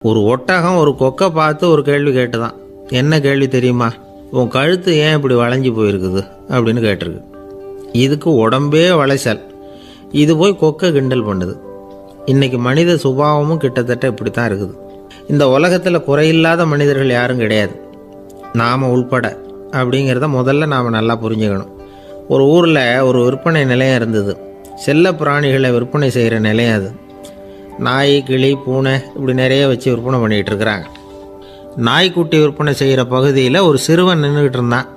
ஒரு ஒட்டகம் ஒரு கொக்கை பார்த்து ஒரு கேள்வி கேட்டுதான். என்ன கேள்வி தெரியுமா? உன் கழுத்து ஏன் இப்படி வளைஞ்சு போயிருக்குது அப்படின்னு கேட்டிருக்கு. இதுக்கு உடம்பே வளைச்சல். இது போய் கொக்கை கிண்டல் பண்ணுது. இன்னைக்கு மனித சுபாவமும் கிட்டத்தட்ட இப்படி தான் இருக்குது. இந்த உலகத்தில் குறையில்லாத மனிதர்கள் யாரும் கிடையாது, நாம் உள்பட. அப்படிங்கிறத முதல்ல நாம் நல்லா புரிஞ்சுக்கணும். ஒரு ஊரில் ஒரு விற்பனை நிலையம் இருந்தது. செல்ல பிராணிகளை விற்பனை செய்கிற நிலையம் அது. நாய், கிளி, பூனை இப்படி நிறைய வச்சு விற்பனை பண்ணிகிட்டு இருக்கிறாங்க. நாய்க்குட்டி விற்பனை செய்கிற பகுதியில் ஒரு சிறுவன் நின்றுக்கிட்டு இருந்தான்.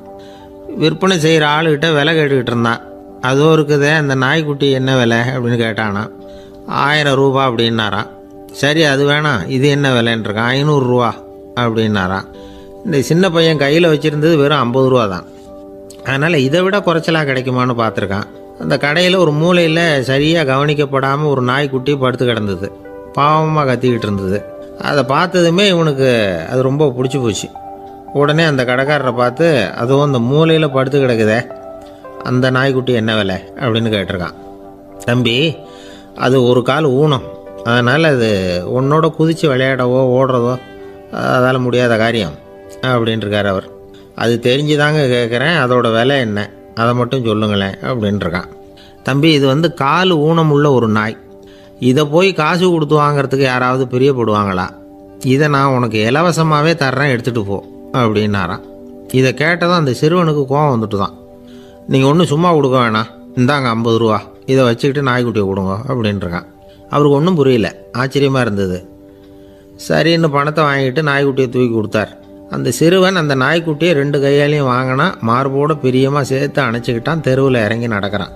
விற்பனை செய்கிற ஆளுகிட்ட விலை கேட்டுக்கிட்டு இருந்தான். அதோ இருக்குதே அந்த நாய்க்குட்டி என்ன விலை அப்படின்னு கேட்டானா. 1000 ரூபா அப்படின்னாரான். சரி அது வேணாம், இது என்ன விலைன்றிருக்கான். 500 ரூபா அப்படின்னாரான். இந்த சின்ன பையன் கையில் வச்சுருந்தது வெறும் 50 ரூபா தான். அதனால் இதை விட குறைச்சலாக கிடைக்குமான்னு பார்த்துருக்கான். அந்த கடையில் ஒரு மூலையில் சரியாக கவனிக்கப்படாமல் ஒரு நாய்க்குட்டி படுத்து கிடந்தது. பாவமாக கத்திக்கிட்டு இருந்தது. அதை பார்த்ததுமே இவனுக்கு அது ரொம்ப பிடிச்சி போச்சு. உடனே அந்த கடைக்காரரை பார்த்து, அதுவும் அந்த மூலையில் படுத்து கிடக்குதே அந்த நாய்க்குட்டி என்ன விலை அப்படின்னு கேட்டிருக்கான். தம்பி, அது ஒரு கால் ஊனம், அதனால் அது உன்னோட குதித்து விளையாடவோ ஓடுறதோ அதால் முடியாத காரியம் அப்படின்ட்டுருக்கார் அவர். அது தெரிஞ்சுதாங்க கேட்குறேன், அதோட விலை என்ன அதை மட்டும் சொல்லுங்களேன் அப்படின்ட்டுருக்கான். தம்பி, இது கால் ஊனம் உள்ள ஒரு நாய். இதை போய் காசு கொடுத்து வாங்கிறதுக்கு யாராவது பிரியப்படுவாங்களா? இதை நான் உனக்கு இலவசமாகவே தர்றேன், எடுத்துகிட்டு போ அப்படின்னாரான். இதை கேட்டதும் அந்த சிறுவனுக்கு கோபம் வந்துட்டு தான். நீங்கள் ஒன்றும் சும்மா கொடுக்க வேணாம், இந்தாங்க 50 ரூபா, இதை வச்சுக்கிட்டு நாய்க்குட்டியை கொடுங்க அப்படின்ட்டுருக்கான். அவருக்கு ஒன்றும் புரியல, ஆச்சரியமாக இருந்தது. சரின்னு பணத்தை வாங்கிட்டு நாய்க்குட்டியை தூக்கி கொடுத்தார். அந்த சிறுவன் அந்த நாய்க்குட்டியை 2 கையாலையும் வாங்கினா, மார்போடு பிரியமாக சேர்த்து அணைச்சிக்கிட்டான். தெருவில் இறங்கி நடக்கிறான்.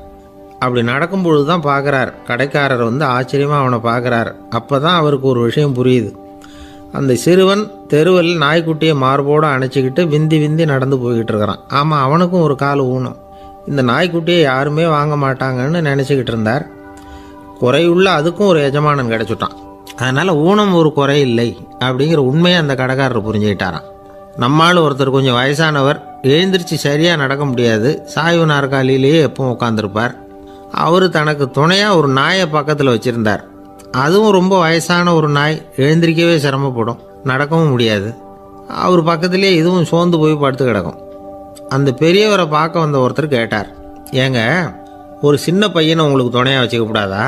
அப்படி நடக்கும்பொழுது தான் பார்க்குறார், கடைக்காரர் ஆச்சரியமாக அவனை பார்க்குறார். அப்போ தான் அவருக்கு ஒரு விஷயம் புரியுது. அந்த சிறுவன் தெருவில் நாய்க்குட்டியை மார்போடு அணைச்சிக்கிட்டு விந்தி விந்தி நடந்து போய்கிட்டு இருக்கிறான். ஆமாம், அவனுக்கும் ஒரு கால் ஊனம். இந்த நாய்க்குட்டியை யாருமே வாங்க மாட்டாங்கன்னு நினச்சிக்கிட்டு இருந்தார். குறையுள்ள அதுக்கும் ஒரு எஜமானன் கிடச்சிட்டான். அதனால் ஊனம் ஒரு குறை இல்லை அப்படிங்கிற உண்மையை அந்த கடைக்காரர் புரிஞ்சுக்கிட்டாரான். நம்மால் ஒருத்தர் கொஞ்சம் வயசானவர், எழுந்திரிச்சு சரியாக நடக்க முடியாது, சாய்வு நாற்காலியிலேயே எப்பவும் உட்காந்துருப்பார். அவர் தனக்கு துணையாக ஒரு நாயை பக்கத்தில் வச்சுருந்தார். அதுவும் ரொம்ப வயசான ஒரு நாய், எழுந்திரிக்கவே சிரமப்படும், நடக்கவும் முடியாது. அவர் பக்கத்திலே இதுவும் சோர்ந்து போய் படுத்து கிடக்கும். அந்த பெரியவரை பார்க்க வந்த ஒருத்தர் கேட்டார், ஏங்க, ஒரு சின்ன பையனை உங்களுக்கு துணையாக வச்சுக்கப்படாதா?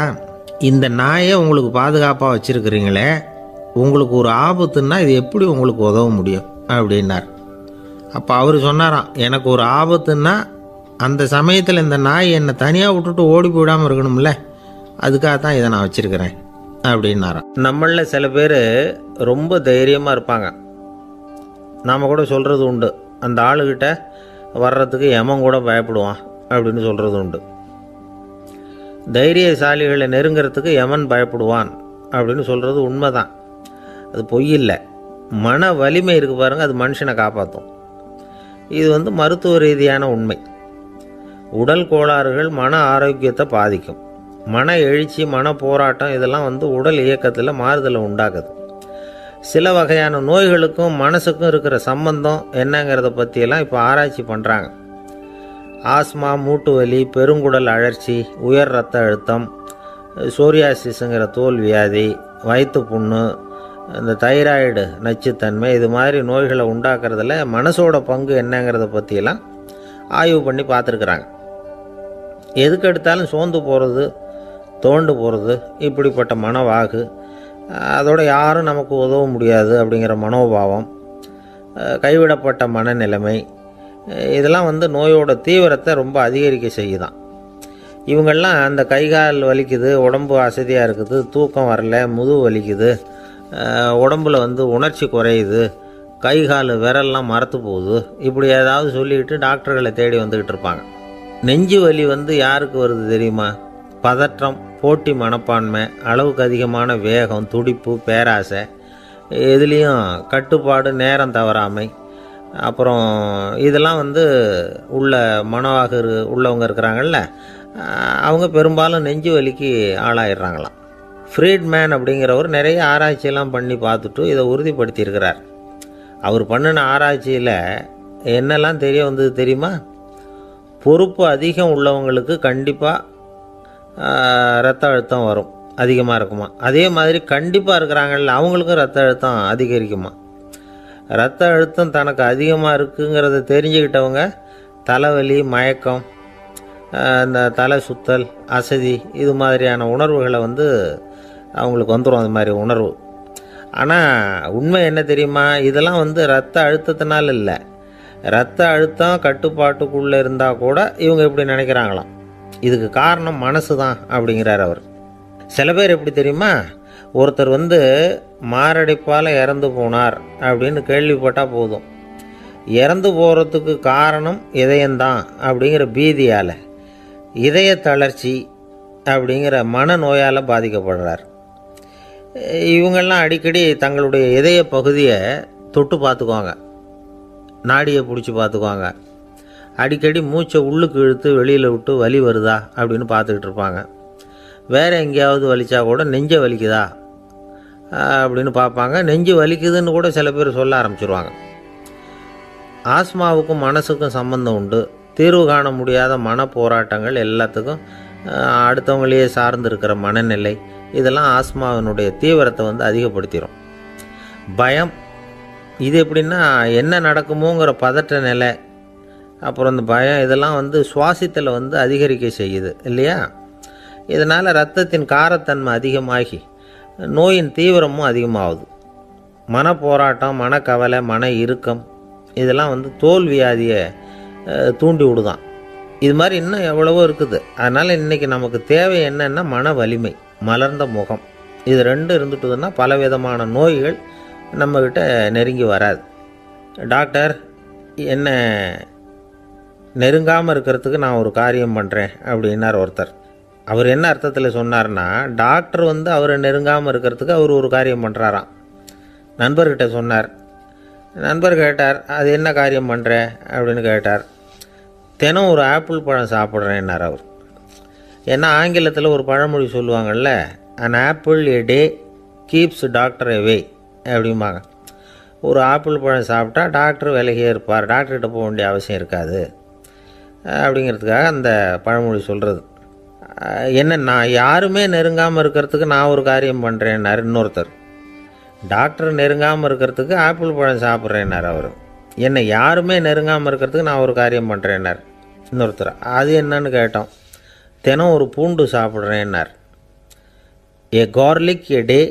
இந்த நாயை உங்களுக்கு பாதுகாப்பாக வச்சுருக்கிறீங்களே, உங்களுக்கு ஒரு ஆபத்துன்னா இது எப்படி உங்களுக்கு உதவ முடியும் அப்படின்னார். அப்போ அவர் சொன்னாராம், எனக்கு ஒரு ஆபத்துன்னா அந்த சமயத்தில் இந்த நாய் என்னை தனியாக விட்டுட்டு ஓடி போயிடாமல் இருக்கணும்ல, அதுக்காக தான் இதை நான் வச்சுருக்கிறேன் அப்படின்னாராம். நம்மளில் சில பேர் ரொம்ப தைரியமாக இருப்பாங்க. நாம் கூட சொல்கிறது உண்டு, அந்த ஆளுகிட்ட வர்றதுக்கு எமன் கூட பயப்படுவான் அப்படின்னு சொல்கிறது உண்டு. தைரியசாலிகளை நெருங்கிறதுக்கு எமன் பயப்படுவான் அப்படின்னு சொல்கிறது உண்மை தான். அது பொய் இல்லை. மன வலிமை இருக்கு பாருங்கள், அது மனுஷனை காப்பாற்றும். இது மருத்துவ ரீதியான உண்மை. உடல் கோளாறுகள் மன ஆரோக்கியத்தை பாதிக்கும். மன எழுச்சி, மன போராட்டம் இதெல்லாம் உடல் இயக்கத்தில் மாறுதலை உண்டாக்குது. சில வகையான நோய்களுக்கும் மனசுக்கும் இருக்கிற சம்பந்தம் என்னங்கிறத பற்றியெல்லாம் இப்போ ஆராய்ச்சி பண்ணுறாங்க. ஆஸ்மா, மூட்டு வலி, பெருங்குடல் அழற்சி, உயர் இரத்த அழுத்தம், சோரியாசிஸுங்கிற தோல் வியாதி, வயிற்று புண்ணு, இந்த தைராய்டு நச்சுத்தன்மை, இது மாதிரி நோய்களை உண்டாக்குறதுல மனசோட பங்கு என்னங்கிறத பற்றியெல்லாம் ஆய்வு பண்ணி பார்த்துருக்குறாங்க. எதுக்கு எடுத்தாலும் சோர்ந்து போகிறது, தோண்டு போகிறது, இப்படிப்பட்ட மனவாகு, அதோட யாரும் நமக்கு உதவ முடியாது அப்படிங்கிற மனோபாவம், கைவிடப்பட்ட மனநிலைமை, இதெல்லாம் நோயோட தீவிரத்தை ரொம்ப அதிகரிக்க செய்யுதான். இவங்கெல்லாம் அந்த கைகால் வலிக்குது, உடம்பு அசதியாக இருக்குது, தூக்கம் வரல, முதுகு வலிக்குது, உடம்புல உணர்ச்சி குறையுது, கை கால் விரல்லாம் மரத்து போகுது, இப்படி ஏதாவது சொல்லிக்கிட்டு டாக்டர்களை தேடி வந்துக்கிட்டு இருப்பாங்க. நெஞ்சு வலி யாருக்கு வருது தெரியுமா? பதற்றம், போட்டி மனப்பான்மை, அளவுக்கு அதிகமான வேகம், துடிப்பு, பேராசை, இதுலேயும் கட்டுப்பாடு, நேரம் தவறாமை, அப்புறம் இதெல்லாம் உள்ள மனவாக உள்ளவங்க இருக்கிறாங்கல்ல, அவங்க பெரும்பாலும் நெஞ்சு வலிக்கு ஆளாயிடுறாங்களாம். ஃப்ரீட்மேன் அப்படிங்கிறவர் நிறைய ஆராய்ச்சியெல்லாம் பண்ணி பார்த்துட்டு இதை உறுதிப்படுத்தியிருக்கிறார். அவர் பண்ணின ஆராய்ச்சியில் என்னெல்லாம் தெரிய வந்தது தெரியுமா? பொறுப்பு அதிகம் உள்ளவங்களுக்கு கண்டிப்பாக இரத்த அழுத்தம் வரும். அதிகமாக இருக்குமா. அதே மாதிரி கண்டிப்பாக இருக்கிறாங்கல்ல, அவங்களுக்கும் ரத்த அழுத்தம் அதிகரிக்குமா. ரத்த அழுத்தம் தனக்கு அதிகமாக இருக்குங்கிறத தெரிஞ்சுக்கிட்டவங்க தலைவலி, மயக்கம், இந்த தலை சுத்தல், அசதி, இது மாதிரியான உணர்வுகளை அவங்களுக்கு வந்துடும், அது மாதிரி உணர்வு. ஆனால் உண்மை என்ன தெரியுமா, இதெல்லாம் ரத்த அழுத்தத்தினால இல்லை. ரத்த அழுத்தம் கட்டுப்பாட்டுக்குள்ளே இருந்தால் கூட இவங்க இப்படி நினைக்கிறாங்களாம். இதுக்கு காரணம் மனசு தான் அப்படிங்கிறார் அவர். சில பேர் எப்படி தெரியுமா, ஒருத்தர் மாரடைப்பால் இறந்து போனார் அப்படின்னு கேள்விப்பட்டால் போதும், இறந்து போகிறதுக்கு காரணம் இதயம்தான் அப்படிங்கிற பீதியால், இதய தளர்ச்சி அப்படிங்கிற மனநோயால் பாதிக்கப்படுறார். இவங்கெல்லாம் அடிக்கடி தங்களுடைய இதய பகுதியை தொட்டு பார்த்துக்குவாங்க, நாடியை பிடிச்சி பார்த்துக்குவாங்க. அடிக்கடி மூச்சை உள்ளுக்கு இழுத்து வெளியில் விட்டு வலி வருதா அப்படின்னு பார்த்துக்கிட்டு இருப்பாங்க. வேறு எங்கேயாவது வலிச்சா கூட நெஞ்சை வலிக்குதா அப்படின்னு பார்ப்பாங்க. நெஞ்சு வலிக்குதுன்னு கூட சில பேர் சொல்ல ஆரம்பிச்சிருவாங்க. ஆஸ்மாவுக்கும் மனசுக்கும் சம்பந்தம் உண்டு. தீர்வு காண முடியாத மன போராட்டங்கள் எல்லாத்துக்கும் அடுத்தவங்களையே சார்ந்து இருக்கிற மனநிலை, இதெல்லாம் ஆஸ்மாவினுடைய தீவிரத்தை அதிகப்படுத்திடும். பயம், இது எப்படின்னா என்ன நடக்குமோங்கிற பதற்ற நிலை, அப்புறம் இந்த பயம், இதெல்லாம் சுவாசித்தலை அதிகரிக்க செய்யுது இல்லையா. இதனால் இரத்தத்தின் காரத்தன்மை அதிகமாகி நோயின் தீவிரமும் அதிகமாகுது. மன போராட்டம், மனக்கவலை, மன இறுக்கம், இதெல்லாம் தோல்வியாதியை தூண்டி விடுதான். இது மாதிரி இன்னும் எவ்வளவோ இருக்குது. அதனால் இன்றைக்கி நமக்கு தேவை என்னென்னா மன வலிமை, மலர்ந்த முகம். இது ரெண்டும் இருந்துட்டுதுன்னா பலவிதமான நோய்கள் நம்மக்கிட்ட நெருங்கி வராது. டாக்டர், என்ன நெருங்காமல் இருக்கிறதுக்கு நான் ஒரு காரியம் பண்ணுறேன் அப்படின்னார் ஒருத்தர். அவர் என்ன அர்த்தத்தில் சொன்னார்னா, டாக்டர் அவரை நெருங்காமல் இருக்கிறதுக்கு அவர் ஒரு காரியம் பண்ணுறாராம். நண்பர்கிட்ட சொன்னார். நண்பர் கேட்டார், அது என்ன காரியம் பண்ணுற அப்படின்னு கேட்டார். தினம் ஒரு ஆப்பிள் பழம் சாப்பிட்றேன்னார் அவர். ஏன்னா ஆங்கிலத்தில் ஒரு பழமொழி சொல்லுவாங்கள்ல, an apple a day keeps doctor away அப்படிம்பாங்க. ஒரு ஆப்பிள் பழம் சாப்பிட்டா டாக்டர் விலகியே இருப்பார், டாக்டர்கிட்ட போக வேண்டிய அவசியம் இருக்காது அப்படிங்கிறதுக்காக அந்த பழமொழி சொல்கிறது. என்ன, நான் யாருமே நெருங்காமல் இருக்கிறதுக்கு நான் ஒரு காரியம் பண்ணுறேன்னார் இன்னொருத்தர். டாக்டர் நெருங்காமல் இருக்கிறதுக்கு ஆப்பிள் பழம் சாப்பிட்றேன்னார் அவர். என்னை யாருமே நெருங்காமல் இருக்கிறதுக்கு நான் ஒரு காரியம் பண்ணுறேன்னார் இன்னொருத்தர். அது என்னன்னு கேட்டோம். தினம் ஒரு பூண்டு சாப்பிட்றேன்னார். ஏ கார்லிக் எ டே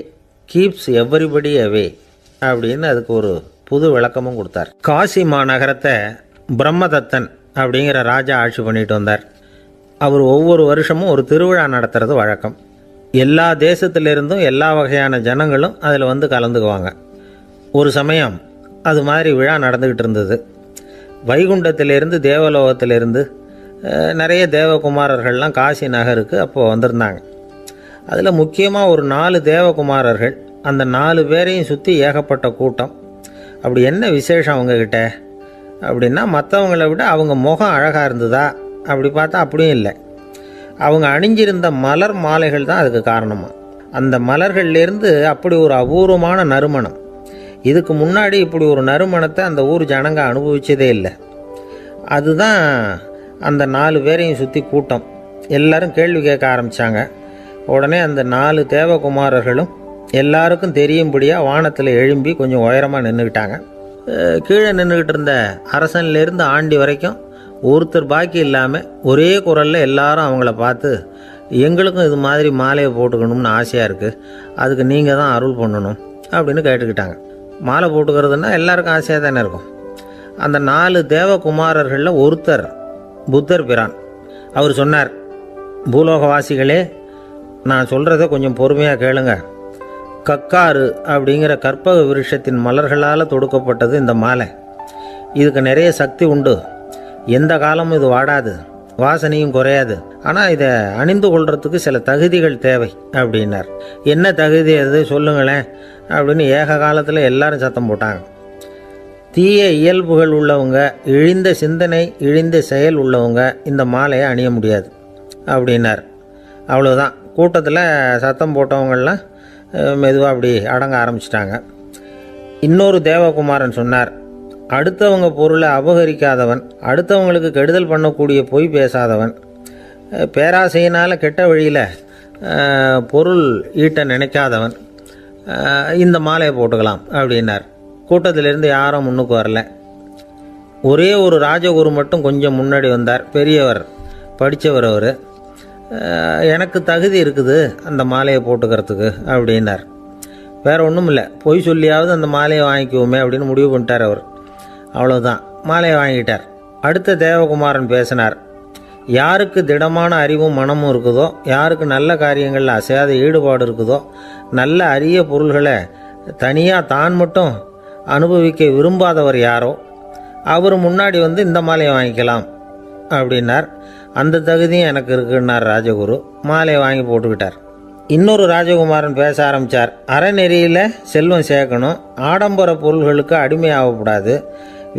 கீப்ஸ் எவ்ரிபடி அவே அப்படின்னு அதுக்கு ஒரு புது விளக்கமும் கொடுத்தார். காசி மாநகரத்தை பிரம்மதத்தன் அப்படிங்கிற ராஜா ஆட்சி பண்ணிட்டு வந்தார். அவர் ஒவ்வொரு வருஷமும் ஒரு திருவிழா நடத்துறது வழக்கம். எல்லா தேசத்திலிருந்தும் எல்லா வகையான ஜனங்களும் அதில் கலந்துக்குவாங்க. ஒரு சமயம் அது மாதிரி விழா நடந்துக்கிட்டு இருந்தது. வைகுண்டத்திலிருந்து, தேவலோகத்திலிருந்து நிறைய தேவகுமாரர்கள்லாம் காசி நகருக்கு அப்போது வந்திருந்தாங்க. அதில் முக்கியமாக ஒரு 4 தேவகுமாரர்கள், அந்த 4 பேரையும் சுற்றி ஏகப்பட்ட கூட்டம். அப்படி என்ன விசேஷம் அவங்கக்கிட்ட அப்படின்னா, மற்றவங்கள விட அவங்க முகம் அழகாக இருந்ததா அப்படி பார்த்தா அப்படியும் இல்லை. அவங்க அணிஞ்சிருந்த மலர் மாலைகள் தான் அதுக்கு காரணமாக. அந்த மலர்கள்லேருந்து அப்படி ஒரு அபூர்வமான நறுமணம், இதுக்கு முன்னாடி இப்படி ஒரு நறுமணத்தை அந்த ஊர் ஜனங்க அனுபவிச்சதே இல்லை. அதுதான் அந்த 4 பேரையும் சுற்றி கூட்டம். எல்லாரும் கேள்வி கேட்க ஆரம்பித்தாங்க. உடனே அந்த 4 தேவகுமாரர்களும் எல்லாருக்கும் தெரியும்படியாக வானத்தில் எழும்பி கொஞ்சம் உயரமாக நின்றுக்கிட்டாங்க. கீழே நின்றுக்கிட்டு இருந்த அரசன்லேருந்து ஆண்டி வரைக்கும் ஒருத்தர் பாக்கி இல்லாமல் ஒரே குரலில் எல்லாரும் அவங்கள பார்த்து, எங்களுக்கும் இது மாதிரி மாலையை போட்டுக்கணும்னு ஆசையாக இருக்குது, அதுக்கு நீங்கள் தான் அருள் பண்ணணும் அப்படின்னு கேட்டுக்கிட்டாங்க. மாலை போட்டுக்கிறதுனா எல்லாருக்கும் ஆசையாக தானே இருக்கும். அந்த 4 தேவகுமாரர்களில் ஒருத்தர் புத்தர் பிரான். அவர் சொன்னார், பூலோகவாசிகளே, நான் சொல்கிறத கொஞ்சம் பொறுமையாக கேளுங்க. கக்காரு அப்படிங்கிற கற்பக விருஷத்தின் மலர்களால் தொடுக்கப்பட்டது இந்த மாலை. இதுக்கு நிறைய சக்தி உண்டு. எந்த காலமும் இது வாடாது, வாசனையும் குறையாது. ஆனால் இதை அணிந்து கொள்றதுக்கு சில தகுதிகள் தேவை அப்படின்னார். என்ன தகுதி அது சொல்லுங்களேன் அப்படின்னு ஏக காலத்தில் எல்லாரும் சத்தம் போட்டாங்க. தீய இயல்புகள் உள்ளவங்க, இழிந்த சிந்தனை, இழிந்த செயல் உள்ளவங்க இந்த மாலையை அணிய முடியாது அப்படின்னார். அவ்வளோதான். கூட்டத்தில் சத்தம் போட்டவங்கள்லாம் மெதுவாக அப்படி அடங்க ஆரம்பிச்சிட்டாங்க. இன்னொரு தேவகுமாரன் சொன்னார், அடுத்தவங்க பொருளை அபகரிக்காதவன், அடுத்தவங்களுக்கு கெடுதல் பண்ணக்கூடிய பொய் பேசாதவன், பேராசையினால் கெட்ட வழியில் பொருள் ஈட்ட நினைக்காதவன் இந்த மாலையை போட்டுக்கலாம் அப்படின்னார். கூட்டத்திலிருந்து யாரும் முன்னுக்கு வரல. ஒரே ஒரு ராஜகுரு மட்டும் கொஞ்சம் முன்னாடி வந்தார். பெரியவர், படித்தவர் அவர். எனக்கு தகுதி இருக்குது அந்த மாலையை போட்டுக்கிறதுக்கு அப்படின்னார். வேறு ஒன்றும் இல்லை, பொய் சொல்லியாவது அந்த மாலையை வாங்கிக்குவோமே அப்படின்னு முடிவு பண்ணிட்டார் அவர். அவ்வளோதான், மாலையை வாங்கிட்டார். அடுத்த தேவகுமாரன் பேசினார். யாருக்கு திடமான அறிவும் மனமும் இருக்குதோ, யாருக்கு நல்ல காரியங்களில் அசையாத ஈடுபாடு இருக்குதோ, நல்ல அரிய பொருள்களை தனியாக தான் மட்டும் அனுபவிக்க விரும்பாதவர் யாரோ அவர் முன்னாடி வந்து இந்த மாலையை வாங்கிக்கலாம் அப்படின்னார். அந்த தகுதியும் எனக்கு இருக்குன்னார் ராஜகுரு. மாலையை வாங்கி போட்டுக்கிட்டார். இன்னொரு ராஜகுமாரன் பேச ஆரம்பித்தார். அறநெறியில் செல்வம் சேர்க்கணும், ஆடம்பர பொருள்களுக்கு அடிமையாகக்கூடாது,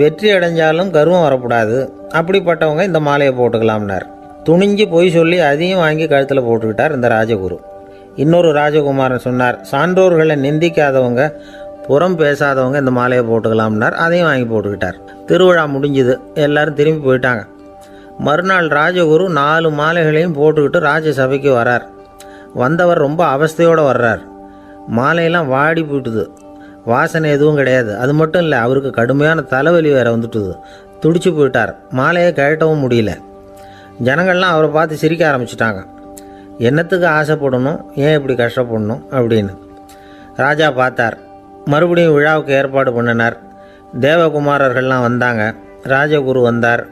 வெற்றி அடைஞ்சாலும் கர்வம் வரக்கூடாது, அப்படிப்பட்டவங்க இந்த மாலையை போட்டுக்கலாம்னார். துணிஞ்சு பொய் சொல்லி அதையும் வாங்கி கழுத்தில் போட்டுக்கிட்டார் இந்த ராஜகுரு. இன்னொரு ராஜகுமாரன் சொன்னார். சான்றோர்களை நிந்திக்காதவங்க, புறம் பேசாதவங்க இந்த மாலையை போட்டுக்கலாம்னார். அதையும் வாங்கி போட்டுக்கிட்டார். திருவிழா முடிஞ்சுது, எல்லாரும் திரும்பி போயிட்டாங்க. மறுநாள் ராஜகுரு 4 மாலைகளையும் போட்டுக்கிட்டு ராஜசபைக்கு வரார். வந்தவர் ரொம்ப அவஸ்தையோடு வர்றார். மாலையெல்லாம் வாடி போயிட்டுது, வாசனை எதுவும் கிடையாது. அது மட்டும் இல்லை, அவருக்கு கடுமையான தலைவலி வேறு வந்துட்டுது. துடிச்சு போயிட்டார். மாலையை கழட்டவும் முடியல. ஜனங்கள்லாம் அவரை பார்த்து சிரிக்க ஆரம்பிச்சிட்டாங்க. என்னத்துக்கு ஆசைப்படணும், ஏன் இப்படி கஷ்டப்படணும் அப்படின்னு. ராஜா பார்த்தார். மறுபடியும் விழாவுக்கு ஏற்பாடு பண்ணினார். தேவகுமாரர்கள்லாம் வந்தாங்க. ராஜகுரு வந்தார்.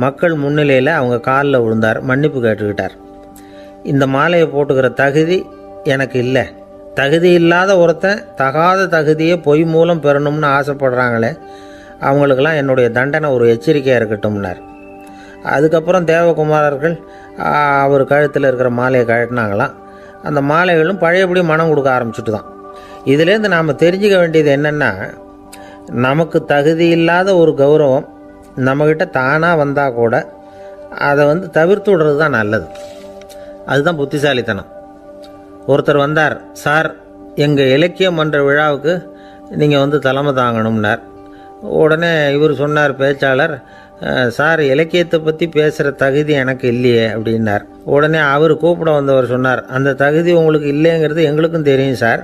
மக்கள் முன்னிலையில் அவங்க காலில் விழுந்தார், மன்னிப்பு கேட்டுக்கிட்டார். இந்த மாலையை போட்டுக்கிற தகுதி எனக்கு இல்லை. தகுதி இல்லாத ஒருத்தன் தகாத தகுதியை பொய் மூலம் பெறணும்னு ஆசைப்படுறாங்களே, அவங்களுக்கெல்லாம் என்னுடைய தண்டனை ஒரு எச்சரிக்கையாக இருக்கட்டும்னார். அதுக்கப்புறம் தேவகுமாரர்கள் அவர் கழுத்தில் இருக்கிற மாலையை கழட்டினாங்களாம். அந்த மாலைகளும் பழையபடி மனம் கொடுக்க ஆரம்பிச்சுட்டு தான். இதுலேருந்து நாம் தெரிஞ்சுக்க வேண்டியது என்னென்னா, நமக்கு தகுதி இல்லாத ஒரு கௌரவம் நம்மக்கிட்ட தானாக வந்தால் கூட அதை தவிர்த்து விடுறது தான் நல்லது. அதுதான் புத்திசாலித்தனம். ஒருத்தர் வந்தார். சார், எங்கள் இலக்கிய மன்ற விழாவுக்கு நீங்கள் தலைமை தாங்கணும்னார். உடனே இவர் சொன்னார், பேச்சாளர், சார், இலக்கியத்தை பற்றி பேசுகிற தகுதி எனக்கு இல்லையே அப்படின்னார். உடனே அவர் கூப்பிட வந்தவர் சொன்னார், அந்த தகுதி உங்களுக்கு இல்லைங்கிறது எங்களுக்கும் தெரியும் சார்,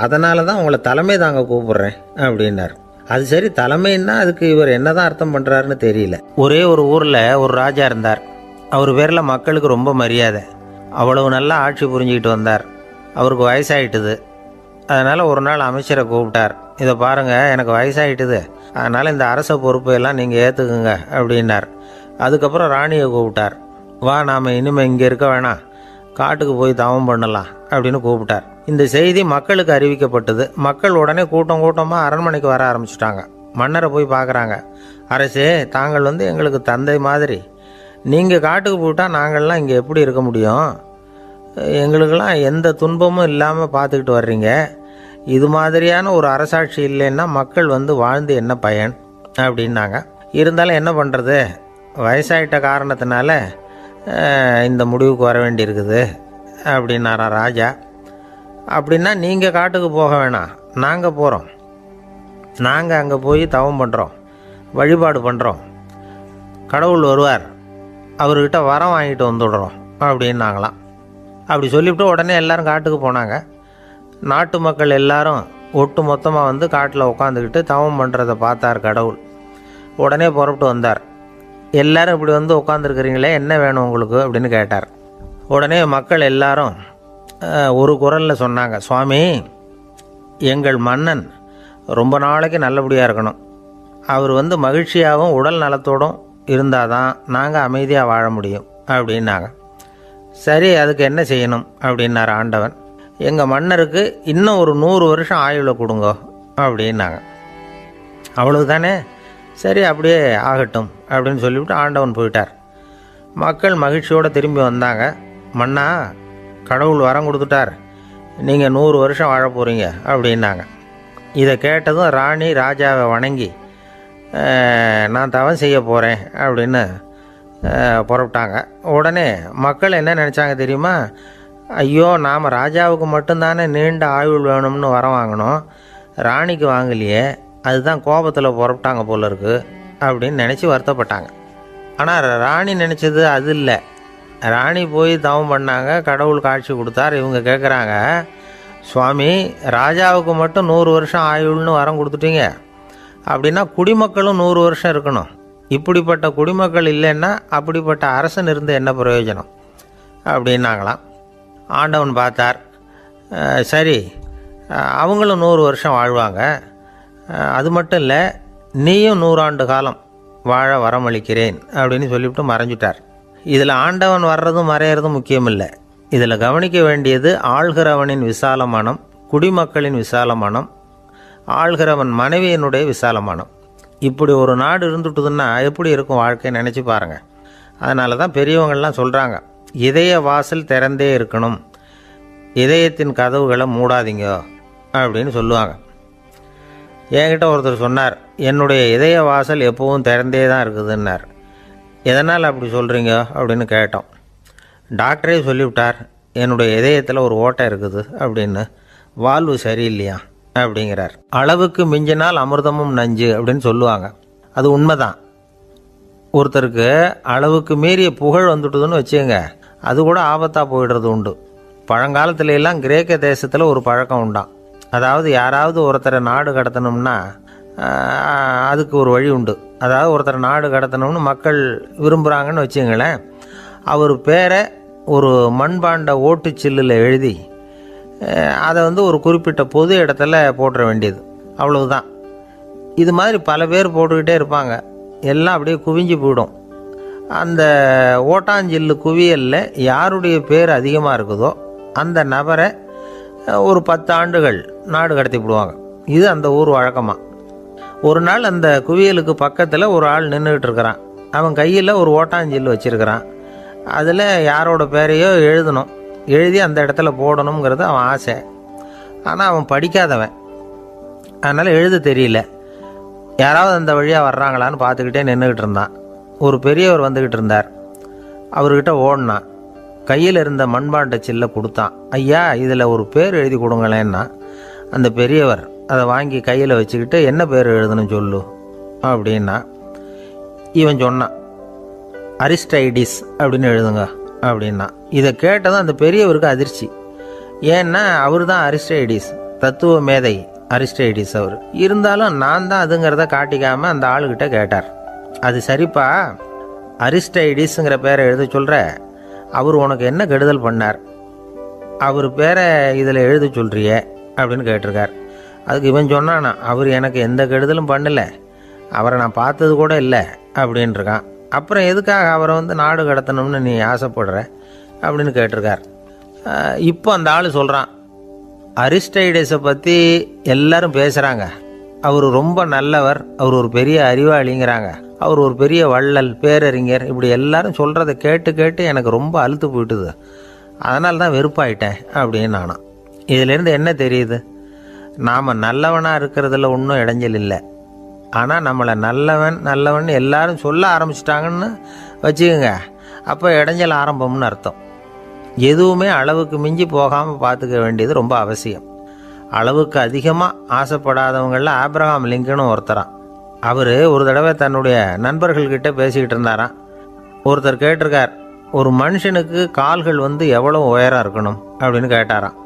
அதனால தான் உங்களை தலைமை தாங்க கூப்பிட்றேன் அப்படின்னார். அது சரி, தலைமைன்னா அதுக்கு இவர் என்னதான் அர்த்தம் பண்ணுறாருன்னு தெரியல. ஒரே ஒரு ஊரில் ஒரு ராஜா இருந்தார். அவர் பேரில் மக்களுக்கு ரொம்ப மரியாதை. அவ்வளவு நல்லா ஆட்சி புரிஞ்சுக்கிட்டு வந்தார். அவருக்கு வயசாகிட்டுது. அதனால் ஒரு நாள் அமைச்சரை கூப்பிட்டார். இதை பாருங்கள், எனக்கு வயசாகிட்டுது, அதனால் இந்த அரச பொறுப்பையெல்லாம் நீங்கள் ஏற்றுக்குங்க அப்படின்னார். அதுக்கப்புறம் ராணியை கூப்பிட்டார். வா, நாம் இனிமேல் இங்கே இருக்க வேணாம், காட்டுக்கு போய் தவம் பண்ணலாம் அப்படின்னு கூப்பிட்டார். இந்த செய்தி மக்களுக்கு அறிவிக்கப்பட்டது. மக்கள் உடனே கூட்டம் கூட்டமாக அரண்மனைக்கு வர ஆரம்பிச்சிட்டாங்க. மன்னரை போய் பார்க்குறாங்க. அரசே, தாங்கள் எங்களுக்கு தந்தை மாதிரி. நீங்கள் காட்டுக்கு போயிட்டால் நாங்கள்லாம் இங்கே எப்படி இருக்க முடியும்? எங்களுக்கெல்லாம் எந்த துன்பமும் இல்லாமல் பார்த்துக்கிட்டு வர்றீங்க. இது மாதிரியான ஒரு அரசாட்சி இல்லைன்னா மக்கள் வாழ்ந்து என்ன பயன் அப்படின்னாங்க. இருந்தாலும் என்ன பண்ணுறது, வயசாயிட்ட காரணத்தினால இந்த முடிவுக்கு வர வேண்டியிருக்குது அப்படின்னாரா ராஜா. அப்படின்னா நீங்கள் காட்டுக்கு போக வேணாம், நாங்கள் போகிறோம். நாங்கள் அங்கே போய் தவம் பண்ணுறோம், வழிபாடு பண்ணுறோம். கடவுள் வருவார், அவர்கிட்ட வரம் வாங்கிட்டு வந்துடுறோம் அப்படின்னாங்களாம். அப்படி சொல்லிவிட்டு உடனே எல்லோரும் காட்டுக்கு போனாங்க. நாட்டு மக்கள் எல்லாரும் ஒட்டு மொத்தமாக காட்டில் உட்காந்துக்கிட்டு தவம் பண்ணுறதை பார்த்தார் கடவுள். உடனே புறப்பட்டு வந்தார். எல்லோரும் இப்படி உட்காந்துருக்கிறீங்களே, என்ன வேணும் உங்களுக்கு அப்படின்னு கேட்டார். உடனே மக்கள் எல்லாரும் ஒரு குரலில் சொன்னாங்க, சுவாமி, எங்கள் மன்னன் ரொம்ப நாளைக்கு நல்லபடியாக இருக்கணும். அவர் மகிழ்ச்சியாகவும் உடல் நலத்தோடும் இருந்தால் தான் நாங்கள் அமைதியாக வாழ முடியும் அப்படின்னாங்க. சரி, அதுக்கு என்ன செய்யணும் அப்படின்னார் ஆண்டவன். எங்கள் மன்னருக்கு இன்னும் ஒரு 100 வருஷம் ஆயுளை கொடுங்க அப்படின்னாங்க. அவ்வளவு தானே, சரி அப்படியே ஆகட்டும் அப்படின்னு சொல்லிவிட்டு ஆண்டவன் போயிட்டார். மக்கள் மகிழ்ச்சியோடு திரும்பி வந்தாங்க. மன்னா, கடவுள் வரம் கொடுத்துட்டார், நீங்கள் 100 வருஷம் வாழ போகிறீங்க அப்படின்னாங்க. இதை கேட்டதும் ராணி ராஜாவை வணங்கி, நான் தவம் செய்ய போகிறேன் அப்படின்னு புறப்பட்டாங்க. உடனே மக்கள் என்ன நினச்சாங்க தெரியுமா? ஐயோ, நாம் ராஜாவுக்கு மட்டும்தானே நீண்ட ஆயுள் வேணும்னு வரம் வாங்கினோம், ராணிக்கு வாங்கலையே, அதுதான் கோபத்தில் புறப்பட்டாங்க போல இருக்கு அப்படின்னு நினச்சி வருத்தப்பட்டாங்க. ஆனால் ராணி நினச்சது அது இல்லை. ராணி போய் தவம் பண்ணாங்க, கடவுள் காட்சி கொடுத்தார். இவங்க கேட்குறாங்க, சுவாமி ராஜாவுக்கு மட்டும் 100 வருஷம் ஆயுள்னு வரம் கொடுத்துட்டீங்க, அப்படின்னா குடிமக்களும் 100 வருஷம் இருக்கணும். இப்படிப்பட்ட குடிமக்கள் இல்லைன்னா அப்படிப்பட்ட அரசன் இருந்து என்ன பிரயோஜனம் அப்படின்னாங்களாம். ஆண்டவன் பார்த்தார், சரி அவங்களும் 100 வருஷம் வாழ்வாங்க, அது மட்டும் இல்லை நீயும் 100 ஆண்டு காலம் வாழ வரமளிக்கிறேன் அப்படின்னு சொல்லிவிட்டு மறைஞ்சிட்டார். இதில் ஆண்டவன் வர்றதும் மறையிறதும் முக்கியம் இல்லை. இதில் கவனிக்க வேண்டியது ஆள்கிறவனின் விசால மனம், குடிமக்களின் விசால மனம், ஆள்கிறவன் மனைவியினுடைய விசால மனம். இப்படி ஒரு நாடு இருந்துட்டுதுன்னா எப்படி இருக்கும் வாழ்க்கை நினச்சி பாருங்கள். அதனால தான் பெரியவங்கள்லாம் சொல்கிறாங்க, இதய வாசல் திறந்தே இருக்கணும், இதயத்தின் கதவுகளை மூடாதீங்க அப்படின்னு சொல்லுவாங்க. என்கிட்ட ஒருத்தர் சொன்னார், என்னுடைய இதய வாசல் எப்போவும் திறந்தே தான் இருக்குதுன்னார். எதனால் அப்படி சொல்கிறீங்க அப்படின்னு கேட்டோம். டாக்டரே சொல்லிவிட்டார், என்னுடைய இதயத்தில் ஒரு ஓட்டை இருக்குது அப்படின்னு, வால்வு சரியில்லையா அப்படிங்கிறார். அளவுக்கு மிஞ்சினால் அமிர்தமும் நஞ்சு அப்படின்னு சொல்லுவாங்க. அது உண்மைதான். ஒருத்தருக்கு அளவுக்கு மீறிய புகழ் வந்துட்டுதுன்னு வச்சுங்க, அது கூட ஆபத்தாக போயிடுறது உண்டு. பழங்காலத்துல எல்லாம் கிரேக்க தேசத்தில் ஒரு பழக்கம் உண்டாம். அதாவது யாராவது ஒருத்தரை நாடு கடத்தணும்னா அதுக்கு ஒரு வழி உண்டு. அதாவது ஒருத்தரை நாடு கடத்தணும்னு மக்கள் விரும்புகிறாங்கன்னு வச்சுங்களேன், அவர் பேரை ஒரு மண்பாண்ட ஓட்டுச்சில்லில் எழுதி அதை ஒரு குறிப்பிட்ட பொது இடத்துல போட்டுற வேண்டியது, அவ்வளவுதான். இது மாதிரி பல பேர் போட்டுக்கிட்டே இருப்பாங்க, எல்லாம் அப்படியே குவிஞ்சு போயிடும். அந்த ஓட்டாஞ்சில்லு குவியலில் யாருடைய பேர் அதிகமாக இருக்குதோ அந்த நபரை ஒரு 10 ஆண்டுகள் நாடு கடத்தி விடுவாங்க. இது அந்த ஊர் வழக்கமாக. ஒரு நாள் அந்த குவியலுக்கு பக்கத்தில் ஒரு ஆள் நின்றுக்கிட்டு இருக்கிறான். அவன் கையில் ஒரு ஓட்டாஞ்சில்லு வச்சுருக்கிறான். அதில் யாரோட பேரையோ எழுதணும், எழுதி அந்த இடத்துல போடணுங்கிறது அவன் ஆசை. ஆனால் அவன் படிக்காதவன், அதனால் எழுத தெரியல. யாராவது அந்த வழியாக வர்றாங்களான்னு பார்த்துக்கிட்டே நின்றுக்கிட்டு இருந்தான். ஒரு பெரியவர் வந்துக்கிட்டு இருந்தார். அவர்கிட்ட ஓடினான், கையில் இருந்த மண்பாண்ட சில்லை கொடுத்தான். ஐயா இதில் ஒரு பேர் எழுதி கொடுங்களேன்னா, அந்த பெரியவர் அதை வாங்கி கையில் வச்சுக்கிட்டு, என்ன பேர் எழுதணும் சொல்லு அப்படின்னா. இவன் சொன்னான், அரிஸ்டைடிஸ் அப்படின்னு எழுதுங்க அப்படின்னா. இதை கேட்டதும் அந்த பெரியவருக்கு அதிர்ச்சி. ஏன்னா அவர் தான் அரிஸ்டைடிஸ், தத்துவ மேதை அரிஸ்டைடிஸ் அவர். இருந்தாலும் நான் தான் அதுங்கிறத காட்டிக்காமல் அந்த ஆளுகிட்ட கேட்டார், அது சரிப்பா, அரிஸ்டைடிஸுங்கிற பேரை எழுத சொல்கிற, அவர் உனக்கு என்ன கெடுதல் பண்ணார், அவர் பேரை இதில் எழுத சொல்கிறியே அப்படின்னு கேட்டிருக்கார். அதுக்கு இவன் சொன்னானா, அவர் எனக்கு எந்த கெடுதலும் பண்ணலை, அவரை நான் பார்த்தது கூட இல்லை அப்படின்ட்டுருக்கான். அப்புறம் எதுக்காக அவரை நாடு கடத்தணும்னு நீ ஆசைப்படுற அப்படின்னு கேட்டிருக்கார். இப்போ அந்த ஆள் சொல்கிறான், அரிஸ்டைடஸை பற்றி எல்லாரும் பேசுகிறாங்க, அவர் ரொம்ப நல்லவர், அவர் ஒரு பெரிய அறிவாளிங்கிறாங்க, அவர் ஒரு பெரிய வள்ளல், பேரறிஞர், இப்படி எல்லாரும் சொல்கிறத கேட்டு கேட்டு எனக்கு ரொம்ப அலுத்து போயிட்டுது, அதனால தான் வெறுப்பாயிட்டேன் அப்படின்னு நானும். இதிலேருந்து என்ன தெரியுது, நாம் நல்லவனாக இருக்கிறதுல ஒன்றும் இடைஞ்சல் இல்லை. ஆனால் நம்மளை நல்லவன் நல்லவன் எல்லாரும் சொல்ல ஆரம்பிச்சிட்டாங்கன்னு வச்சுக்கோங்க, அப்போ இடைஞ்சல் ஆரம்பம்னு அர்த்தம். எதுவுமே அளவுக்கு மிஞ்சி போகாமல் பார்த்துக்க வேண்டியது ரொம்ப அவசியம். அளவுக்கு அதிகமாக ஆசைப்படாதவங்களில் ஆப்ரஹாம் லிங்கனும் ஒருத்தரான். அவர் ஒரு தடவை தன்னுடைய நண்பர்கள்கிட்ட பேசிக்கிட்டு இருந்தாராம். ஒருத்தர் கேட்டிருக்கார், ஒரு மனுஷனுக்கு கால்கள் எவ்வளோ உயரம் இருக்கணும் அப்படின்னு கேட்டாராம்.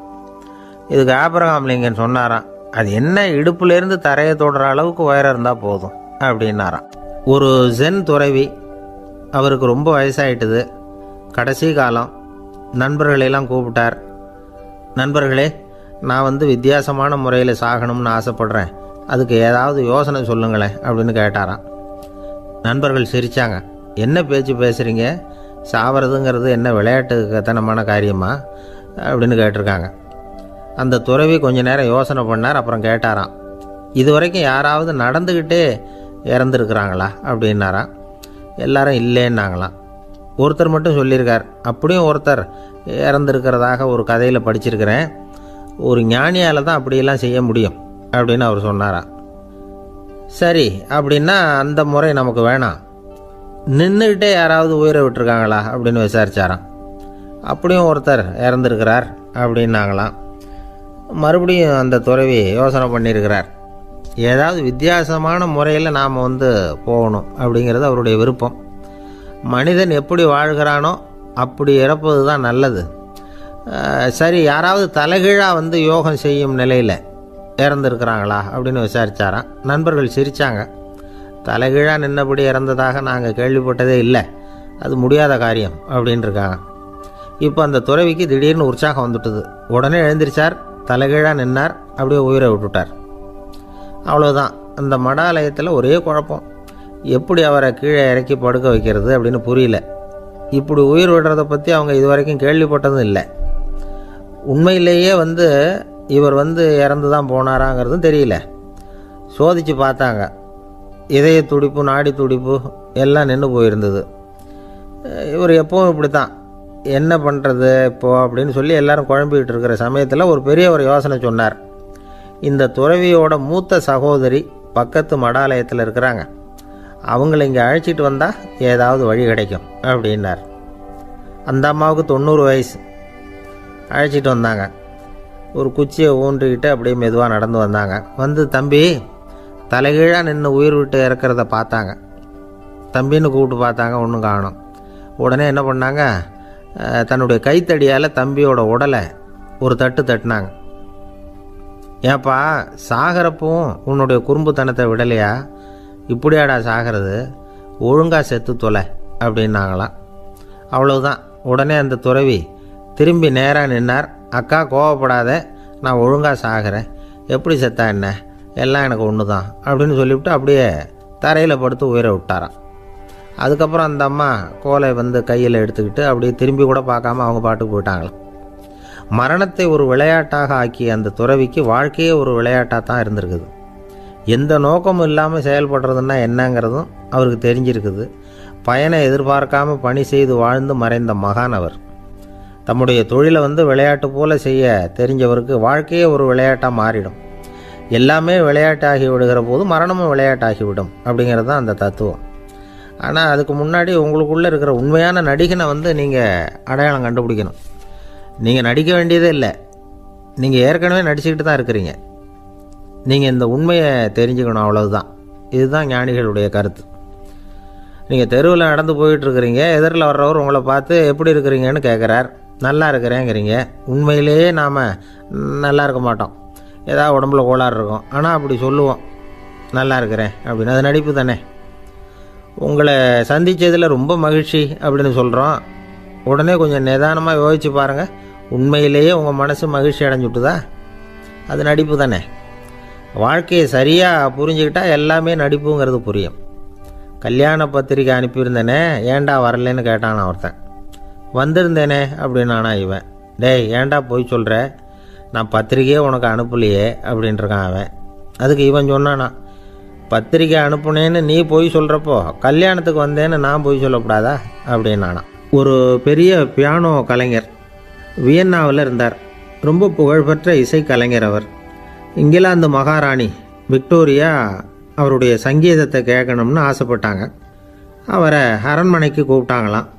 இதுக்கு ஆப்ரஹாம் லிங்கன் சொன்னாராம், அது என்ன இடுப்புலேருந்து தரையை தொடுற அளவுக்கு உயரம் இருந்தால் போதும் அப்படின்னாராம். ஒரு ஜென் துறவி, அவருக்கு ரொம்ப வயசாயிட்டுது, கடைசி காலம். நண்பர்களெல்லாம் கூப்பிட்டார். நண்பர்களே, நான் வித்தியாசமான முறையில் சாகணும்னு ஆசைப்படுறேன், அதுக்கு ஏதாவது யோசனை சொல்லுங்களேன் அப்படின்னு கேட்டாராம். நண்பர்கள் சிரித்தாங்க. என்ன பேச்சு பேசுகிறீங்க, சாவறதுங்கிறது என்ன விளையாட்டு கத்தனமான காரியமா அப்படின்னு கேட்டிருக்காங்க. அந்த துறவி கொஞ்ச நேரம் யோசனை பண்ணார். அப்புறம் கேட்டாராம், இது வரைக்கும் யாராவது நடந்துக்கிட்டே இறந்துருக்குறாங்களா அப்படின்னாராம். எல்லாரும் இல்லைன்னாங்களாம். ஒருத்தர் மட்டும் சொல்லியிருக்கார், அப்படியும் ஒருத்தர் இறந்துருக்கிறதாக ஒரு கதையில் படிச்சிருக்கிறேன், ஒரு ஞானியால் தான் அப்படியெல்லாம் செய்ய முடியும் அப்படின்னு அவர் சொன்னாராம். சரி, அப்படின்னா அந்த முறை நமக்கு வேணாம், நின்றுக்கிட்டே யாராவது உயிரை விட்டுருக்காங்களா அப்படின்னு விசாரிச்சாராம். அப்படியும் ஒருத்தர் இறந்துருக்கிறார் அப்படின்னாங்களாம். மறுபடியும் அந்த துறவி யோசனை பண்ணியிருக்கிறார், ஏதாவது வித்தியாசமான முறையில் நாம் போகணும் அப்படிங்கிறது அவருடைய விருப்பம். மனிதன் எப்படி வாழ்கிறானோ அப்படி இறப்பது தான் நல்லது. சரி, யாராவது தலைகீழாக வந்து யோகம் செய்யும் நிலையில் இறந்துருக்குறாங்களா அப்படின்னு விசாரித்தாராம். நண்பர்கள் சிரித்தாங்க. தலைகீழாக நின்னபடி இறந்ததாக நாங்கள் கேள்விப்பட்டதே இல்லை, அது முடியாத காரியம் அப்படின்ட்டுருக்காங்க. இப்போ அந்த துறவிக்கு திடீர்னு உற்சாகம் வந்துட்டுது. உடனே எழுந்திரிச்சார், தலைகீழாக நின்னார், அப்படியே உயிரை விட்டுட்டார். அவ்வளோதான். அந்த மடாலயத்தில் ஒரே குழப்பம். எப்படி அவரை கீழே இறக்கி படுக்க வைக்கிறது அப்படின்னு புரியல. இப்படி உயிர் விடுறதை பற்றி அவங்க இது வரைக்கும் கேள்விப்பட்டதும் இல்லை. உண்மையிலேயே வந்து இவர் வந்து இறந்து தான் போனாராங்கிறதும் தெரியல. சோதித்து பார்த்தாங்க. இதய துடிப்பு, நாடி துடிப்பு எல்லாம் நின்று போயிருந்தது. இவர் எப்பவும் இப்படி தான், என்ன பண்ணுறது இப்போது அப்படின்னு சொல்லி எல்லாரும் குழம்பிக்கிட்டு இருக்கிற சமயத்தில் ஒரு பெரிய ஒரு யோசனை சொன்னார். இந்த துறவியோட மூத்த சகோதரி பக்கத்து மடாலயத்தில் இருக்கிறாங்க, அவங்கள இங்கே அழைச்சிட்டு வந்தால் ஏதாவது வழி கிடைக்கும் அப்படின்னார். அந்த அம்மாவுக்கு 90 வயசு. அழைச்சிட்டு வந்தாங்க. ஒரு குச்சியை ஊன்றிக்கிட்டு அப்படியே மெதுவாக நடந்து வந்தாங்க. வந்து, தம்பி, தலைகீழாக நின்று உயிர் விட்டு இறக்கிறத பார்த்தாங்க. தம்பின்னு கூப்பிட்டு பார்த்தாங்க, ஒன்றும் காணோம். உடனே என்ன பண்ணாங்க, தன்னுடைய கைத்தடியால் தம்பியோட உடலை ஒரு தட்டு தட்டினாங்க. ஏப்பா, சாகிறப்பவும் உன்னுடைய குறும்புத்தனத்தை விடலையா? இப்படியாடா சாகிறது, ஒழுங்காக செத்து தொலை அப்படின்னாங்களாம். அவ்வளவுதான். உடனே அந்த துறவி திரும்பி நேராக நின்னார். அக்கா, கோவப்படாத, நான் ஒழுங்காக சாகிறேன், எப்படி செத்தா என்ன, எல்லாம் எனக்கு ஒன்று தான் அப்படின்னு சொல்லிவிட்டு அப்படியே தரையில் படுத்து உயிரை விட்டாராம். அதுக்கப்புறம் அந்த அம்மா கோலை வந்து கையில் எடுத்துக்கிட்டு அப்படியே திரும்பி கூட பார்க்காம அவங்க பாட்டுக்கு போயிட்டாங்களாம். மரணத்தை ஒரு விளையாட்டாக ஆக்கிய அந்த துறவிக்கு வாழ்க்கையே ஒரு விளையாட்டாக தான் இருந்திருக்குது. எந்த நோக்கமும் இல்லாமல் செயல்படுறதுன்னா என்னங்கிறதும் அவருக்கு தெரிஞ்சிருக்குது. பயனை எதிர்பார்க்காமல் பணி செய்து வாழ்ந்து மறைந்த மகான் அவர். தம்முடைய தொழிலை வந்து விளையாட்டு போல செய்ய தெரிஞ்சவருக்கு வாழ்க்கையே ஒரு விளையாட்டாக மாறிடும். எல்லாமே விளையாட்டாகி விடுகிற போது மரணமும் விளையாட்டாகிவிடும் அப்படிங்கிறது தான் அந்த தத்துவம். ஆனால் அதுக்கு முன்னாடி உங்களுக்குள்ளே இருக்கிற உண்மையான நடிகனை வந்து நீங்கள் அடையாளம் கண்டுபிடிக்கணும். நீங்கள் நடிக்க வேண்டியதே இல்லை, நீங்கள் ஏற்கனவே நடிச்சுக்கிட்டு தான் இருக்கிறீங்க. நீங்கள் இந்த உண்மையை தெரிஞ்சுக்கணும், அவ்வளவுதான். இதுதான் ஞானிகளுடைய கருத்து. நீங்கள் தெருவில் நடந்து போயிட்டுருக்கிறீங்க, எதிரில் வர்றவர் உங்களை பார்த்து எப்படி இருக்கிறீங்கன்னு கேட்குறார். நல்லா இருக்கிறேங்கிறீங்க. உண்மையிலேயே நாம் நல்லா இருக்க மாட்டோம், ஏதாவது உடம்புல கோளாறு இருக்கும். ஆனால் அப்படி சொல்லுவோம், நல்லா இருக்கிறேன் அப்படின்னு. அது நடிப்பு தானே. உங்களை சந்தித்ததில் ரொம்ப மகிழ்ச்சி அப்படின்னு சொல்கிறோம். உடனே கொஞ்சம் நிதானமாக யோசித்து பாருங்கள், உண்மையிலேயே உங்கள் மனசு மகிழ்ச்சி அடைஞ்சுட்டுதா? அது நடிப்பு தானே. வாழ்க்கையை சரியாக புரிஞ்சுக்கிட்டால் எல்லாமே நடிப்புங்கிறது புரியும். கல்யாண பத்திரிக்கை அனுப்பியிருந்தேனே, ஏன்டா வரலன்னு கேட்டான் ஒருத்தன். வந்திருந்தேனே அப்படின்னானா இவன். டேய், ஏன்டா போய் சொல்கிற, நான் பத்திரிக்கையே உனக்கு அனுப்பலையே அப்படின்ட்டுருக்கான் அவன். அதுக்கு இவன் சொன்னானா, பத்திரிக்கை அனுப்புனேன்னு நீ போய் சொல்கிறப்போ கல்யாணத்துக்கு வந்தேன்னு நான் போய் சொல்லக்கூடாதா அப்படின்னானா. ஒரு பெரிய பியானோ கலைஞர் வியன்னாவில் இருந்தார். ரொம்ப புகழ்பெற்ற இசை கலைஞர் அவர். இங்கிலாந்து மகாராணி விக்டோரியா அவருடைய சங்கீதத்தை கேட்கணும்னு ஆசைப்பட்டாங்க. அவரை அரண்மனைக்கு கூப்பிட்டாங்களாம்.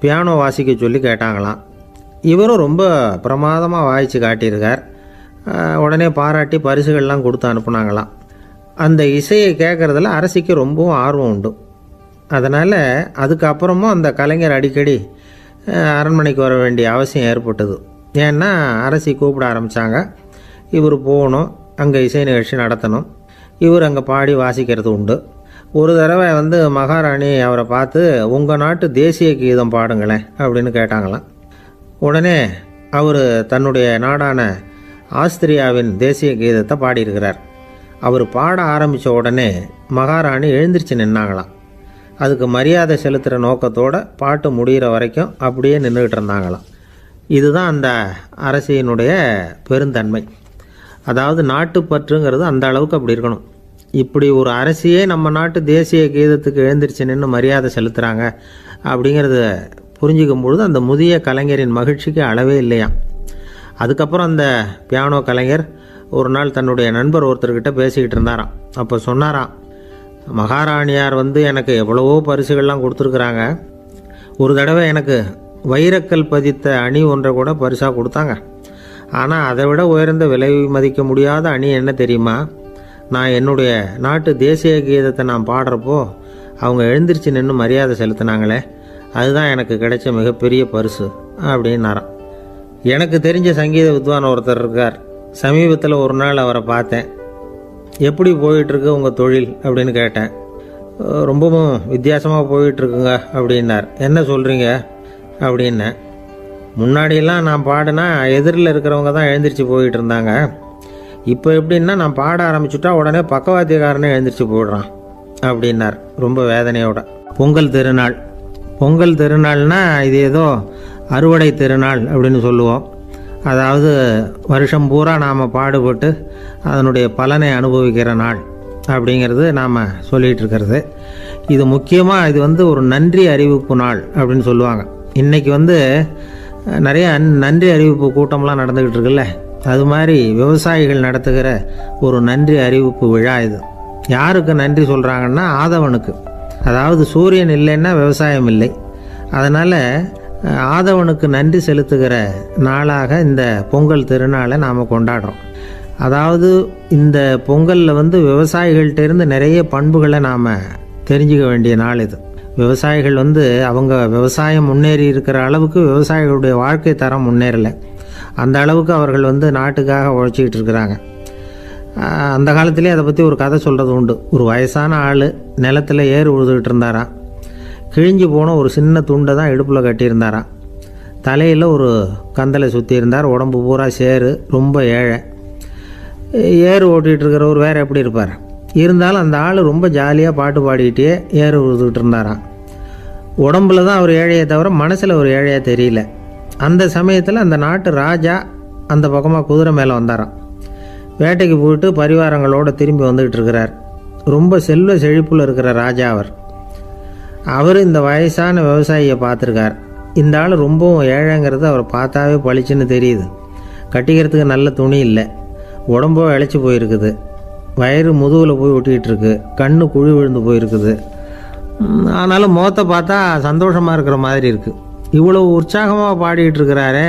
பியானோ வாசிக்க சொல்லி கேட்டாங்களாம். இவரும் ரொம்ப பிரமாதமாக வாய்ச்சி காட்டியிருக்கார். உடனே பாராட்டி பரிசுகள்லாம் கொடுத்து அனுப்புனாங்களாம். அந்த இசையை கேட்குறதுல அரசிக்கு ரொம்பவும் ஆர்வம் உண்டு. அதனால் அதுக்கப்புறமும் அந்த கலைஞர் அடிக்கடி அரண்மனைக்கு வர வேண்டிய அவசியம் ஏற்பட்டது. ஏன்னா அரசி கூப்பிட ஆரம்பித்தாங்க. இவர் போகணும், அங்கே இசை நிகழ்ச்சி நடத்தணும். இவர் அங்கே பாடி வாசிக்கிறது உண்டு. ஒரு தடவை வந்து மகாராணி அவரை பார்த்து, உங்கள் நாட்டு தேசிய கீதம் பாடுங்களேன் அப்படின்னு கேட்டாங்களாம். உடனே அவர் தன்னுடைய நாடான ஆஸ்திரியாவின் தேசிய கீதத்தை பாடியிருக்கிறார். அவர் பாட ஆரம்பித்த உடனே மகாராணி எழுந்திரிச்சு நின்னாங்களாம். அதுக்கு மரியாதை செலுத்துகிற நோக்கத்தோடு பாட்டு முடிகிற வரைக்கும் அப்படியே நின்றுக்கிட்டு இருந்தாங்களாம். இதுதான் அந்த அரசியினுடைய பெருந்தன்மை. அதாவது நாட்டுப்பற்றுங்கிறது அந்த அளவுக்கு அப்படி இருக்கணும். இப்படி ஒரு அரசியே நம்ம நாட்டு தேசிய கீதத்துக்கு எழுந்திரிச்சு நின்று மரியாதை செலுத்துகிறாங்க அப்படிங்கிறத புரிஞ்சிக்கும் பொழுது அந்த முதிய கலைஞரின் மகிழ்ச்சிக்கு அளவே இல்லையாம். அதுக்கப்புறம் அந்த பியானோ கலைஞர் ஒரு நாள் தன்னுடைய நண்பர் ஒருத்தர்கிட்ட பேசிக்கிட்டு இருந்தாராம். அப்போ சொன்னாராம், மகாராணியார் வந்து எனக்கு எவ்வளவோ பரிசுகள்லாம் கொடுத்துருக்குறாங்க. ஒரு தடவை எனக்கு வைரக்கல் பதித்த அணி ஒன்றை கூட பரிசாக கொடுத்தாங்க. ஆனால் அதை விட உயர்ந்த விலை மதிக்க முடியாத அணி என்ன தெரியுமா? நான் என்னுடைய நாட்டு தேசிய கீதத்தை நான் பாடுறப்போ அவங்க எழுந்திரிச்சு நின்று மரியாதை செலுத்தினாங்களே, அதுதான் எனக்கு கிடைச்ச மிகப்பெரிய பரிசு அப்படின்னாராம். எனக்கு தெரிஞ்ச சங்கீத வித்வான் ஒருத்தர் இருக்கார். சமீபத்தில் ஒரு நாள் அவரை பார்த்தேன். எப்படி போயிட்டுருக்கு உங்கள் தொழில் அப்படின்னு கேட்டேன். ரொம்பவும் வித்தியாசமாக போயிட்டுருக்குங்க அப்படின்னார். என்ன சொல்கிறீங்க அப்படின்னேன். முன்னாடியெல்லாம் நான் பாடினா எதிரில் இருக்கிறவங்க தான் எழுந்திரிச்சு போயிட்டு இருந்தாங்க. இப்போ எப்படின்னா நான் பாட ஆரம்பிச்சுட்டா உடனே பக்கவாத்தியக்காரனே எழுந்திரிச்சு போயிடுறான் அப்படின்னார் ரொம்ப வேதனையோட. பொங்கல் திருநாள்னா இது ஏதோ அறுவடை திருநாள் அப்படின்னு சொல்லுவோம். அதாவது வருஷம் பூரா நாம் பாடுபட்டு அதனுடைய பலனை அனுபவிக்கிற நாள் அப்படிங்கிறது நாம் சொல்லிகிட்டு இருக்கிறது. இது முக்கியமாக இது ஒரு நன்றி அறிவிப்பு நாள் அப்படின்னு சொல்லுவாங்க. இன்றைக்கி நிறைய நன்றி அறிவிப்பு கூட்டம்லாம் நடந்துக்கிட்டு இருக்குல்ல, அது மாதிரி விவசாயிகள் நடத்துகிற ஒரு நன்றி அறிவிப்பு விழா இது. யாருக்கு நன்றி சொல்கிறாங்கன்னா ஆதவனுக்கு. அதாவது சூரியன் இல்லைன்னா விவசாயம் இல்லை. அதனால் ஆதவனுக்கு நன்றி செலுத்துகிற நாளாக இந்த பொங்கல் திருநாளை நாம் கொண்டாடுறோம். அதாவது இந்த பொங்கலில் விவசாயிகள்கிட்டேருந்து நிறைய பண்புகளை நாம் தெரிஞ்சுக்க வேண்டிய நாள் இது. விவசாயிகள் அவங்க விவசாயம் முன்னேறி இருக்கிற அளவுக்கு விவசாயிகளுடைய வாழ்க்கை தரம் முன்னேறலை. அந்த அளவுக்கு அவர்கள் நாட்டுக்காக உழைச்சிக்கிட்டு இருக்கிறாங்க. அந்த காலத்திலே அதை பற்றி ஒரு கதை சொல்கிறது உண்டு. ஒரு வயசான ஆள் நிலத்தில் ஏறு உழுதுகிட்டு இருந்தாராம். கிழிஞ்சு போன ஒரு சின்ன துண்டை தான் இடுப்பில் கட்டியிருந்தாராம். தலையில் ஒரு கந்தலை சுற்றி இருந்தார். உடம்பு பூரா சேரு, ரொம்ப ஏழை. ஏறு ஓட்டிகிட்டு இருக்கிறவர் வேறு எப்படி இருப்பார்? இருந்தாலும் அந்த ஆள் ரொம்ப ஜாலியாக பாட்டு பாடிக்கிட்டே ஏறு உழுதுகிட்டு இருந்தாராம். உடம்புல தான் அவர் ஏழையை தவிர மனசில் ஒரு ஏழையாக தெரியல. அந்த சமயத்தில் அந்த நாட்டு ராஜா அந்த பக்கமாக குதிரை மேலே வந்தாராம். வேட்டைக்கு போயிட்டு பரிவாரங்களோடு திரும்பி வந்துக்கிட்டு இருக்கிறார். ரொம்ப செல்வ செழிப்பில் இருக்கிற ராஜா அவர் இந்த வயசான விவசாயியை பார்த்துருக்கார். இந்த ஆள் ரொம்பவும் ஏழைங்கிறது அவர் பார்த்தாவே பளிச்சுன்னு தெரியுது. கட்டிக்கிறதுக்கு நல்ல துணி இல்லை, உடம்போ இழைச்சி போயிருக்குது, வயிறு முதுகில் போய் ஒட்டிக்கிட்டு இருக்கு, கண்ணு குழி விழுந்து போயிருக்குது. ஆனாலும் முகத்தை பார்த்தா சந்தோஷமாக இருக்கிற மாதிரி இருக்குது. இவ்வளோ உற்சாகமாக பாடிக்கிட்டு இருக்கிறாரே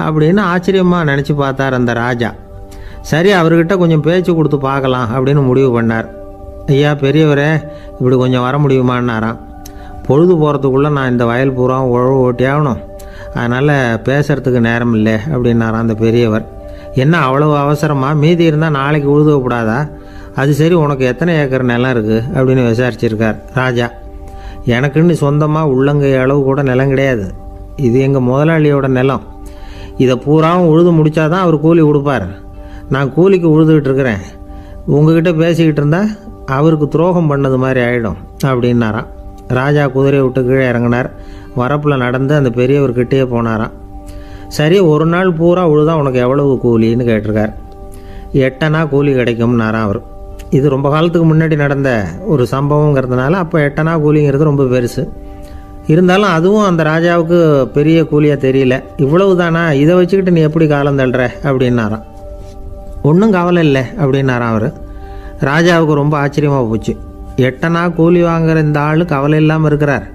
அப்படின்னு ஆச்சரியமாக நினச்சி பார்த்தார் அந்த ராஜா. சரி, அவர்கிட்ட கொஞ்சம் பேச்சு கொடுத்து பார்க்கலாம் அப்படின்னு முடிவு பண்ணார். ஐயா பெரியவரே, இப்படி கொஞ்சம் வர முடியுமான்னாராம். பொழுது போகிறதுக்குள்ளே நான் இந்த வயல் பூரா உழவு ஓட்டி ஆகணும், அதனால் பேசுகிறதுக்கு நேரம் இல்லை அப்படின்னாராம் அந்த பெரியவர். என்ன அவ்வளவு அவசரமாக? மீதி இருந்தால் நாளைக்கு உழுதக்கூடாதா? அது சரி, உனக்கு எத்தனை ஏக்கர் நிலம் இருக்குது அப்படின்னு விசாரிச்சிருக்கார் ராஜா. எனக்குன்னு சொந்தமாக உள்ளங்கை அளவு கூட நிலம் கிடையாது. இது எங்கள் முதலாளியோட நிலம். இதை பூராவும் உழுது முடித்தாதான் அவர் கூலி கொடுப்பார். நான் கூலிக்கு உழுதுகிட்டு இருக்கிறேன். உங்ககிட்ட பேசிக்கிட்டு இருந்தால் அவருக்கு துரோகம் பண்ணது மாதிரி ஆகிடும் அப்படின்னாராம். ராஜா குதிரையை விட்டு கீழே இறங்கினார். வரப்பில் நடந்து அந்த பெரியவர்கிட்டே போனாராம். சரி, ஒரு நாள் பூரா உழுதா உனக்கு எவ்வளவு கூலின்னு கேட்டிருக்கார். 8 அணா கூலி கிடைக்கும்னாராம் அவர். இது ரொம்ப காலத்துக்கு முன்னாடி நடந்த ஒரு சம்பவங்கிறதுனால அப்போ 8 அணா கூலிங்கிறது ரொம்ப பெருசு. இருந்தாலும் அதுவும் அந்த ராஜாவுக்கு பெரிய கூலியாக தெரியல. இவ்வளவு தானா, இதை வச்சுக்கிட்டு நீ எப்படி காலம் தள்ளுற அப்படின்னாராம். ஒன்றும் கவலை இல்லை அப்படின்னாராம் அவர். ராஜாவுக்கு ரொம்ப ஆச்சரியமாக போச்சு. 8 அணா கூலி வாங்குகிற இந்த ஆள் கவலை இல்லாமல் இருக்கிறார்,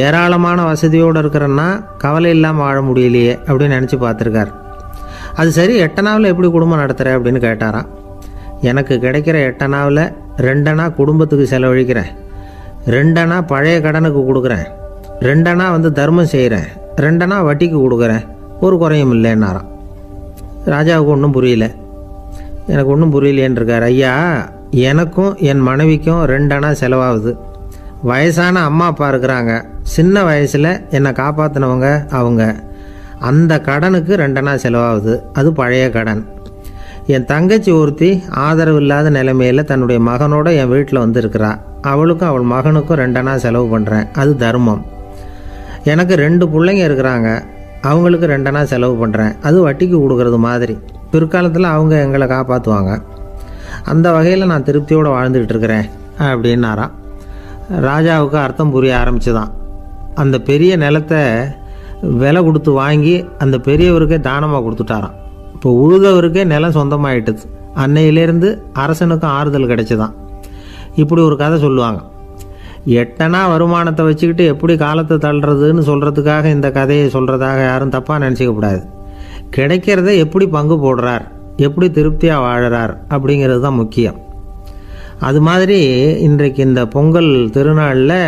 ஏராளமான வசதியோடு இருக்கிறன்னா கவலை இல்லாமல் வாழ முடியலையே அப்படின்னு நினச்சி பார்த்துருக்கார். அது சரி, 8 அணாவில் எப்படி குடும்பம் நடத்துகிற அப்படின்னு கேட்டாராம். எனக்கு கிடைக்கிற 8 அணாவில் 2 அணா குடும்பத்துக்கு செலவழிக்கிறேன், 2 அணா பழைய கடனுக்கு கொடுக்குறேன், 2 அணா தர்மம் செய்கிறேன், 2 அணா வட்டிக்கு கொடுக்குறேன், ஒரு குறையும் இல்லைன்னாராம். ராஜாவுக்கு ஒன்றும் புரியல. எனக்கு ஒன்றும் புரியலேன்னு இருக்கார். ஐயா, எனக்கும் என் மனைவிக்கும் 2 அணா செலவாகுது. வயசான அம்மா அப்பா இருக்கிறாங்க, சின்ன வயசில் என்னை காப்பாற்றினவங்க அவங்க. அந்த கடனுக்கு 2 அணா செலவாகுது, அது பழைய கடன். என் தங்கச்சி ஒருத்தி ஆதரவு இல்லாத நிலைமையில் தன்னுடைய மகனோட என் வீட்டில் இருக்கிறா. அவளுக்கும் அவள் மகனுக்கும் 2 அணா செலவு பண்ணுறேன், அது தர்மம். எனக்கு 2 பிள்ளைங்க இருக்கிறாங்க, அவங்களுக்கு 2 அணா செலவு பண்ணுறேன், அது வட்டிக்கு கொடுக்கறது மாதிரி. பிற்காலத்தில் அவங்க எங்களை காப்பாற்றுவாங்க. அந்த வகையில் நான் திருப்தியோடு வாழ்ந்துக்கிட்டு இருக்கிறேன் அப்படின்னாராம். ராஜாவுக்கு அர்த்தம் புரிய ஆரம்பிச்சுதான். அந்த பெரிய நிலத்தை விலை கொடுத்து வாங்கி அந்த பெரியவருக்கே தானமாக கொடுத்துட்டாராம். இப்போ உழுதவருக்கே நிலம் சொந்தமாயிட்டுது. அன்னையிலேருந்து அரசனுக்கும் ஆறுதல் கிடைச்சிதான். இப்படி ஒரு கதை சொல்லுவாங்க. 8 அணா வருமானத்தை வச்சுக்கிட்டு எப்படி காலத்தை தள்ளுறதுன்னு சொல்கிறதுக்காக இந்த கதையை சொல்கிறதாக யாரும் தப்பாக நினச்சிக்கக்கூடாது. கிடைக்கிறத எப்படி பங்கு போடுறார், எப்படி திருப்தியாக வாழறார் அப்படிங்கிறது தான் முக்கியம். அது மாதிரி இன்றைக்கு இந்த பொங்கல் திருநாளில்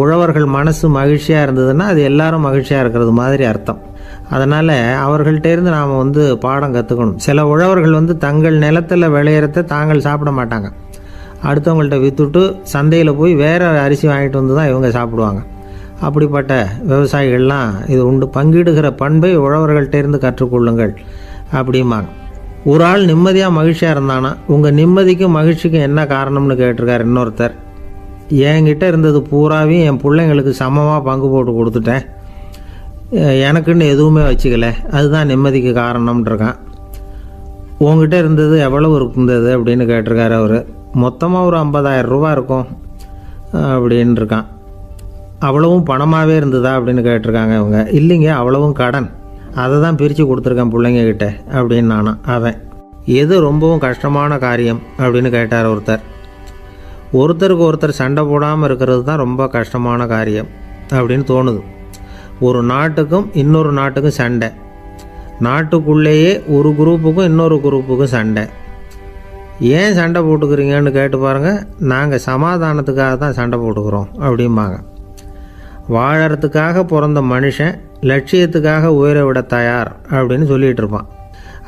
உழவர்கள் மனசு மகிழ்ச்சியாக இருந்ததுன்னா அது எல்லாரும் மகிழ்ச்சியாக இருக்கிறது மாதிரி அர்த்தம். அதனால் அவர்கள்ட்டேருந்து நாம் பாடம் கற்றுக்கணும். சில உழவர்கள் தங்கள் நிலத்தில் விளையிறத தாங்கள் சாப்பிட மாட்டாங்க. அடுத்தவங்கள்ட்ட விற்றுட்டு சந்தையில் போய் வேறு அரிசி வாங்கிட்டு வந்து தான் இவங்க சாப்பிடுவாங்க. அப்படிப்பட்ட விவசாயிகள்லாம் இது உண்டு. பங்கிடுகிற பண்பை உழவர்கள்ட்டேருந்து கற்றுக்கொள்ளுங்கள் அப்படிம்பாங்க. ஒரு ஆள் நிம்மதியாக மகிழ்ச்சியாக இருந்தானா உங்கள் நிம்மதிக்கும் மகிழ்ச்சிக்கும் என்ன காரணம்னு கேட்டிருக்கார் இன்னொருத்தர். என்கிட்ட இருந்தது பூராவையும் என் பிள்ளைங்களுக்கு சமமாக பங்கு போட்டு கொடுத்துட்டேன், எனக்குன்னு எதுவுமே வச்சுக்கல, அதுதான் நிம்மதிக்கு காரணம்ன்றிருக்கான். உங்ககிட்ட இருந்தது எவ்வளவு இருந்தது அப்படின்னு கேட்டிருக்காரு அவர். மொத்தமாக ஒரு 50,000 ரூபா இருக்கும் அப்படின்னு இருக்கான். அவ்வளவும் பணமாகவே இருந்ததா அப்படின்னு கேட்டிருக்காங்க இவங்க. இல்லைங்க, அவ்வளவும் கடன், அதை தான் பிரித்து கொடுத்துருக்கேன் பிள்ளைங்கக்கிட்ட அப்படின்னு நானும். அவன் எது ரொம்பவும் கஷ்டமான காரியம் அப்படின்னு கேட்டார் ஒருத்தர். ஒருத்தருக்கு ஒருத்தர் சண்டை போடாமல் இருக்கிறது தான் ரொம்ப கஷ்டமான காரியம் அப்படின்னு தோணுது. ஒரு நாட்டுக்கும் இன்னொரு நாட்டுக்கும் சண்டை, நாட்டுக்குள்ளேயே ஒரு குரூப்புக்கும் இன்னொரு குரூப்புக்கும் சண்டை. ஏன் சண்டை போட்டுக்கிறீங்கன்னு கேட்டு பாருங்கள். நாங்கள் சமாதானத்துக்காக தான் சண்டை போட்டுக்கிறோம் அப்படிம்பாங்க. வாழறதுக்காக பிறந்த மனுஷன் லட்சியத்துக்காக உயிரை விட தயார் அப்படின்னு சொல்லிகிட்டு இருப்பான்.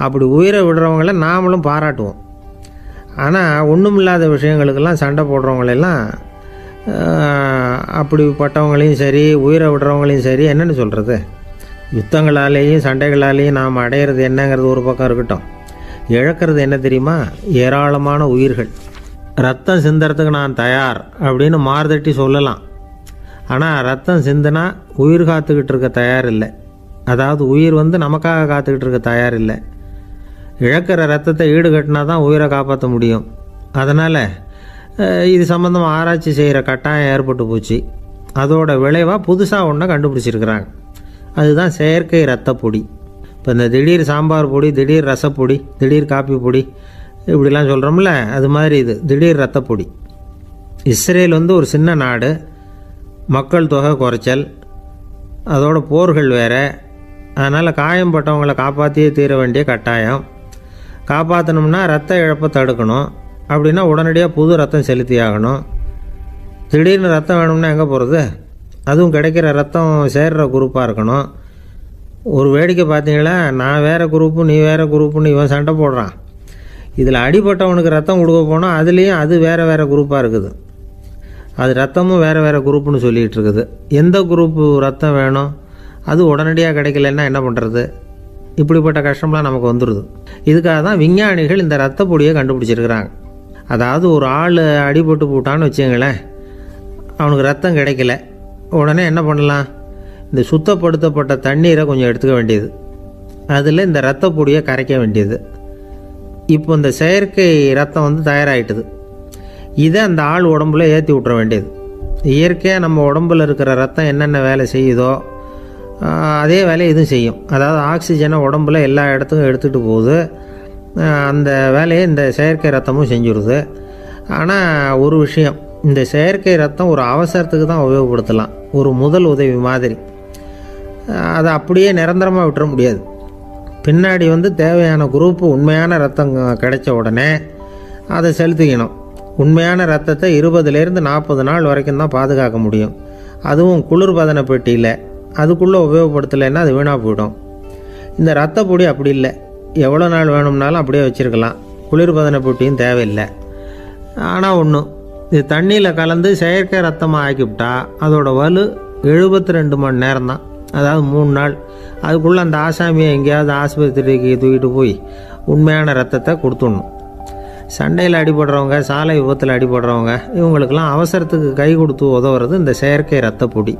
அப்படி உயிரை விடுறவங்கள நாமளும் பாராட்டுவோம். ஆனால் ஒன்றும் இல்லாத விஷயங்களுக்கெல்லாம் சண்டை போடுறவங்களெல்லாம், அப்படிப்பட்டவங்களையும் சரி உயிரை விடுறவங்களையும் சரி என்னென்னு சொல்கிறது, யுத்தங்களாலேயும் சண்டைகளாலேயும் நாம் அடையிறது என்னங்கிறது ஒரு பக்கம் இருக்கட்டும், இழக்கிறது என்ன தெரியுமா? ஏராளமான உயிர்கள். ரத்தம் சிந்துறதுக்கு நான் தயார் அப்படின்னு மார்தட்டி சொல்லலாம். ஆனால் ரத்தம் சிந்தினா உயிர் காத்துக்கிட்டு இருக்க தயார் இல்லை. அதாவது உயிர் நமக்காக காத்துக்கிட்டு இருக்க தயார் இல்லை. இழக்கிற ரத்தத்தை ஈடுகட்டினா தான் உயிரை காப்பாற்ற முடியும். அதனால் இது சம்மந்தமாக ஆராய்ச்சி செய்கிற கட்டாயம் ஏற்பட்டு போச்சு. அதோட விளைவாக புதுசாக ஒன்றை கண்டுபிடிச்சிருக்கிறாங்க. அதுதான் செயற்கை ரத்த பொடி. இப்போ இந்த திடீர் சாம்பார் பொடி, திடீர் ரசப்பொடி, திடீர் காப்பி பொடி இப்படிலாம் சொல்கிறோம்ல, அது மாதிரி இது திடீர் ரத்த பொடி. இஸ்ரேல் ஒரு சின்ன நாடு, மக்கள் தொகை குறைச்சல், அதோட போர்கள் வேறு. அதனால் காயம்பட்டவங்களை காப்பாற்றியே தீர வேண்டிய கட்டாயம். காப்பாற்றணும்னா ரத்த இழப்பை தடுக்கணும். அப்படின்னா உடனடியாக புது ரத்தம் செலுத்தி ஆகணும். திடீர்னு ரத்தம் வேணும்னா எங்கே போகிறது? அதுவும் கிடைக்கிற ரத்தம் சேர்கிற குரூப்பாக இருக்கணும். ஒரு வேடிக்கை பார்த்தீங்களா, நான் வேறு குரூப்பு நீ வேறு குரூப்புன்னு இவன் சண்டை போடுறான். இதில் அடிபட்டவனுக்கு ரத்தம் கொடுக்க போனால் அதுலேயும் அது வேறு வேறு குரூப்பாக இருக்குது. அது ரத்தமும் வேறு வேறு குரூப்புன்னு சொல்லிகிட்டு இருக்குது. எந்த குரூப்பு ரத்தம் வேணும், அது உடனடியாக கிடைக்கலன்னா என்ன பண்ணுறது? இப்படிப்பட்ட கஷ்டம்லாம் நமக்கு வந்துடுது. இதுக்காக தான் விஞ்ஞானிகள் இந்த ரத்த பொடியை கண்டுபிடிச்சிருக்கிறாங்க. அதாவது ஒரு ஆள் அடிபட்டு போட்டான்னு வச்சுங்களேன், அவனுக்கு ரத்தம் கிடைக்கல, உடனே என்ன பண்ணலாம்? இந்த சுத்தப்படுத்தப்பட்ட தண்ணீரை கொஞ்சம் எடுத்துக்க வேண்டியது, அதில் இந்த ரத்த பொடியை கரைக்க வேண்டியது. இப்போ இந்த செயற்கை ரத்தம் தயாராகிட்டுது. இதை அந்த ஆள் உடம்புல ஏற்றி விட்டுற வேண்டியது. இயற்கையாக நம்ம உடம்புல இருக்கிற ரத்தம் என்னென்ன வேலை செய்யுதோ அதே வேலையை இதுவும் செய்யும். அதாவது ஆக்சிஜனை உடம்புல எல்லா இடத்துக்கும் எடுத்துகிட்டு போகுது. அந்த வேலையை இந்த செயற்கை ரத்தமும் செஞ்சுடுது. ஆனால் ஒரு விஷயம், இந்த செயற்கை ரத்தம் ஒரு அவசரத்துக்கு தான் உபயோகப்படுத்தலாம், ஒரு முதல் உதவி மாதிரி. அதை அப்படியே நிரந்தரமாக விட்டுற முடியாது. பின்னாடி தேவையான குரூப்பு உண்மையான ரத்தம் கிடைச்ச உடனே அதை செலுத்திக்கணும். உண்மையான ரத்தத்தை 20லேருந்து 40 நாள் வரைக்கும் தான் பாதுகாக்க முடியும். அதுவும் குளிர்பதன பெட்டியில். அதுக்குள்ளே உபயோகப்படுத்தலைன்னா அது வீணாக போயிடும். இந்த ரத்த பொடி அப்படி இல்லை, எவ்வளோ நாள் வேணும்னாலும் அப்படியே வச்சுருக்கலாம். குளிர்பதன பெட்டியும் தேவையில்லை. ஆனால் ஒன்று, இது தண்ணியில் கலந்து செயற்கை ரத்தமாக ஆக்கிவிட்டா அதோட வலு 72 மணி நேரம் தான். அதாவது 3 நாள். அதுக்குள்ளே அந்த ஆசாமியை எங்கேயாவது ஆஸ்பத்திரிக்கு தூக்கிட்டு போய் உண்மையான ரத்தத்தை கொடுத்துடணும். சண்டையில் அடிபடுறவங்க, சாலை விபத்தில் அடிபடுறவங்க, இவங்களுக்கெல்லாம் அவசரத்துக்கு கை கொடுத்து உதவுறது இந்த செயற்கை ரத்த பொடி.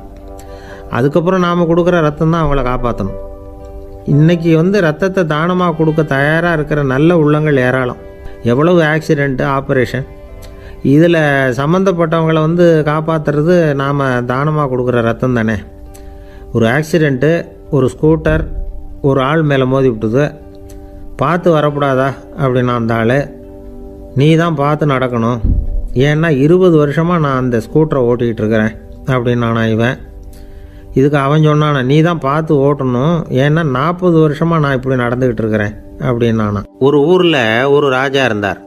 அதுக்கப்புறம் நாம் கொடுக்குற ரத்தம் தான் அவங்கள காப்பாற்றணும். இன்றைக்கி ரத்தத்தை தானமாக கொடுக்க தயாராக இருக்கிற நல்ல உள்ளங்கள் ஏராளம். எவ்வளவு ஆக்சிடெண்ட்டு, ஆப்ரேஷன், இதில் சம்மந்தப்பட்டவங்களை காப்பாற்றுறது நாம் தானமாக கொடுக்குற ரத்தம் தானே. ஒரு ஆக்சிடெண்ட்டு, ஒரு ஸ்கூட்டர் ஒரு ஆள் மேலே மோதி விட்டுது, பார்த்து வரக்கூடாதா அப்படின்னா அந்த ஆள், நீ தான் பார்த்து நடக்கணும், ஏன்னா 20 வருஷமாக நான் அந்த ஸ்கூட்டரை ஓட்டிகிட்டு இருக்கிறேன் அப்படின்னானா இவன். இதுக்கு அவன் சொன்னானா, நீ தான் பார்த்து ஓட்டணும், ஏன்னா 40 வருஷமாக நான் இப்படி நடந்துக்கிட்டு இருக்கிறேன் அப்படின்னானா. ஒரு ஊரில் ஒரு ராஜா இருந்தார்.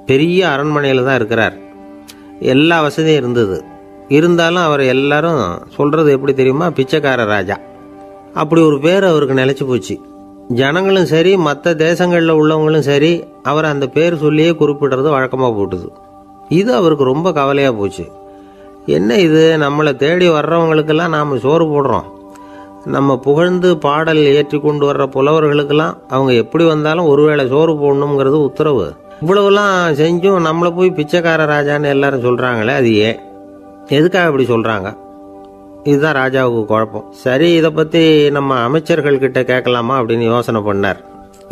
பெரிய அரண்மனையில் தான் இருக்கிறார். எல்லா வசதியும் இருந்தது. இருந்தாலும் அவர் எல்லாரும் சொல்கிறது எப்படி தெரியுமா, பிச்சைக்கார ராஜா. அப்படி ஒரு பேர் அவருக்கு நிலச்சி போச்சு. ஜனங்களும் சரி, மற்ற தேசங்களில் உள்ளவங்களும் சரி, அவர் அந்த பேர் சொல்லியே குறிப்பிடுறது வழக்கமாக போட்டுது. இது அவருக்கு ரொம்ப கவலையாக போச்சு. என்ன இது, நம்மளை தேடி வர்றவங்களுக்கெல்லாம் நாம் சோறு போடுறோம், நம்ம புகழ்ந்து பாடல் ஏற்றி கொண்டு வர்ற புலவர்களுக்கெல்லாம் அவங்க எப்படி வந்தாலும் ஒருவேளை சோறு போடணுங்கிறது உத்தரவு. இவ்வளவுலாம் செஞ்சும் நம்மளை போய் பிச்சைக்கார ராஜான்னு எல்லாரும் சொல்கிறாங்களே, அது ஏன், எதுக்காக இப்படி சொல்கிறாங்க? இதுதான் ராஜாவுக்கு குழப்பம். சரி, இதை பற்றி நம்ம அமைச்சர்கள்கிட்ட கேட்கலாமா அப்படின்னு யோசனை பண்ணார்.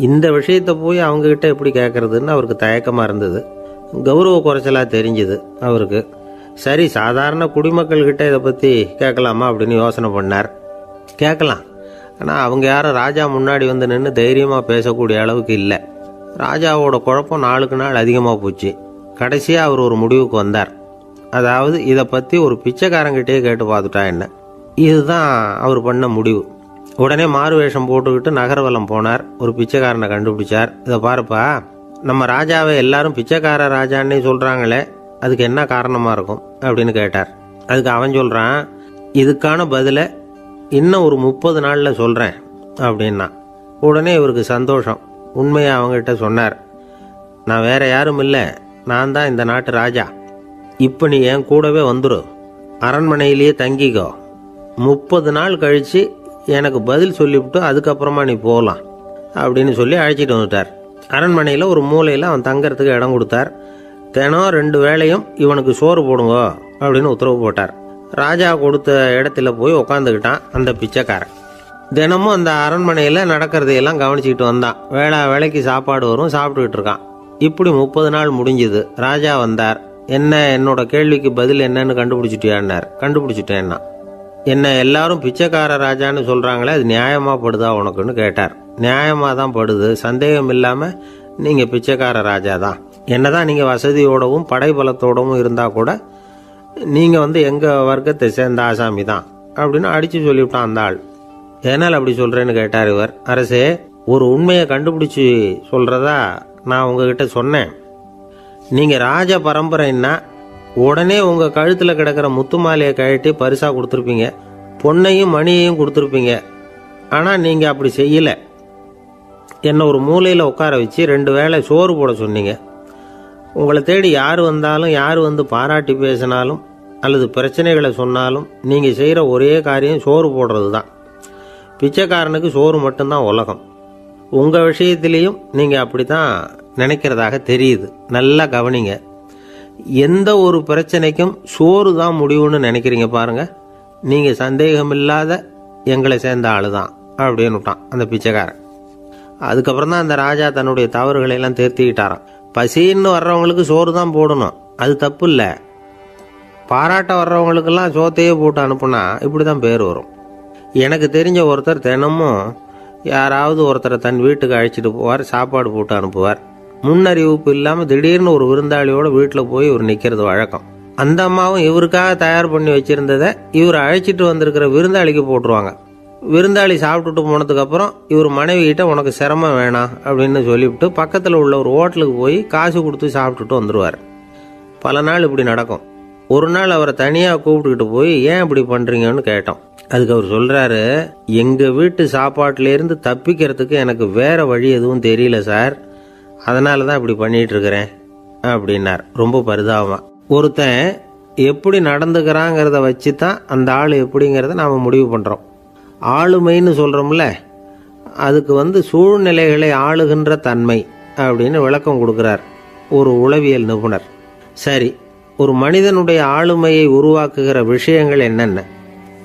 இந்த விஷயத்தை போய் அவங்கக்கிட்ட எப்படி கேட்கறதுன்னு அவருக்கு தயக்கமாக இருந்தது. கௌரவ குறைச்சலாக தெரிஞ்சுது அவருக்கு. சரி, சாதாரண குடிமக்கள்கிட்ட இதை பற்றி கேட்கலாமா அப்படின்னு யோசனை பண்ணார். கேட்கலாம், ஆனால் அவங்க யாரும் ராஜா முன்னாடி வந்து நின்று தைரியமாக பேசக்கூடிய அளவுக்கு இல்லை. ராஜாவோட குழப்பம் நாளுக்கு நாள் அதிகமாக போச்சு. கடைசியாக அவர் ஒரு முடிவுக்கு வந்தார். அதாவது இதை பற்றி ஒரு பிச்சைக்காரங்கிட்டே கேட்டு பார்த்துட்டா என்ன. இதுதான் அவர் பண்ண முடிவு. உடனே மாறு வேஷம் போட்டுக்கிட்டு நகர்வலம் போனார். ஒரு பிச்சைக்காரனை கண்டுபிடிச்சார். இதை பாருப்பா, நம்ம ராஜாவை எல்லாரும் பிச்சைக்கார ராஜான்னே சொல்கிறாங்களே, அதுக்கு என்ன காரணமாக இருக்கும் அப்படின்னு கேட்டார். அதுக்கு அவன் சொல்கிறான், இதுக்கான பதிலை இன்னும் ஒரு 30 நாளில் சொல்கிறேன் அப்படின்னா. உடனே இவருக்கு சந்தோஷம். உண்மையை அவங்ககிட்ட சொன்னார். நான் வேற யாரும் இல்லை, நான் தான் இந்த நாட்டு ராஜா. இப்போ நீ என் கூடவே வந்துடு, அரண்மனையிலேயே தங்கிக்கோ. 30 நாள் கழித்து எனக்கு பதில் சொல்லிவிட்டு அதுக்கப்புறமா நீ போகலாம் அப்படின்னு சொல்லி அழைச்சிட்டு வந்துட்டார். அரண்மனையில் ஒரு மூலையில் அவன் தங்கறதுக்கு இடம் கொடுத்தார். தினம் 2 வேளையும் இவனுக்கு சோறு போடுங்க அப்படின்னு உத்தரவு போட்டார். ராஜா கொடுத்த இடத்துல போய் உக்காந்துக்கிட்டான் அந்த பிச்சைக்காரன். தினமும் அந்த அரண்மனையில் நடக்கிறதையெல்லாம் கவனிச்சுக்கிட்டு வந்தான். வேளைக்கு சாப்பாடு வரும், சாப்பிட்டுக்கிட்டு இருக்கான். இப்படி 30 நாள் முடிஞ்சுது. ராஜா வந்தார். என்ன, என்னோட கேள்விக்கு பதில் என்னன்னு கண்டுபிடிச்சிட்டியான்னார். கண்டுபிடிச்சிட்டேன்னா. என்ன எல்லாரும் பிச்சைக்கார ராஜான்னு சொல்கிறாங்களே, அது நியாயமாக படுதா உனக்குன்னு கேட்டார். நியாயமாக தான் படுது, சந்தேகம் இல்லாமல் நீங்கள் பிச்சைக்கார ராஜா தான். என்னதான் நீங்கள் வசதியோடவும் படைபலத்தோடவும் இருந்தால் கூட நீங்கள் எங்கள் வர்க்கத்தை சேர்ந்த ஆசாமி தான் அப்படின்னு அடித்து சொல்லிவிட்டான் அந்த ஆள். ஏனால் அப்படி சொல்கிறேன்னு கேட்டார் இவர். அரசே, ஒரு உண்மையை கண்டுபிடிச்சி சொல்கிறதா நான் உங்ககிட்ட சொன்னேன். நீங்கள் ராஜ பரம்பரைன்னா உடனே உங்கள் கழுத்தில் கிடக்கிற முத்து மாலையை கழட்டி பரிசாக கொடுத்துருப்பீங்க, பொன்னையும் மணியையும் கொடுத்துருப்பீங்க. ஆனால் நீங்கள் அப்படி செய்யலை. என்னை ஒரு மூலையில் உட்கார வச்சு 2 வேளை சோறு போட சொன்னீங்க. உங்களை தேடி யார் வந்தாலும், யார் வந்து பாராட்டி பேசினாலும் அல்லது பிரச்சனைகளை சொன்னாலும் நீங்கள் செய்கிற ஒரே காரியம் சோறு போடுறது தான். பிச்சைக்காரனுக்கு சோறு மட்டும்தான் உலகம். உங்கள் விஷயத்திலையும் நீங்கள் அப்படி தான் நினைக்கிறதாக தெரியுது. நல்லா கவனிங்க. எந்த ஒரு பிரச்சனைக்கும் சோறு தான் முடிவுன்னு நினைக்கிறீங்க பாருங்க. நீங்கள் சந்தேகமில்லாத எங்களை சேர்ந்த ஆளு தான் அப்படின்னு விட்டான் அந்த பிச்சைக்காரன். அதுக்கப்புறம் தான் அந்த ராஜா தன்னுடைய தவறுகளை எல்லாம் திருத்திக்கிட்டாராம். பசின்னு வர்றவங்களுக்கு சோறு தான் போடணும், அது தப்பு இல்லை. பாராட்ட வர்றவங்களுக்கெல்லாம் சோத்தையே போட்டு அனுப்புனா இப்படி தான் பேர் வரும். எனக்கு தெரிஞ்ச ஒருத்தர் தினமும் யாராவது ஒருத்தரை தன் வீட்டுக்கு அழைச்சிட்டு போவார், சாப்பாடு போட்டு அனுப்புவார். முன்னறிவிப்பு இல்லாமல் திடீர்னு ஒரு விருந்தாளியோட வீட்டில் போய் இவர் நிற்கிறது வழக்கம். அந்த அம்மாவும் இவருக்காக தயார் பண்ணி வச்சிருந்ததை இவர் அழைச்சிட்டு வந்திருக்கிற விருந்தாளிக்கு போட்டுருவாங்க. விருந்தாளி சாப்பிட்டுட்டு போனதுக்கப்புறம் இவர் மனைவி கிட்ட உனக்கு சிரமம் வேணாம் அப்படின்னு சொல்லிவிட்டு பக்கத்தில் உள்ள ஒரு ஹோட்டலுக்கு போய் காசு கொடுத்து சாப்பிட்டுட்டு வந்துடுவார். பல நாள் இப்படி நடக்கும். ஒரு நாள் அவரை தனியாக கூப்பிட்டுக்கிட்டு போய் ஏன் இப்படி பண்ணுறீங்கன்னு கேட்டோம். அதுக்கு அவர் சொல்கிறாரு, எங்கள் வீட்டு சாப்பாட்டிலேருந்து தப்பிக்கிறதுக்கு எனக்கு வேறு வழி எதுவும் தெரியல சார், அதனால தான் இப்படி பண்ணிகிட்டு இருக்கிறேன் அப்படின்னார் ரொம்ப பரிதாபமாக. ஒருத்தன் எப்படி நடந்துக்கிறாங்கிறத வச்சு தான் அந்த ஆள் எப்படிங்கிறத நாம் முடிவு பண்ணுறோம். ஆளுமைன்னு சொல்கிறோம்ல, அதுக்கு சூழ்நிலைகளை ஆளுகின்ற தன்மை அப்படின்னு விளக்கம் கொடுக்குறார் ஒரு உளவியல் நிபுணர். சரி, ஒரு மனிதனுடைய ஆளுமையை உருவாக்குகிற விஷயங்கள் என்னென்ன?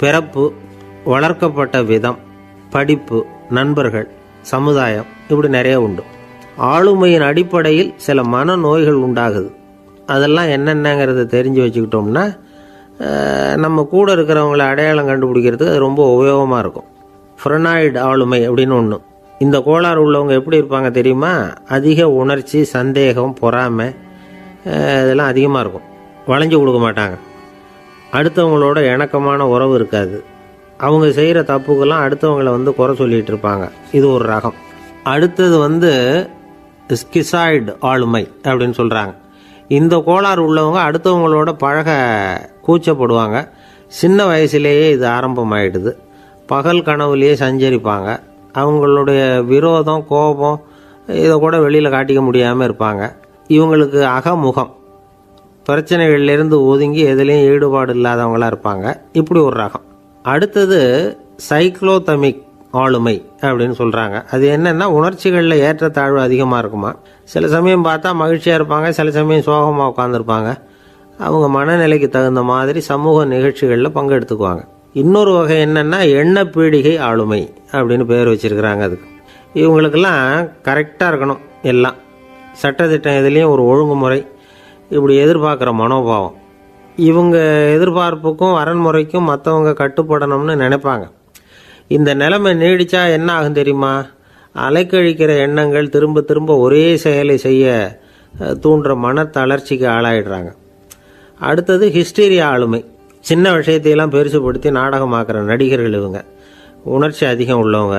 பிறப்பு, வளர்க்கப்பட்ட விதம், படிப்பு, நண்பர்கள், சமுதாயம், இப்படி நிறைய உண்டு. ஆளுமையின் அடிப்படையில் சில மனநோய்கள் உண்டாகுது. அதெல்லாம் என்னென்னங்கிறத தெரிஞ்சு வச்சுக்கிட்டோம்னா நம்ம கூட இருக்கிறவங்கள அடையாளம் கண்டுபிடிக்கிறதுக்கு அது ரொம்ப உபயோகமாக இருக்கும். ஃப்ரெனாய்டு ஆளுமை அப்படின்னு ஒன்று. இந்த கோளாறு உள்ளவங்க எப்படி இருப்பாங்க தெரியுமா? அதிக உணர்ச்சி, சந்தேகம், பொறாமை இதெல்லாம் அதிகமாக இருக்கும். வளைஞ்சு கொடுக்க மாட்டாங்க. அடுத்தவங்களோட இணக்கமான உறவு இருக்காது. அவங்க செய்கிற தப்புக்கெல்லாம் அடுத்தவங்களை குறை சொல்லிகிட்டு இருப்பாங்க. இது ஒரு ரகம். அடுத்தது ஸ்கிசாய்டு ஆளுமை அப்படின்னு சொல்கிறாங்க. இந்த கோளாறு உள்ளவங்க அடுத்தவங்களோட பழக கூச்சப்படுவாங்க. சின்ன வயசுலேயே இது ஆரம்பமாயிடுது. பகல் கனவுலேயே சஞ்சரிப்பாங்க. அவங்களுடைய விரோதம், கோபம் இதை கூட வெளியில் காட்டிக்க முடியாமல் இருப்பாங்க. இவங்களுக்கு அகமுகம், பிரச்சனைகள்லேருந்து ஒதுங்கி எதுலேயும் ஈடுபாடு இல்லாதவங்களாக இருப்பாங்க. இப்படி ஒரு ரகம். அடுத்தது சைக்ளோதமிக் ஆளுமை அப்படின்னு சொல்கிறாங்க. அது என்னென்னா உணர்ச்சிகளில் ஏற்றத்தாழ்வு அதிகமாக இருக்குமா. சில சமயம் பார்த்தா மகிழ்ச்சியாக இருப்பாங்க, சில சமயம் சோகமாக உட்காந்துருப்பாங்க. அவங்க மனநிலைக்கு தகுந்த மாதிரி சமூக நிகழ்ச்சிகளில் பங்கெடுத்துக்குவாங்க. இன்னொரு வகை என்னென்னா எண்ண பீடிகை ஆளுமை அப்படின்னு பேர் வச்சுருக்கிறாங்க. அதுக்கு இவங்களுக்கெல்லாம் கரெக்டாக இருக்கணும், எல்லாம் சட்டத்திட்டம் எதுலேயும் ஒரு ஒழுங்குமுறை, இப்படி எதிர்பார்க்குற மனோபாவம். இவங்க எதிர்பார்ப்புக்கும் வரன்முறைக்கும் மற்றவங்க கட்டுப்படணும்னு நினைப்பாங்க. இந்த நிலைமை நீடித்தா என்ன ஆகும் தெரியுமா? அலைக்கழிக்கிற எண்ணங்கள் திரும்ப திரும்ப ஒரே செயலை செய்ய தூண்டுற மன தளர்ச்சிக்கு ஆளாயிடுறாங்க. அடுத்தது ஹிஸ்டீரியா ஆளுமை. சின்ன விஷயத்தையெல்லாம் பெருசுப்படுத்தி நாடகமாக்குற நடிகர்கள் இவங்க. உணர்ச்சி அதிகம் உள்ளவங்க.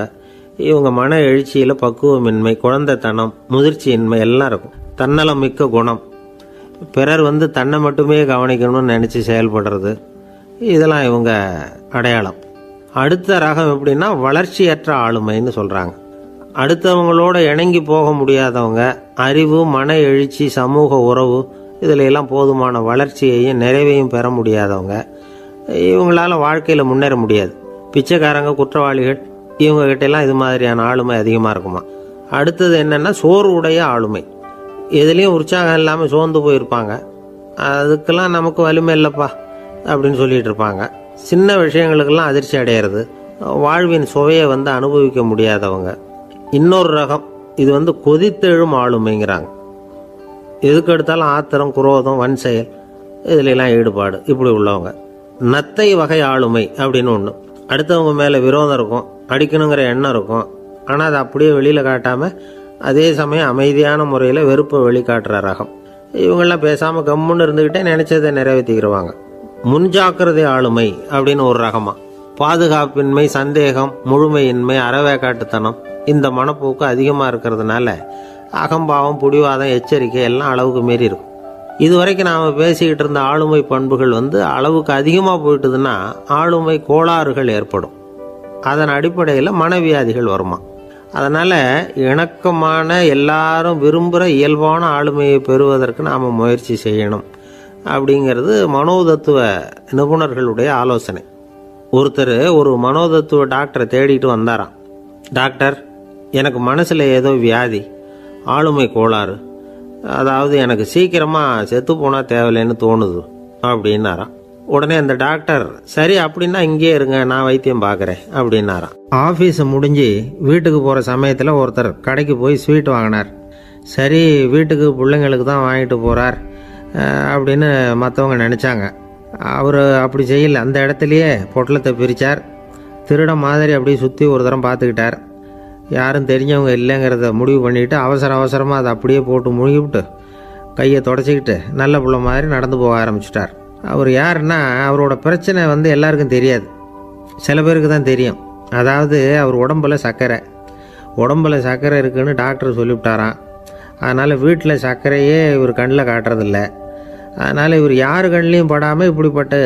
இவங்க மன எழுச்சியில் பக்குவமின்மை, குழந்தைத்தனம், முதிர்ச்சியின்மை எல்லாம் இருக்கும். தன்னலம் மிக்க குணம், பிறர் தன்னை மட்டுமே கவனிக்கணும்னு நினச்சி செயல்படுறது, இதெல்லாம் இவங்க அடையாளம். அடுத்த ரகம் எப்படின்னா வளர்ச்சியற்ற ஆளுமைன்னு சொல்கிறாங்க. அடுத்தவங்களோட இணங்கி போக முடியாதவங்க, அறிவு, மன எழுச்சி, சமூக உறவு இதில் எல்லாம் போதுமான வளர்ச்சியையும் நிறைவையும் பெற முடியாதவங்க. இவங்களால வாழ்க்கையில் முன்னேற முடியாது. பிச்சைக்காரங்க, குற்றவாளிகள் இவங்ககிட்டெல்லாம் இது மாதிரியான ஆளுமை அதிகமாக இருக்குமா. அடுத்தது என்னென்னா சோர்வுடைய ஆளுமை. எதுலேயும் உற்சாகம் இல்லாமல் சோர்ந்து போயிருப்பாங்க. அதுக்கெல்லாம் நமக்கு வலிமை இல்லைப்பா அப்படின்னு சொல்லிட்டு இருப்பாங்க. சின்ன விஷயங்களுக்கெல்லாம் அதிர்ச்சி அடையிறது, வாழ்வின் சுவையை அனுபவிக்க முடியாதவங்க. இன்னொரு ரகம் இது கொதித்தெழும் ஆளுமைங்கிறாங்க. எதுக்கு எடுத்தாலும் ஆத்திரம், குரோதம், வன் செயல் இதிலெல்லாம் ஈடுபாடு, இப்படி உள்ளவங்க. நத்தை வகை ஆளுமை அப்படின்னு ஒன்று. அடுத்தவங்க மேலே விரோதம் இருக்கும், அடிக்கணுங்கிற எண்ணம் இருக்கும். ஆனால் அதை அப்படியே வெளியில் காட்டாமல் அதே சமயம் அமைதியான முறையில் வெறுப்பை வெளிக்காட்டுற ரகம். இவங்கெல்லாம் பேசாமல் கம்முன்னு இருந்துக்கிட்டே நினைச்சதை நிறைவேற்றிக்கிறவாங்க. முன்ஜாக்கிரதை ஆளுமை அப்படின்னு ஒரு ரகமா. பாதுகாப்பின்மை, சந்தேகம், முழுமையின்மை, அறவேக்காட்டுத்தனம் இந்த மனப்போக்கு அதிகமாக இருக்கிறதுனால அகம்பாவம், புடிவாதம், எச்சரிக்கை எல்லாம் அளவுக்கு மீறி இருக்கும். இதுவரைக்கும் நாம் பேசிக்கிட்டு இருந்த ஆளுமை பண்புகள் அளவுக்கு அதிகமாக போயிட்டுதுன்னா ஆளுமை கோளாறுகள் ஏற்படும். அதன் அடிப்படையில் மனவியாதிகள் வருமா. அதனால் இணக்கமான, எல்லாரும் விரும்புகிற இயல்பான ஆளுமையை பெறுவதற்கு நாம் முயற்சி செய்யணும் அப்படிங்கிறது மனோதத்துவ நிபுணர்களுடைய ஆலோசனை. ஒருத்தர் ஒரு மனோதத்துவ டாக்டரை தேடிட்டு வந்தாராம். டாக்டர், எனக்கு மனசில் ஏதோ வியாதி, ஆளுமை கோளாறு, அதாவது எனக்கு சீக்கிரமாக செத்து போனால் தேவையில்லைன்னு தோணுது அப்படின்னாராம். உடனே அந்த டாக்டர், சரி அப்படின்னா இங்கே இருங்க, நான் வைத்தியம் பார்க்குறேன் அப்படின்னாராம். ஆஃபீஸை முடிஞ்சு வீட்டுக்கு போகிற சமயத்தில் ஒருத்தர் கடைக்கு போய் ஸ்வீட் வாங்கினார். சரி, வீட்டுக்கு பிள்ளைங்களுக்கு தான் வாங்கிட்டு போகிறார் அப்படின்னு மற்றவங்க நினச்சாங்க. அவர் அப்படி செய்யல. அந்த இடத்துலையே பொட்டலத்தை பிரித்தார். திருட மாதிரி அப்படியே சுற்றி ஒரு தரம் பார்த்துக்கிட்டார். யாரும் தெரிஞ்சவங்க இல்லைங்கிறத முடிவு பண்ணிவிட்டு அவசரமாக அதை அப்படியே போட்டு முழுகிவிட்டு கையை தொடச்சிக்கிட்டு நல்ல பிள்ளை மாதிரி நடந்து போக ஆரம்பிச்சிட்டார். அவர் யாருன்னா, அவரோட பிரச்சனை எல்லாருக்கும் தெரியாது, சில பேருக்கு தான் தெரியும். அதாவது அவர் உடம்பில் சர்க்கரை இருக்குன்னு டாக்டர் சொல்லிவிட்டாராம். அதனால் வீட்டில் சர்க்கரையே இவர் கண்ணில் காட்டுறதில்ல. அதனால் இவர் யார் கண்ணிலையும் படாமல் இப்படிப்பட்ட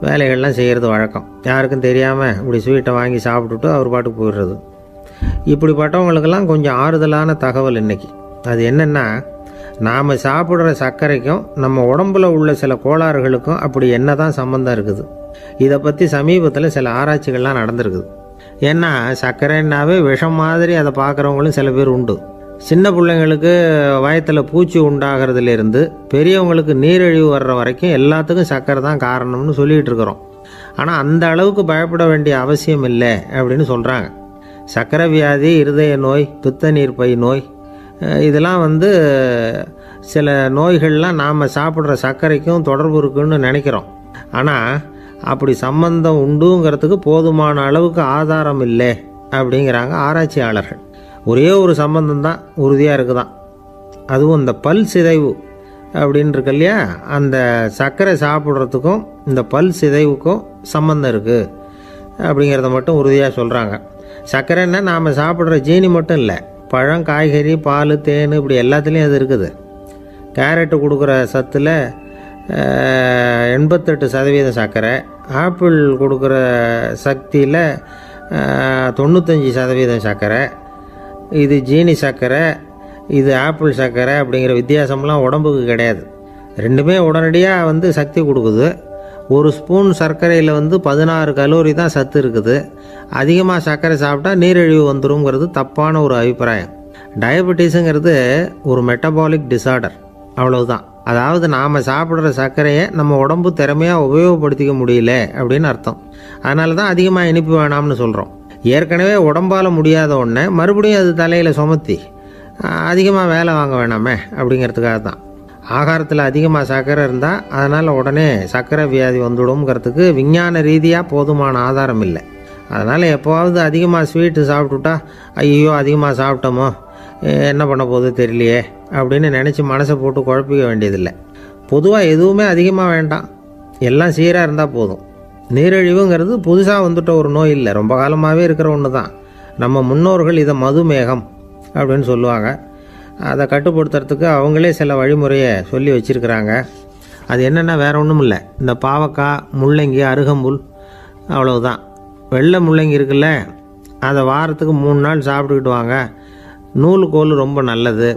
வேலைகள்லாம் செய்கிறது வழக்கம். யாருக்கும் தெரியாமல் இப்படி ஸ்வீட்டை வாங்கி சாப்பிட்டுட்டு அவர் பாட்டுக்கு போயிடுறது. இப்படிப்பட்டவங்களுக்கெல்லாம் கொஞ்சம் ஆறுதலான தகவல் இன்றைக்கி. அது என்னென்னா, நாம் சாப்பிட்ற சர்க்கரைக்கும் நம்ம உடம்பில் உள்ள சில கோளாறுகளுக்கும் அப்படி என்ன தான் சம்மந்தம் இருக்குது. இதை பற்றி சமீபத்தில் சில ஆராய்ச்சிகள்லாம் நடந்திருக்குது. ஏன்னா சர்க்கரைன்னாவே விஷம் மாதிரி அதை பார்க்குறவங்களும் சில பேர் உண்டு. சின்ன பிள்ளைங்களுக்கு வயத்தில் பூச்சி உண்டாகிறதுலேருந்து பெரியவங்களுக்கு நீரிழிவு வர்ற வரைக்கும் எல்லாத்துக்கும் சர்க்கரை தான் காரணம்னு சொல்லிகிட்டு இருக்கிறோம். ஆனால் அந்த அளவுக்கு பயப்பட வேண்டிய அவசியம் இல்லை அப்படின்னு சொல்கிறாங்க. சர்க்கரை வியாதி, இருதய நோய், பித்த நீர்ப்பை நோய் இதெல்லாம் சில நோய்கள்லாம் நாம் சாப்பிட்ற சர்க்கரைக்கும் தொடர்பு இருக்குன்னு நினைக்கிறோம். ஆனால் அப்படி சம்பந்தம் உண்டுங்கிறதுக்கு போதுமான அளவுக்கு ஆதாரம் இல்லை அப்படிங்கிறாங்க ஆராய்ச்சியாளர்கள். ஒரே ஒரு சம்பந்தம் தான் உறுதியாக இருக்குதான். அதுவும் இந்த பல் சிதைவு அப்படின்னு இருக்கு இல்லையா, அந்த சர்க்கரை சாப்பிட்றதுக்கும் இந்த பல் சிதைவுக்கும் சம்பந்தம் இருக்குது அப்படிங்கிறத மட்டும் உறுதியாக சொல்கிறாங்க. சர்க்கரைன்னா நாம் சாப்பிட்ற ஜீனி மட்டும் இல்லை, பழம், காய்கறி, பால், தேன் இப்படி எல்லாத்துலேயும் அது இருக்குது. கேரட்டு கொடுக்குற சத்தில் 88% சர்க்கரை, ஆப்பிள் கொடுக்குற சக்தியில் 95% சர்க்கரை. இது ஜீனி சர்க்கரை, இது ஆப்பிள் சர்க்கரை அப்படிங்கிற வித்தியாசம்லாம் உடம்புக்கு கிடையாது. ரெண்டுமே உடனடியாக சக்தி கொடுக்குது. ஒரு ஸ்பூன் சர்க்கரையில் 16 கலோரி தான் சத்து இருக்குது. அதிகமாக சர்க்கரை சாப்பிட்டா நீரிழிவு வந்துருங்கிறது தப்பான ஒரு அபிப்பிராயம். டயபெட்டிஸுங்கிறது ஒரு மெட்டபாலிக் டிசார்டர், அவ்வளவுதான். அதாவது நாம் சாப்பிட்ற சர்க்கரையை நம்ம உடம்பு திறமையாக உபயோகப்படுத்திக்க முடியல அப்படின்னு அர்த்தம். அதனால தான் அதிகமாக இனிப்பு வேணாம்னு சொல்கிறோம். ஏற்கனவே உடம்பால் முடியாத ஒன்றை மறுபடியும் அது தலையில் சுமத்தி அதிகமாக வேலை வாங்க வேணாமே அப்படிங்கிறதுக்காக தான். ஆகாரத்தில் அதிகமாக சர்க்கரை இருந்தால் அதனால் உடனே சர்க்கரை வியாதி வந்துடும்ங்கிறதுக்கு விஞ்ஞான ரீதியாக போதுமான ஆதாரம் இல்லை. அதனால் எப்போவாவது அதிகமாக ஸ்வீட்டு சாப்பிட்டுட்டா ஐயோ அதிகமாக சாப்பிட்டோமோ என்ன பண்ண போகுது தெரியலையே அப்படின்னு நினச்சி மனசை போட்டு குழப்பிக்க வேண்டியதில்லை. பொதுவாக எதுவுமே அதிகமாக வேண்டாம், எல்லாம் சீராக இருந்தால் போதும். நீரிழிவுங்கிறது புதுசாக வந்துட்ட ஒரு நோய் இல்லை, ரொம்ப காலமாகவே இருக்கிற ஒன்று தான். நம்ம முன்னோர்கள் இதை மதுமேகம் அப்படின்னு சொல்லுவாங்க. அதை கட்டுப்படுத்துறதுக்கு அவங்களே சில வழிமுறையை சொல்லி வச்சுருக்கிறாங்க. அது என்னென்னா வேறு ஒன்றும் இல்லை, இந்த பாவக்காய், முள்ளங்கி, அருகம்புல் அவ்வளவுதான். வெள்ளை முள்ளங்கி இருக்குல்ல, அதை வாரத்துக்கு 3 நாள் சாப்பிட்டுக்கிட்டு வாங்க. நூலுக்கோல் ரொம்ப நல்லது.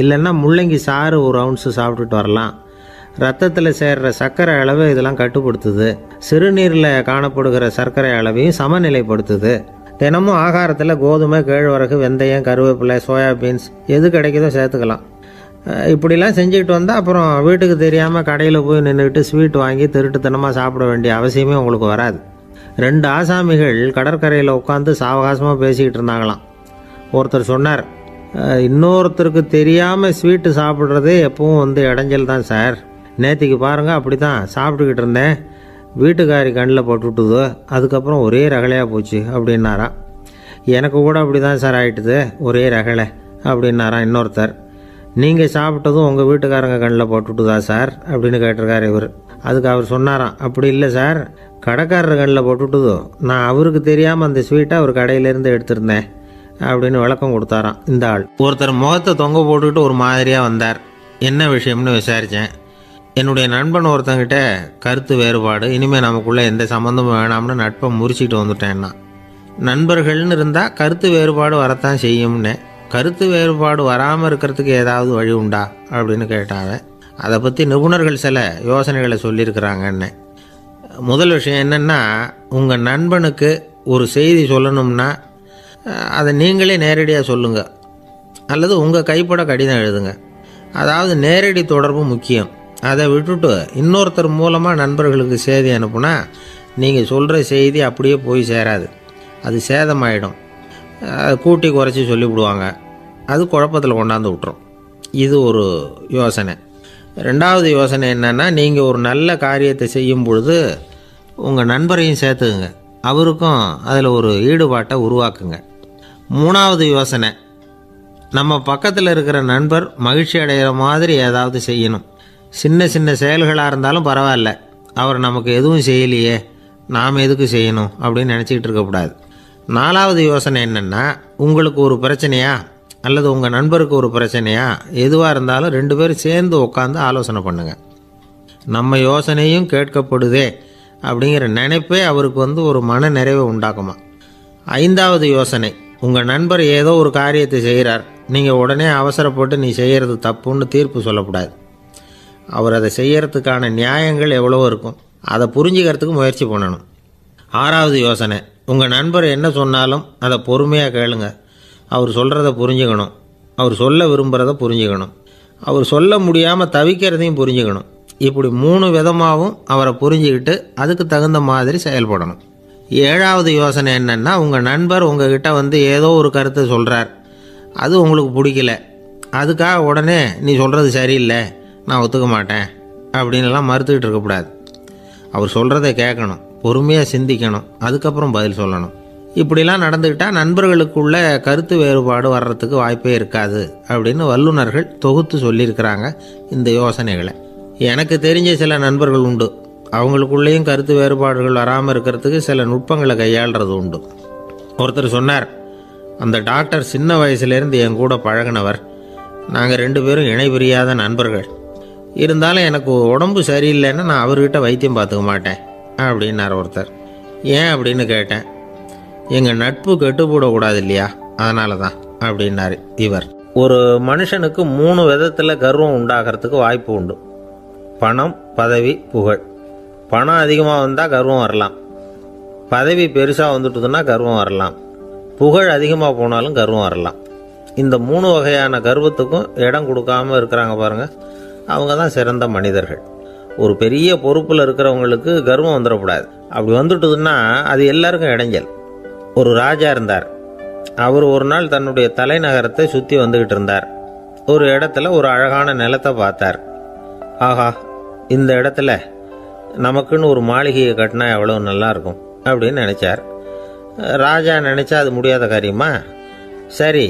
இல்லைன்னா முள்ளங்கி சாறு 1 ounce சாப்பிட்டுட்டு வரலாம். ரத்தத்தில் சேர்கிற சர்க்கரை அளவை இதெல்லாம் கட்டுப்படுத்துது. சிறுநீரில் காணப்படுகிற சர்க்கரை அளவையும் சமநிலைப்படுத்துது. தினமும் ஆகாரத்தில் கோதுமை, கேழ்வரகு, வெந்தயம், கருவேப்பிலை, சோயாபீன்ஸ் எது கிடைக்குதோ சேர்த்துக்கலாம். இப்படிலாம் செஞ்சுக்கிட்டு வந்தால் அப்புறம் வீட்டுக்கு தெரியாமல் கடையில் போய் நின்றுக்கிட்டு ஸ்வீட் வாங்கி திருட்டுத்தனமாக சாப்பிட வேண்டிய அவசியமே உங்களுக்கு வராது. 2 ஆசாமிகள் கடற்கரையில் உட்காந்து சாவகாசமாக பேசிக்கிட்டு இருந்தாங்களாம். ஒருத்தர் சொன்னார், இன்னொருத்தருக்கு தெரியாமல் ஸ்வீட்டு சாப்பிட்றதே எப்பவும் இடைஞ்சல் தான் சார். நேற்றுக்கு பாருங்கள் அப்படி தான் சாப்பிட்டுக்கிட்டு இருந்தேன், வீட்டுக்காரி கண்ணில் போட்டுவிட்டுது, அதுக்கப்புறம் ஒரே ரகலையாக போச்சு அப்படின்னாராம். எனக்கு கூட அப்படி தான் சார் ஆகிட்டுது, ஒரே ரகலை அப்படின்னாராம் இன்னொருத்தர். நீங்கள் சாப்பிட்டதும் உங்கள் வீட்டுக்காரங்க கண்ணில் போட்டுவிட்டுதா சார் அப்படின்னு கேட்டிருக்காரு இவர். அதுக்கு அவர் சொன்னாராம், அப்படி இல்லை சார், கடைக்காரர் கண்ணில் போட்டுவிட்டுதோ, நான் அவருக்கு தெரியாமல் அந்த ஸ்வீட்டை அவர் கடையிலேருந்து எடுத்திருந்தேன் அப்படின்னு விளக்கம் கொடுத்தாராம் இந்த ஆள். ஒருத்தர் முகத்தை தொங்க போட்டுக்கிட்டு ஒரு மாதிரியாக வந்தார். என்ன விஷயம்னு விசாரித்தேன். என்னுடைய நண்பன் ஒருத்தங்கிட்ட கருத்து வேறுபாடு, இனிமேல் நமக்குள்ளே எந்த சம்மந்தமும் வேணாம்னு நட்பை முறிச்சிட்டு வந்துட்டேன்னா. நண்பர்கள்னு இருந்தால் கருத்து வேறுபாடு வரத்தான் செய்யும்னு. கருத்து வேறுபாடு வராமல் இருக்கிறதுக்கு ஏதாவது வழி உண்டா அப்படின்னு கேட்டாங்க. அதை பற்றி நிபுணர்கள் சில யோசனைகளை சொல்லியிருக்கிறாங்கன்னு. முதல் விஷயம் என்னென்னா, உங்கள் நண்பனுக்கு ஒரு செய்தி சொல்லணும்னா அதை நீங்களே நேரடியாக சொல்லுங்கள், அல்லது உங்கள் கைப்பட கடிதம் எழுதுங்க. அதாவது நேரடி தொடர்பு முக்கியம். அதை விட்டுட்டு இன்னொருத்தர் மூலமாக நண்பர்களுக்கு செய்தி அனுப்புனா நீங்கள் சொல்கிற செய்தி அப்படியே போய் சேராது, அது சேதமாயிடும். கூட்டி குறைச்சி சொல்லிவிடுவாங்க, அது குழப்பத்தில் கொண்டாந்து விட்டுரும். இது ஒரு யோசனை. 2வது யோசனை என்னென்னா, நீங்கள் ஒரு நல்ல காரியத்தை செய்யும் பொழுது உங்கள் நண்பரையும் சேர்த்துக்குங்க, அவருக்கும் அதில் ஒரு ஈடுபாட்டை உருவாக்குங்க. 3வது யோசனை, நம்ம பக்கத்தில் இருக்கிற நண்பர் மகிழ்ச்சி அடைகிற மாதிரி ஏதாவது செய்யணும். சின்ன சின்ன செயல்களாக இருந்தாலும் பரவாயில்ல, அவர் நமக்கு எதுவும் செய்யலையே, நாம் எதுக்கு செய்யணும் அப்படின்னு நினச்சிக்கிட்டு இருக்கக்கூடாது. 4வது யோசனை என்னென்னா, உங்களுக்கு ஒரு பிரச்சனையா அல்லது உங்கள் நண்பருக்கு ஒரு பிரச்சனையா எதுவாக இருந்தாலும் 2 பேரும் சேர்ந்து உட்காந்து ஆலோசனை பண்ணுங்கள். நம்ம யோசனையும் கேட்கப்படுதே அப்படிங்கிற நினைப்பே அவருக்கு ஒரு மன நிறைவை உண்டாக்குமா. 5வது யோசனை, உங்கள் நண்பர் ஏதோ ஒரு காரியத்தை செய்கிறார், நீங்கள் உடனே அவசரப்பட்டு நீ செய்கிறது தப்புன்னு தீர்ப்பு சொல்லக்கூடாது. அவர் அதை செய்யறதுக்கான நியாயங்கள் எவ்வளவோ இருக்கும், அதை புரிஞ்சுக்கிறதுக்கு முயற்சி பண்ணணும். 6வது யோசனை, உங்கள் நண்பர் என்ன சொன்னாலும் அதை பொறுமையாக கேளுங்க. அவர் சொல்கிறத புரிஞ்சுக்கணும், அவர் சொல்ல விரும்புகிறத புரிஞ்சுக்கணும், அவர் சொல்ல முடியாமல் தவிக்கிறதையும் புரிஞ்சுக்கணும். இப்படி 3 விதமாகவும் அவரை புரிஞ்சுக்கிட்டு அதுக்கு தகுந்த மாதிரி செயல்படணும். 7வது யோசனை என்னென்னா, உங்கள் நண்பர் உங்ககிட்ட ஏதோ ஒரு கருத்தை சொல்கிறார், அது உங்களுக்கு பிடிக்கல, அதுக்காக உடனே நீ சொல்கிறது சரியில்லை, நான் ஒத்துக்க மாட்டேன் அப்படின்லாம் மறுத்துக்கிட்டு இருக்கக்கூடாது. அவர் சொல்கிறத கேட்கணும், பொறுமையாக சிந்திக்கணும், அதுக்கப்புறம் பதில் சொல்லணும். இப்படிலாம் நடந்துக்கிட்டால் நண்பர்களுக்குள்ள கருத்து வேறுபாடு வர்றதுக்கு வாய்ப்பே இருக்காது அப்படின்னு வல்லுநர்கள் தொகுத்து சொல்லியிருக்கிறாங்க இந்த யோசனைகளை. எனக்கு தெரிஞ்ச சில நண்பர்கள் உண்டு, அவங்களுக்குள்ளேயும் கருத்து வேறுபாடுகள் வராமல் இருக்கிறதுக்கு சில நுட்பங்களை கையாளுறது உண்டு. ஒருத்தர் சொன்னார், அந்த டாக்டர் சின்ன வயசுலேருந்து என் கூட பழகினவர். நாங்கள் 2 பேரும் இணை பிரியாத நண்பர்கள். இருந்தாலும் எனக்கு உடம்பு சரியில்லைன்னா நான் அவர்கிட்ட வைத்தியம் பார்த்துக்க மாட்டேன் அப்படின்னார் ஒருத்தர். ஏன் அப்படின்னு கேட்டேன். எங்கள் நட்பு கெட்டுப்போடக்கூடாது இல்லையா, அதனால தான் அப்படின்னாரு இவர். ஒரு மனுஷனுக்கு 3 விதத்தில் கர்வம் உண்டாகிறதுக்கு வாய்ப்பு உண்டு. பணம், பதவி, புகழ். பணம் அதிகமாக வந்தால் கர்வம் வரலாம். பதவி பெருசாக வந்துட்டுதுன்னா கர்வம் வரலாம். புகழ் அதிகமாக போனாலும் கர்வம் வரலாம். இந்த 3 வகையான கர்வத்துக்கும் இடம் கொடுக்காமல் இருக்கிறாங்க பாருங்கள், அவங்க தான் சிறந்த மனிதர்கள். ஒரு பெரிய பொறுப்பில் இருக்கிறவங்களுக்கு கர்வம் வந்துடக்கூடாது. அப்படி வந்துட்டுதுன்னா அது எல்லாருக்கும் இடைஞ்சல். ஒரு ராஜா இருந்தார். அவர் ஒரு நாள் தன்னுடைய தலைநகரத்தை சுற்றி வந்துக்கிட்டு இருந்தார். ஒரு இடத்துல ஒரு அழகான நிலத்தை பார்த்தார். ஆஹா, இந்த இடத்துல நமக்குன்னு ஒரு மாளிகையை கட்டினா எவ்வளோ நல்லா இருக்கும் அப்படின்னு நினச்சார். ராஜா நினச்சா அது முடியாத காரியமா? சரி,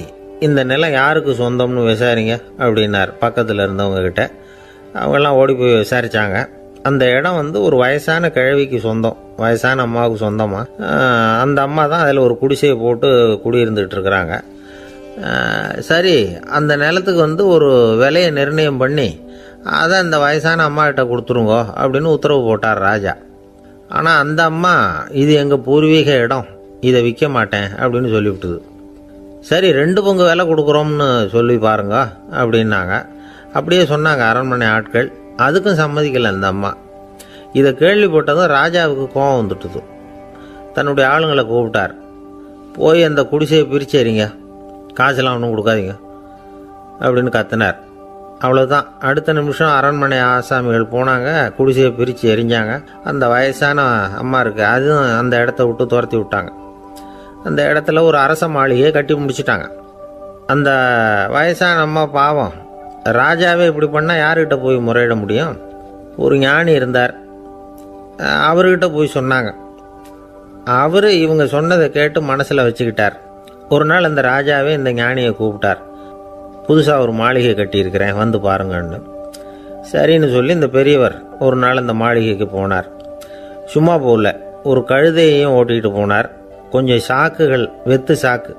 இந்த நிலம் யாருக்கு சொந்தம்னு விசாரிங்க அப்படின்னார் பக்கத்தில் இருந்தவங்க கிட்ட. அவங்கெல்லாம் ஓடி போய் விசாரித்தாங்க. அந்த இடம் ஒரு வயசான கிழவிக்கு சொந்தம், வயசான அம்மாவுக்கு சொந்தமாக. அந்த அம்மா தான் அதில் ஒரு குடிசையை போட்டு குடியிருந்துகிட்டு இருக்கிறாங்க. சரி, அந்த நிலத்துக்கு ஒரு விலையை நிர்ணயம் பண்ணி அதை அந்த வயசான அம்மாக்கிட்ட கொடுத்துருங்கோ அப்படின்னு உத்தரவு போட்டார் ராஜா. ஆனால் அந்த அம்மா, இது எங்கள் பூர்வீக இடம், இதை விற்க மாட்டேன் அப்படின்னு சொல்லிவிட்டுது. சரி, 2 பங்கு விலை கொடுக்குறோம்னு சொல்லி பாருங்க அப்படின்னாங்க. அப்படியே சொன்னாங்க அரண்மனை ஆட்கள். அதுக்கும் சம்மதிக்கலை அந்த அம்மா. இதை கேள்விப்பட்டதும் ராஜாவுக்கு கோபம் வந்துட்டுது. தன்னுடைய ஆளுங்களை கூப்பிட்டார். போய் அந்த குடிசையை பிரிச்சேரிங்க, காசெல்லாம் ஒன்றும் கொடுக்காதீங்க அப்படின்னு கத்தினார். அவ்வளோதான். அடுத்த நிமிஷம் அரண்மனை ஆசாமிகள் போனாங்க, குடிசையை பிரித்து எரிஞ்சாங்க. அந்த வயசான அம்மா இருக்குது, அதுவும் அந்த இடத்த விட்டு துரத்தி விட்டாங்க. அந்த இடத்துல ஒரு அரச மாளிகையை கட்டி முடிச்சிட்டாங்க. அந்த வயசான அம்மா பாவம், ராஜாவே இப்படி பண்ணால் யார்கிட்ட போய் முறையிட முடியும்? ஒரு ஞானி இருந்தார், அவர்கிட்ட போய் சொன்னாங்க. அவர் இவங்க சொன்னதை கேட்டு மனசில் வச்சுக்கிட்டார். ஒரு நாள் அந்த ராஜாவே இந்த ஞானியை கூப்பிட்டார். புதுசாக ஒரு மாளிகை கட்டியிருக்கிறேன், வந்து பாருங்கன்னு. சரின்னு சொல்லி இந்த பெரியவர் ஒரு நாள் இந்த மாளிகைக்கு போனார். சும்மா போகல, ஒரு கழுதையையும் ஓட்டிகிட்டு போனார். கொஞ்சம் சாக்குகள், வெத்து சாக்கு,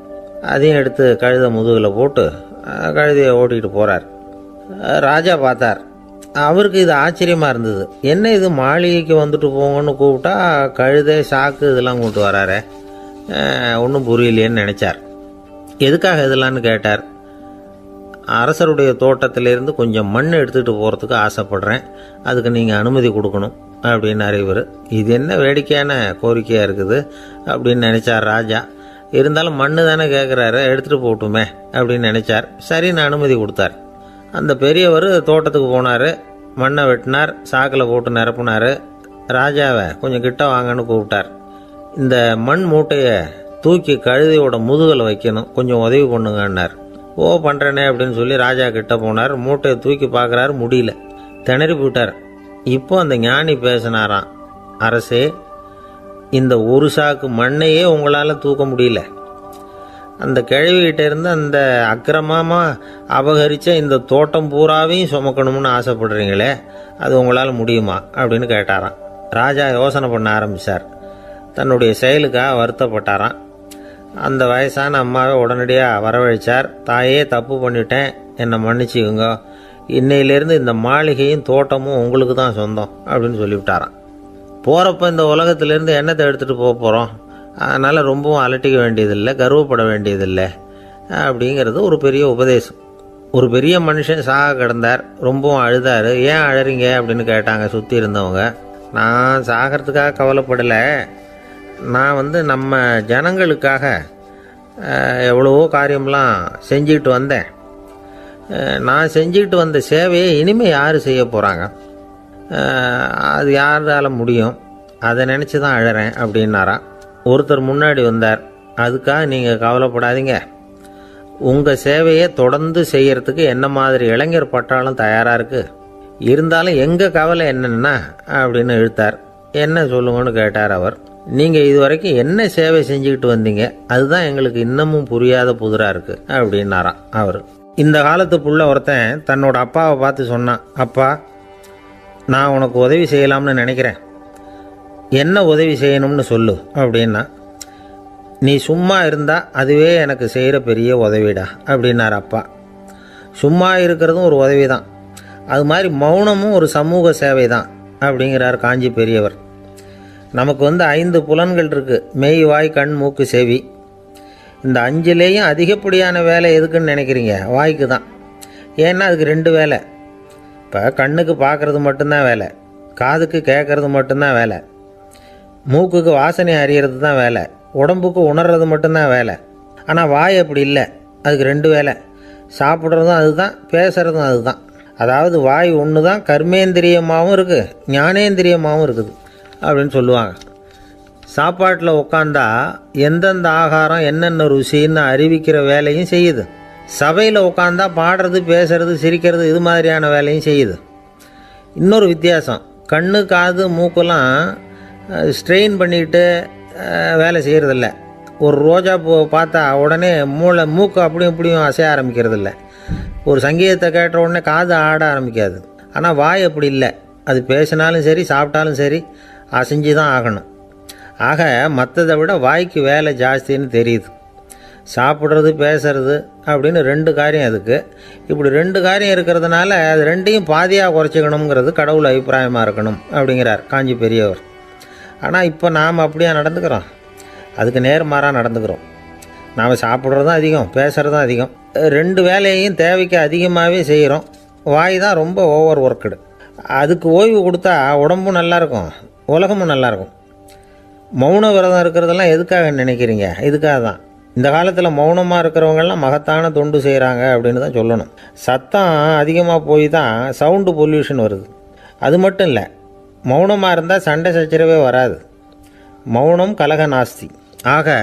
அதையும் எடுத்து கழுதை முதுகில் போட்டு கழுதையை ஓட்டிகிட்டு போகிறார். ராஜா பார்த்தார். அவருக்கு இது ஆச்சரியமாக இருந்தது. என்ன இது, மாளிகைக்கு வந்துட்டு போங்கன்னு கூப்பிட்டா கழுதை சாக்கு இதெல்லாம் கூப்பிட்டு வராரே, ஒன்றும் புரியலையேன்னு நினச்சார். எதுக்காக இதெல்லாம்னு கேட்டார். அரசருடைய தோட்டத்திலேருந்து கொஞ்சம் மண் எடுத்துகிட்டு போகிறதுக்கு ஆசைப்படுறேன், அதுக்கு நீங்கள் அனுமதி கொடுக்கணும் அப்படின்னாரு இவர். இது என்ன வேடிக்கையான கோரிக்கையாக இருக்குது அப்படின்னு நினச்சார் ராஜா. இருந்தாலும் மண்ணு தானே கேட்குறாரு, எடுத்துகிட்டு போகட்டுமே அப்படின்னு நினச்சார். சரின்னு அனுமதி கொடுத்தார். அந்த பெரியவர் தோட்டத்துக்கு போனார், மண்ணை வெட்டினார், சாக்கில் போட்டு நிரப்புனார். ராஜாவை கொஞ்சம் கிட்ட வாங்கன்னு கூப்பிட்டார். இந்த மண் மூட்டையை தூக்கி கழுதையோட முதுகில் வைக்கணும், கொஞ்சம் உதவி பண்ணுங்கன்னார். ஓ, பண்ணுறேனே அப்படின்னு சொல்லி ராஜா கிட்ட போனார். மூட்டையை தூக்கி பார்க்குறாரு, முடியல, திணறி போயிட்டார். இப்போ அந்த ஞானி பேசினாராம். அரசே, இந்த ஒரு சாக்கு மண்ணையே உங்களால் தூக்க முடியல, அந்த கிழவிகிட்ட இருந்து அந்த அக்கிரமமாக அபகரித்த இந்த தோட்டம் பூராவையும் சுமக்கணும்னு ஆசைப்படுறீங்களே, அது உங்களால் முடியுமா அப்படின்னு கேட்டாராம். ராஜா யோசனை பண்ண ஆரம்பித்தார். தன்னுடைய செயலுக்காக வருத்தப்பட்டாராம். அந்த வயசான அம்மாவை உடனடியாக வரவழைச்சார். தாயே, தப்பு பண்ணிட்டேன், என்னை மன்னிச்சுக்குங்க, இன்னையிலேருந்து இந்த மாளிகையும் தோட்டமும் உங்களுக்கு தான் சொந்தம் அப்படின்னு சொல்லிவிட்டாராம். போகிறப்ப இந்த உலகத்திலேருந்து என்னத்தை எடுத்துகிட்டு போக போகிறோம், அதனால் ரொம்பவும் அலட்டிக்க வேண்டியதில்லை, கர்வப்பட வேண்டியதில்லை அப்படிங்கிறது ஒரு பெரிய உபதேசம். ஒரு பெரிய மனுஷன் சாக கிடந்தார், ரொம்பவும் அழுதார். ஏன் அழறீங்க அப்படின்னு கேட்டாங்க சுற்றி இருந்தவங்க. நான் சாகிறதுக்காக கவலைப்படலை, நான் நம்ம ஜனங்களுக்காக எவ்வளவோ காரியம்லாம் செஞ்சுக்கிட்டு வந்தேன். நான் செஞ்சுக்கிட்டு வந்த சேவையை இனிமேல் யார் செய்ய போகிறாங்க, அது யாரால முடியும், அதை நினச்சி தான் அழறேன் அப்படின்னாராம். ஒருத்தர் முன்னாடி வந்தார். அதுக்காக நீங்கள் கவலைப்படாதீங்க, உங்கள் சேவையை தொடர்ந்து செய்கிறதுக்கு என்ன மாதிரி இளைஞர் பட்டாலும் தயாராக இருக்குது, இருந்தாலும் எங்கள் கவலை என்னென்னா அப்படின்னு இழுத்தார். என்ன சொல்லுங்கன்னு கேட்டார் அவர். நீங்கள் இது வரைக்கும் என்ன சேவை செஞ்சுக்கிட்டு வந்தீங்க, அதுதான் எங்களுக்கு இன்னமும் புரியாத புதிராக இருக்குது அப்படின்னாராம் அவர். இந்த காலத்து புள்ள ஒருத்தன் தன்னோட அப்பாவை பார்த்து சொன்னான், அப்பா, நான் உனக்கு உதவி செய்யலாம்னு நினைக்கிறேன், என்ன உதவி செய்யணும்னு சொல்லு அப்படின்னா. நீ சும்மா இருந்தால் அதுவே எனக்கு செய்கிற பெரிய உதவிடா அப்படின்னார் அப்பா. சும்மா இருக்கிறதும் ஒரு உதவி தான், அது மாதிரி மௌனமும் ஒரு சமூக சேவை தான் அப்படிங்கிறார் காஞ்சி பெரியவர். நமக்கு 5 புலன்கள் இருக்குது, மெய், வாய், கண், மூக்கு, செவி. இந்த 5லேயும் அதிகப்படியான வேலை எதுக்குன்னு நினைக்கிறீங்க? வாய்க்கு தான். ஏன்னா அதுக்கு 2 வேலை. இப்போ கண்ணுக்கு பார்க்குறது மட்டும்தான் வேலை, காதுக்கு கேட்குறது மட்டும்தான் வேலை, மூக்குக்கு வாசனை அறியறது தான் வேலை, உடம்புக்கு உணர்றது மட்டும்தான் வேலை. ஆனால் வாய் அப்படி இல்லை, அதுக்கு 2 வேலை. சாப்பிட்றதும் அதுதான், பேசுகிறதும் அதுதான். அதாவது வாய் ஒன்று தான் கர்மேந்திரியமாகவும் இருக்குது, ஞானேந்திரியமாகவும் இருக்குது அப்படின்னு சொல்லுவாங்க. சாப்பாட்டில் உட்காந்தா எந்தெந்த ஆகாரம் என்னென்ன ருசின்னு அறிவிக்கிற வேலையும் செய்யுது. சபையில் உட்காந்தா பாடுறது, பேசுறது, சிரிக்கிறது, இது மாதிரியான வேலையும் செய்யுது. இன்னொரு வித்தியாசம், கண்ணு, காது, மூக்கெல்லாம் ஸ்ட்ரெயின் பண்ணிக்கிட்டு வேலை செய்கிறதில்ல. ஒரு ரோஜா பூ பார்த்தா உடனே மூக்கு அப்படியும் இப்படியும் அசைய ஆரம்பிக்கிறதில்ல. ஒரு சங்கீதத்தை கேட்ட உடனே காது ஆட ஆரம்பிக்காது. ஆனால் வாய் அப்படி இல்லை, அது பேசினாலும் சரி சாப்பிட்டாலும் சரி அசைஞ்சு தான் ஆகணும். ஆக மற்றதை விட வாய்க்கு வேலை ஜாஸ்தின்னு தெரியுது. சாப்பிட்றது, பேசுறது அப்படின்னு 2 காரியம் அதுக்கு. இப்படி 2 காரியம் இருக்கிறதுனால அது 2ஐயும் பாதியாக குறைச்சிக்கணுங்கிறது கடவுள் அபிப்பிராயமாக இருக்கணும் அப்படிங்கிறார் காஞ்சி பெரியவர். ஆனால் இப்போ நாம் அப்படியே நடந்துக்கிறோம், அதுக்கு நேர்மாறாக நடந்துக்கிறோம். நாம் சாப்பிட்றதும் அதிகம், பேசுகிறதும் அதிகம், 2 வேலையையும் தேவைக்கு அதிகமாகவே செய்கிறோம். வாய் தான் ரொம்ப ஓவர் ஒர்க்குடு. அதுக்கு ஓய்வு கொடுத்தா உடம்பும் நல்லாயிருக்கும், உலகமும் நல்லாயிருக்கும். மௌன விரதம் இருக்கிறதெல்லாம் எதுக்காக நினைக்கிறீங்க? இதுக்காக தான். இந்த காலத்தில் மௌனமாக இருக்கிறவங்கெல்லாம் மகத்தான தொண்டு செய்கிறாங்க அப்படின்னு தான் சொல்லணும். சத்தம் அதிகமாக போய் தான் சவுண்டு பொல்யூஷன் வருது. அது மட்டும் இல்லை, மௌனமாக இருந்தால் சண்டை சச்சரவே வராது. மௌனம் கலக நாஸ்தி. ஆக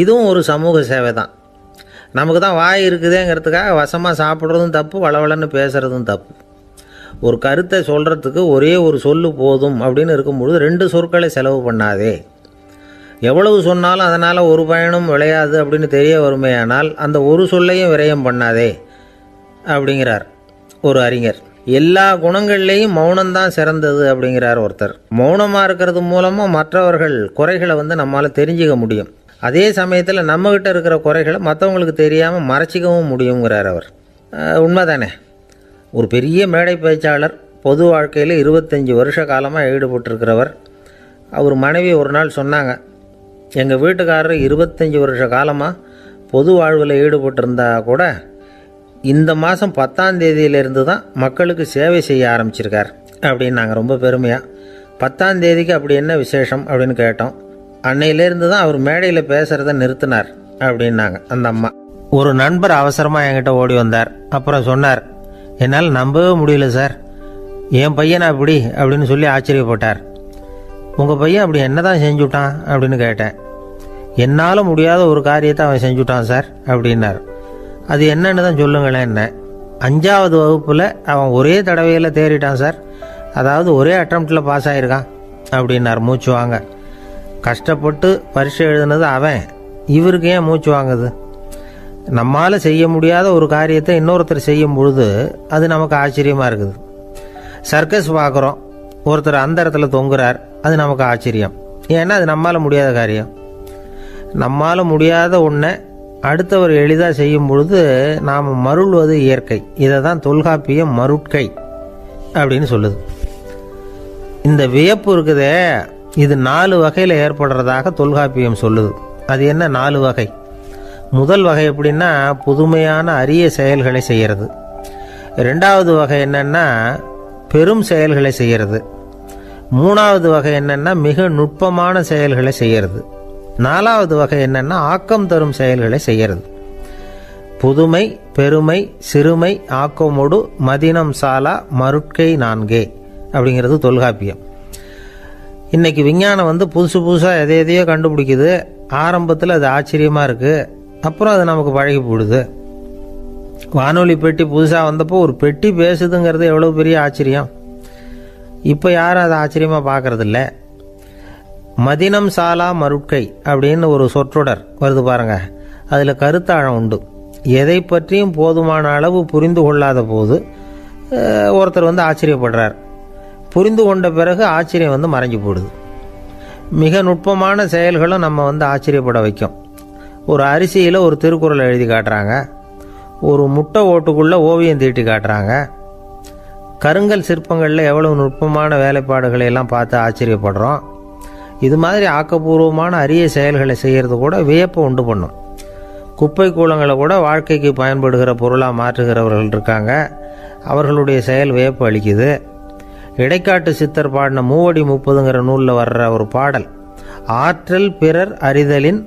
இதுவும் ஒரு சமூக சேவை தான். நமக்கு தான் வாய் இருக்குதேங்கிறதுக்காக வசமாக சாப்பிட்றதும் தப்பு, வளவளன்னு பேசுகிறதும் தப்பு. ஒரு கருத்தை சொல்கிறதுக்கு ஒரே ஒரு சொல்லு போதும் அப்படின்னு இருக்கும்பொழுது 2 சொற்களை செலவு பண்ணாதே. எவ்வளவு சொன்னாலும் அதனால் ஒரு பயனும் விளையாது அப்படின்னு தெரிய வருமேயானால் அந்த ஒரு சொல்லையும் விரயம் பண்ணாதே அப்படிங்கிறார் ஒரு அறிஞர். எல்லா குணங்கள்லேயும் மௌனம்தான் சிறந்தது அப்படிங்கிறார் ஒருத்தர். மௌனமாக இருக்கிறது மூலமாக மற்றவர்கள் குறைகளை நம்மளால் தெரிஞ்சிக்க முடியும். அதே சமயத்தில் நம்மகிட்ட இருக்கிற குறைகளை மற்றவங்களுக்கு தெரியாமல் மறைச்சிக்கவும் முடியுங்கிறார் அவர். உண்மைதானே? ஒரு பெரிய மேடை பேச்சாளர், பொது வாழ்க்கையில் 25 வருஷ காலமாக ஈடுபட்டிருக்கிறவர். அவர் மனைவி ஒரு நாள் சொன்னாங்க, எங்கள் வீட்டுக்காரர் 25 வருஷ காலமாக பொது வாழ்வில் ஈடுபட்டிருந்தா கூட இந்த மாதம் 10ஆம் தேதியிலிருந்து தான் மக்களுக்கு சேவை செய்ய ஆரம்பிச்சிருக்கார் அப்படின்னு நாங்கள் ரொம்ப பெருமையாக. 10ஆம் தேதிக்கு அப்படி என்ன விசேஷம் அப்படின்னு கேட்டோம். அன்னையிலேருந்து தான் அவர் மேடையில் பேசுகிறத நிறுத்தினார் அப்படின்னாங்க அந்த அம்மா. ஒரு நண்பர் அவசரமாக என்கிட்ட ஓடி வந்தார். அப்புறம் சொன்னார், என்னால் நம்பவே முடியல சார், என் பையனை அப்படி அப்படின்னு சொல்லி ஆச்சரியப்பட்டார். உங்கள் பையன் அப்படி என்ன தான் செஞ்சுட்டான் அப்படின்னு கேட்டேன். என்னால் முடியாத ஒரு காரியத்தை அவன் செஞ்சுட்டான் சார் அப்படின்னார். அது என்னன்னு தான் சொல்லுங்களேன். என்ன 5ஆவது வகுப்பில் அவன் ஒரே தடவையில் தேறிட்டான் சார், அதாவது ஒரே அட்டம்ப்டில் பாஸ் ஆகிருக்கான் அப்படின்னார் மூச்சு வாங்க. கஷ்டப்பட்டு பரீட்சை எழுதுனது அவன், இவருக்கு ஏன் மூச்சு வாங்குது? நம்மால் செய்ய முடியாத ஒரு காரியத்தை இன்னொருத்தர் செய்யும் பொழுது அது நமக்கு ஆச்சரியமாக இருக்குது. சர்க்கஸ் பார்க்குறோம், ஒருத்தர் அந்த இடத்துல தொங்குறார், அது நமக்கு ஆச்சரியம். ஏன்னா அது நம்மால் முடியாத காரியம். நம்மால் முடியாத ஒன்றை அடுத்தவர் எளிதாக செய்யும் பொழுது நாம் மருள்வது இயற்கை. இதை தான் தொல்காப்பியம் மருட்கை அப்படின்னு சொல்லுது. இந்த வியப்பு இருக்குதே, இது 4 வகையில் ஏற்படுறதாக தொல்காப்பியம் சொல்லுது. அது என்ன 4 வகை? முதல் வகை எப்படின்னா புதுமையான அரிய செயல்களை செய்கிறது. 2வது வகை என்னன்னா பெரும் செயல்களை செய்கிறது. 3வது வகை என்னன்னா மிக நுட்பமான செயல்களை செய்கிறது. 4வது வகை என்னன்னா ஆக்கம் தரும் செயல்களை செய்கிறது. புதுமை, பெருமை, சிறுமை, ஆக்கமோடு மதினம் சாலா மருட்கை 4 அப்படிங்கிறது தொல்காப்பியம். இன்னைக்கு விஞ்ஞானம் புதுசு புதுசாக எதையோ கண்டுபிடிக்குது. ஆரம்பத்தில் அது ஆச்சரியமாக இருக்குது, அப்புறம் அது நமக்கு பழகி போடுது. வானொலி பெட்டி புதுசாக வந்தப்போ ஒரு பெட்டி பேசுதுங்கிறது எவ்வளோ பெரிய ஆச்சரியம். இப்போ யாரும் அதை ஆச்சரியமாக பார்க்கறதில்ல. மதினம் சாலா மருட்கை அப்படின்னு ஒரு சொற்றொடர் வருது பாருங்க, அதில் கருத்தாழம் உண்டு. எதை பற்றியும் போதுமான அளவு புரிந்து கொள்ளாத போது ஒருத்தர் ஆச்சரியப்படுறார். புரிந்து கொண்ட பிறகு ஆச்சரியம் மறைஞ்சு போடுது. மிக நுட்பமான செயல்களும் நம்ம ஆச்சரியப்பட வைக்கும். ஒரு அரிசியில் ஒரு திருக்குறள் எழுதி காட்டுறாங்க, ஒரு முட்டை ஓட்டுக்குள்ளே ஓவியம் தீட்டி காட்டுறாங்க. கருங்கல் சிற்பங்களில் எவ்வளவு நுட்பமான வேலைப்பாடுகளை எல்லாம் பார்த்து ஆச்சரியப்படுறோம். இது மாதிரி ஆக்கப்பூர்வமான அரிய செயல்களை செய்கிறது கூட வியப்பை உண்டு பண்ணும். குப்பை கூலங்களை கூட வாழ்க்கைக்கு பயன்படுகிற பொருளாக மாற்றுகிறவர்கள் இருக்காங்க. அவர்களுடைய செயல் வியப்பு அளிக்குது. இடைக்காட்டு சித்தர் பாடின 30 நூலில் வர்ற ஒரு பாடல், ஆற்றல் பிறர் அறிதலின்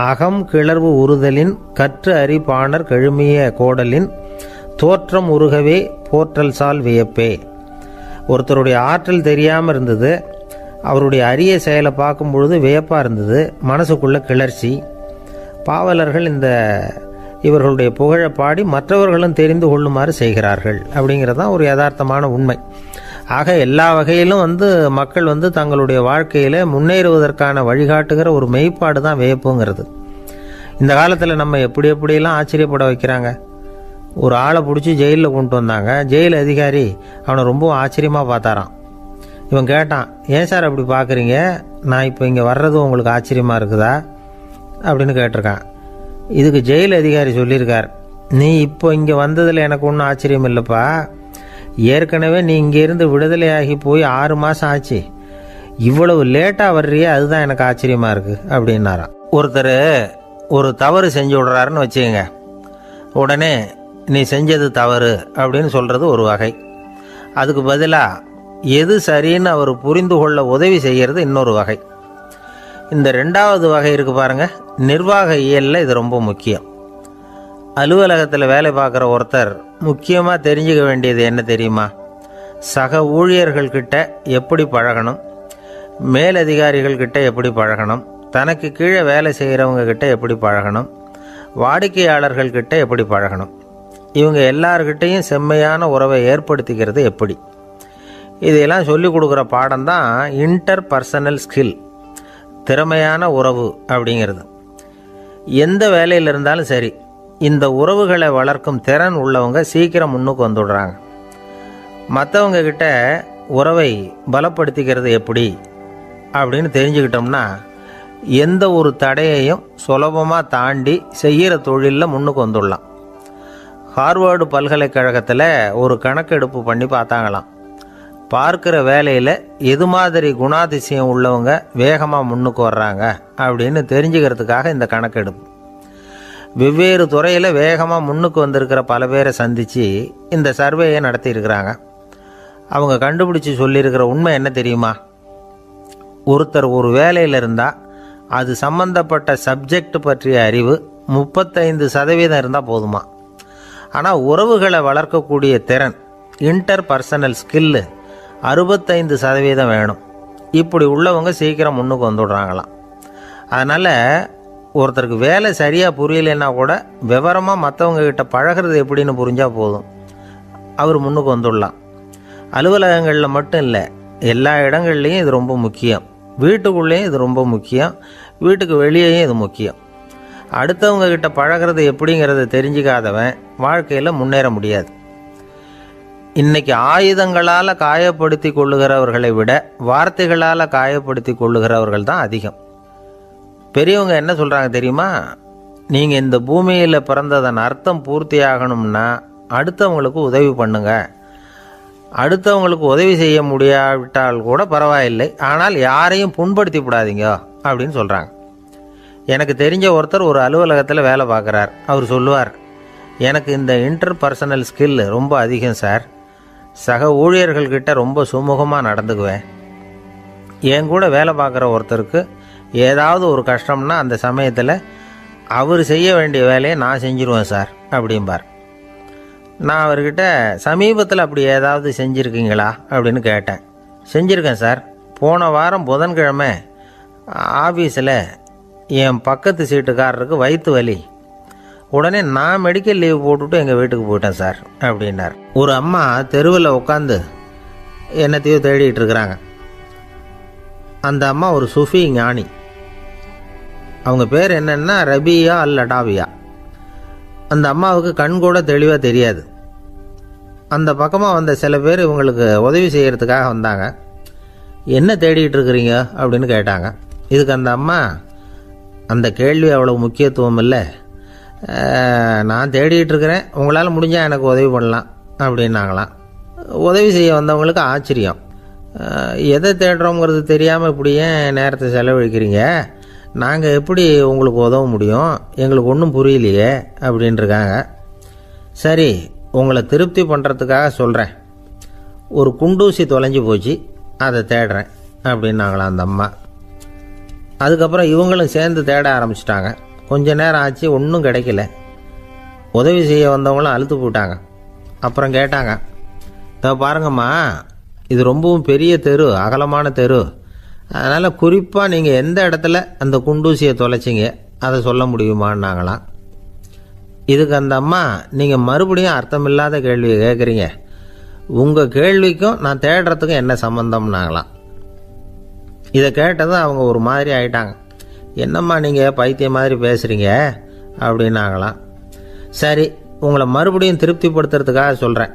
அகம் கிளர்வு உறுதலின் கற்று அறி பாணர் கழுமிய கோடலின் தோற்றம் உருகவே போற்றல் சால் வியப்பே. ஒருத்தருடைய ஆற்றல் தெரியாமல் இருந்தது, அவருடைய அரிய செயலை பார்க்கும் பொழுது வியப்பாக இருந்தது, மனசுக்குள்ள கிளர்ச்சி. பாவலர்கள் இவர்களுடைய புகழை பாடி மற்றவர்களும் தெரிந்து கொள்ளுமாறு செய்கிறார்கள். அப்படிங்கிறது தான் ஒரு யதார்த்தமான உண்மை. ஆக எல்லா வகையிலும் மக்கள் தங்களுடைய வாழ்க்கையில் முன்னேறுவதற்கான வழிகாட்டுகிற ஒரு மெய்ப்பாடு தான் வியப்புங்கிறது. இந்த காலத்தில் நம்ம எப்படியெல்லாம் ஆச்சரியப்பட வைக்கிறாங்க. ஒரு ஆளை பிடிச்சி ஜெயிலில் கொண்டு வந்தாங்க. ஜெயில் அதிகாரி அவனை ரொம்ப ஆச்சரியமாக பார்த்தாராம். இவன் கேட்டான், ஏன் சார் அப்படி பார்க்குறீங்க, நான் இப்போ இங்கே வர்றது உங்களுக்கு ஆச்சரியமாக இருக்குதா அப்படின்னு கேட்டிருக்கான். இதுக்கு ஜெயில் அதிகாரி சொல்லியிருக்கார், நீ இப்போ இங்கே வந்ததில் எனக்கு ஒன்றும் ஆச்சரியம் இல்லைப்பா, ஏற்கனவே நீ இங்கேருந்து விடுதலையாகி போய் 6 மாதம் ஆச்சு, இவ்வளவு லேட்டாக வர்றியே அதுதான் எனக்கு ஆச்சரியமாக இருக்குது அப்படின்னாராம். ஒருத்தர் ஒரு தவறு செஞ்சு விடுறாருன்னு வச்சுக்கோங்க, உடனே நீ செஞ்சது தவறு அப்படின்னு சொல்கிறது ஒரு வகை. அதுக்கு பதிலாக எது சரின்னு அவர் புரிந்து கொள்ள உதவி செய்கிறது இன்னொரு வகை. இந்த 2வது வகை இருக்குது பாருங்க, நிர்வாக இயலில் இது ரொம்ப முக்கியம். அலுவலகத்தில் வேலை பார்க்குற ஒருத்தர் முக்கியமாக தெரிஞ்சுக்க வேண்டியது என்ன தெரியுமா? சக ஊழியர்கள்கிட்ட எப்படி பழகணும், மேலதிகாரிகள்கிட்ட எப்படி பழகணும், தனக்கு கீழே வேலை செய்கிறவங்க கிட்ட எப்படி பழகணும், வாடிக்கையாளர்கள்கிட்ட எப்படி பழகணும், இவங்க எல்லார்கிட்டையும் செம்மையான உறவை ஏற்படுத்திக்கிறது எப்படி, இதையெல்லாம் சொல்லிக் கொடுக்குற பாடம் தான் இன்டர் பர்சனல் ஸ்கில், திறமையான உறவு அப்படிங்கிறது. எந்த வேலையில் இருந்தாலும் சரி, இந்த உறவுகளை வளர்க்கும் திறன் உள்ளவங்க சீக்கிரம் முன்னுக்கு வந்துடுறாங்க. மற்றவங்க கிட்ட உறவை பலப்படுத்திக்கிறது எப்படி அப்படின்னு தெரிஞ்சுக்கிட்டோம்னா எந்த ஒரு தடையையும் சுலபமாக தாண்டி செய்கிற தொழிலில் முன்னுக்கு வந்துடலாம். ஹார்வர்டு பல்கலைக்கழகத்தில் ஒரு கணக்கெடுப்பு பண்ணி பார்த்தாங்களாம். பார்க்குற வேலையில் எது மாதிரி குணாதிசயம் உள்ளவங்க வேகமாக முன்னுக்கு வர்றாங்க அப்படின்னு தெரிஞ்சுக்கிறதுக்காக இந்த கணக்கெடுப்பு. வெவ்வேறு துறையில் வேகமாக முன்னுக்கு வந்திருக்கிற பல பேரை சந்தித்து இந்த சர்வேயை நடத்தியிருக்கிறாங்க. அவங்க கண்டுபிடிச்சி சொல்லியிருக்கிற உண்மை என்ன தெரியுமா? ஒருத்தர் ஒரு வேலையில் இருந்தால் அது சம்பந்தப்பட்ட சப்ஜெக்ட் பற்றிய அறிவு 35% இருந்தால் போதுமா. ஆனால் உறவுகளை வளர்க்கக்கூடிய திறன், இன்டர் பர்சனல் ஸ்கில்லு 65% வேணும். இப்படி உள்ளவங்க சீக்கிரம் முன்னுக்கு வந்துடுறாங்களாம். அதனால் ஒருத்தருக்கு வேலை சரியாக புரியலைன்னா கூட விவரமாக மற்றவங்க கிட்ட பழகிறது எப்படின்னு புரிஞ்சால் போதும், அவர் முன்னுக்கு வந்துடலாம். அலுவலகங்களில் மட்டும் இல்லை, எல்லா இடங்கள்லையும் இது ரொம்ப முக்கியம். வீட்டுக்குள்ளேயும் இது ரொம்ப முக்கியம், வீட்டுக்கு வெளியேயும் இது முக்கியம். அடுத்தவங்க கிட்ட பழகிறது எப்படிங்கிறத தெரிஞ்சிக்காதவன் வாழ்க்கையில் முன்னேற முடியாது. இன்னைக்கு ஆயுதங்களால் காயப்படுத்தி கொள்ளுகிறவர்களை விட வார்த்தைகளால் காயப்படுத்தி கொள்ளுகிறவர்கள் தான் அதிகம். பெரியவங்க என்ன சொல்கிறாங்க தெரியுமா? நீங்கள் இந்த பூமியில் பிறந்ததன் அர்த்தம் பூர்த்தி ஆகணும்னா அடுத்தவங்களுக்கு உதவி பண்ணுங்க. அடுத்தவங்களுக்கு உதவி செய்ய முடியாவிட்டால் கூட பரவாயில்லை, ஆனால் யாரையும் புண்படுத்தி விடாதீங்க அப்படின்னு சொல்கிறாங்க. எனக்கு தெரிஞ்ச ஒருத்தர் ஒரு அலுவலகத்தில் வேலை பார்க்குறார். அவர் சொல்லுவார், எனக்கு இந்த இன்டர் பர்சனல் ஸ்கில் ரொம்ப அதிகம் சார், சக ஊழியர்கள்கிட்ட ரொம்ப சுமூகமாக நடந்துக்குவேன். என் கூட வேலை பார்க்குற ஒருத்தருக்கு ஏதாவது ஒரு கஷ்டம்னா அந்த சமயத்தில் அவர் செய்ய வேண்டிய வேலையை நான் செஞ்சுருவேன் சார் அப்படிம்பார். நான் அவர்கிட்ட சமீபத்தில் அப்படி ஏதாவது செஞ்சுருக்கீங்களா அப்படின்னு கேட்டேன். செஞ்சுருக்கேன் சார். போன வாரம் புதன்கிழமை ஆஃபீஸில் என் பக்கத்து சீட்டுக்காரருக்கு வயிற்று வலி, உடனே நான் மெடிக்கல் லீவ் போட்டுவிட்டு எங்கள் வீட்டுக்கு போயிட்டேன் சார் அப்படின்னார். ஒரு அம்மா தெருவில் உட்காந்து என்னத்தையோ தேடிட்டு இருக்கிறாங்க. அந்த அம்மா ஒரு சுஃபி ஞானி. அவங்க பேர் என்னென்னா ரபியா அல் அடாவியா. அந்த அம்மாவுக்கு கண் கூட தெளிவாக தெரியாது. அந்த பக்கமாக வந்த சில பேர் இவங்களுக்கு உதவி செய்கிறதுக்காக வந்தாங்க. என்ன தேடிட்டு இருக்கிறீங்க அப்படின்னு கேட்டாங்க. இதுக்கு அந்த அம்மா, அந்த கேள்வி அவ்வளோ முக்கியத்துவம் இல்லை, நான் தேடிட்டு இருக்கிறேன், உங்களால் முடிஞ்சால் எனக்கு உதவி பண்ணலாம் அப்படின்னாங்களாம். உதவி செய்ய வந்தவங்களுக்கு ஆச்சரியம். எதை தேடுறோங்கிறது தெரியாமல் இப்படி ஏன் நேரத்தை செலவழிக்கிறீங்க, நாங்கள் எப்படி உங்களுக்கு உதவ முடியும், எங்களுக்கு ஒன்றும் புரியலையே அப்படின்ட்டுருக்காங்க. சரி, உங்களை திருப்தி பண்ணுறதுக்காக சொல்கிறேன், ஒரு குண்டூசி தொலைஞ்சி போச்சு, அதை தேடுறேன் அப்படின்னாங்களாம் அந்த அம்மா. அதுக்கப்புறம் இவங்களும் சேர்ந்து தேட ஆரம்பிச்சிட்டாங்க. கொஞ்ச நேரம் ஆச்சு, ஒன்றும் கிடைக்கல. உதவி செய்ய வந்தவங்களும் அழுத்து போட்டாங்க. அப்புறம் கேட்டாங்க, பாருங்கம்மா, இது ரொம்பவும் பெரிய தெரு, அகலமான தெரு, அதனால் குறிப்பாக நீங்கள் எந்த இடத்துல அந்த குண்டூசியை தொலைச்சிங்க அதை சொல்ல முடியுமான்னாங்களாம். இதுக்கு அந்த அம்மா, நீங்கள் மறுபடியும் அர்த்தமில்லாத கேள்வியை கேட்குறீங்க, உங்கள் கேள்விக்கும் நான் தேடுறதுக்கும் என்ன சம்பந்தம்னாங்களாம். இதை கேட்டதும் அவங்க ஒரு மாதிரி ஆயிட்டாங்க. என்னம்மா நீங்கள் பைத்தியம் மாதிரி பேசுகிறீங்க அப்படின்னாங்களாம். சரி, உங்களை மறுபடியும் திருப்திப்படுத்துறதுக்காக சொல்கிறேன்,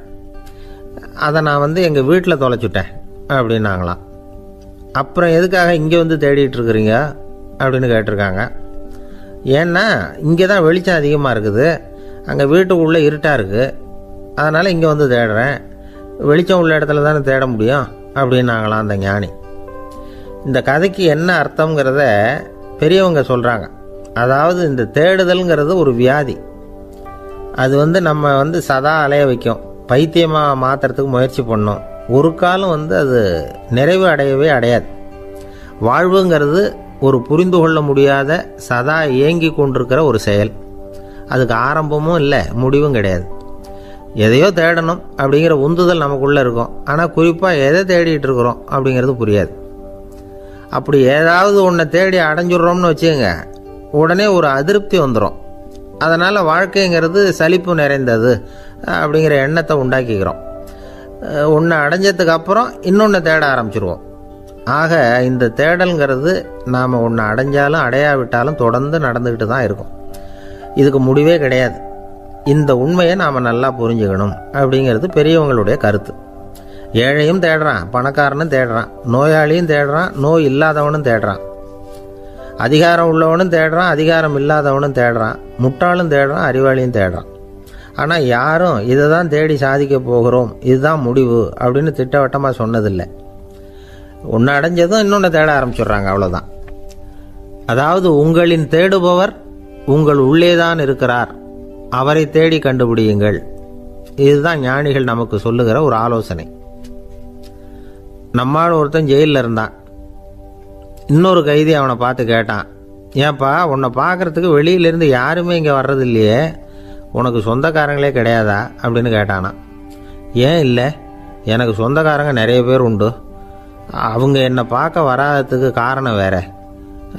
அதை நான் எங்கள் வீட்டில் தொலைச்சுட்டேன் அப்படின்னாங்களாம். அப்புறம் எதுக்காக இங்கே வந்து தேடிட்டு இருக்கிறீங்க அப்படின்னு கேட்டிருக்காங்க. ஏன்னா இங்கே தான் வெளிச்சம் அதிகமாக இருக்குது, அங்கே வீட்டுக்குள்ளே இருட்டாக இருக்குது, அதனால் இங்கே வந்து தேடுறேன், வெளிச்சம் உள்ள இடத்துல தானே தேட முடியும் அப்படின்னாங்களாம் அந்த ஞானி. இந்த கதைக்கு என்ன அர்த்தங்கிறத பெரியவங்க சொல்கிறாங்க. அதாவது இந்த தேடுதல்ங்கிறது ஒரு வியாதி. அது நம்ம சதா அலைய வைக்கும், பைத்தியமாக மாற்றுறதுக்கு முயற்சி பண்ணோம். ஒரு காலம் அது நிறைவு அடையவே அடையாது. வாழ்வுங்கிறது ஒரு புரிந்து கொள்ள முடியாத, சதா இயங்கி கொண்டிருக்கிற ஒரு செயல். அதுக்கு ஆரம்பமும் இல்லை, முடிவும் கிடையாது. எதையோ தேடணும் அப்படிங்கிற உந்துதல் நமக்குள்ளே இருக்கும், ஆனால் குறிப்பாக எதை தேடிட்டு இருக்கிறோம் அப்படிங்கிறது புரியாது. அப்படி ஏதாவது ஒன்றை தேடி அடைஞ்சிடுறோம்னு வச்சுக்கோங்க, உடனே ஒரு அதிருப்தி வந்துடும். அதனால் வாழ்க்கைங்கிறது சலிப்பு நிறைந்தது அப்படிங்கிற எண்ணத்தை உண்டாக்கிக்கிறோம். ஒன்று அடைஞ்சதுக்கு அப்புறம் இன்னொன்று தேட ஆரம்பிச்சிருவோம். ஆக இந்த தேடல்ங்கிறது நாம் ஒன்று அடைஞ்சாலும் அடையாவிட்டாலும் தொடர்ந்து நடந்துக்கிட்டு தான் இருக்கும். இதுக்கு முடிவே கிடையாது. இந்த உண்மையை நாம் நல்லா புரிஞ்சுக்கணும் அப்படிங்கிறது பெரியவங்களுடைய கருத்து. ஏழையும் தேடுறான், பணக்காரனும் தேடுறான், நோயாளியும் தேடுறான், நோய் இல்லாதவனும் தேடுறான், அதிகாரம் உள்ளவனும் தேடுறான், அதிகாரம் இல்லாதவனும் தேடுறான், முட்டாளும் தேடுறான், அறிவாளியும் தேடுறான். ஆனால் யாரும் இதை தான் தேடி சாதிக்க போகிறோம், இதுதான் முடிவு அப்படின்னு திட்டவட்டமாக சொன்னதில்லை. ஒன்று அடைஞ்சதும் இன்னொன்று தேட ஆரம்பிச்சிடுறாங்க, அவ்வளோதான். அதாவது உங்களின் தேடுபவர் உங்கள் உள்ளேதான் இருக்கிறார், அவரை தேடி கண்டுபிடியுங்கள். இதுதான் ஞானிகள் நமக்கு சொல்லுகிற ஒரு ஆலோசனை. நம்மால் ஒருத்தன் ஜெயிலில் இருந்தான். இன்னொரு கைதி அவனை பார்த்து கேட்டான், ஏன்பா உன்னை பார்க்கறதுக்கு வெளியிலேருந்து யாருமே இங்கே வர்றது இல்லையே, உனக்கு சொந்தக்காரங்களே கிடையாதா அப்படின்னு கேட்டானா. ஏன் இல்லை, எனக்கு சொந்தக்காரங்க நிறைய பேர் உண்டு, அவங்க என்னை பார்க்க வராததுக்கு காரணம் வேற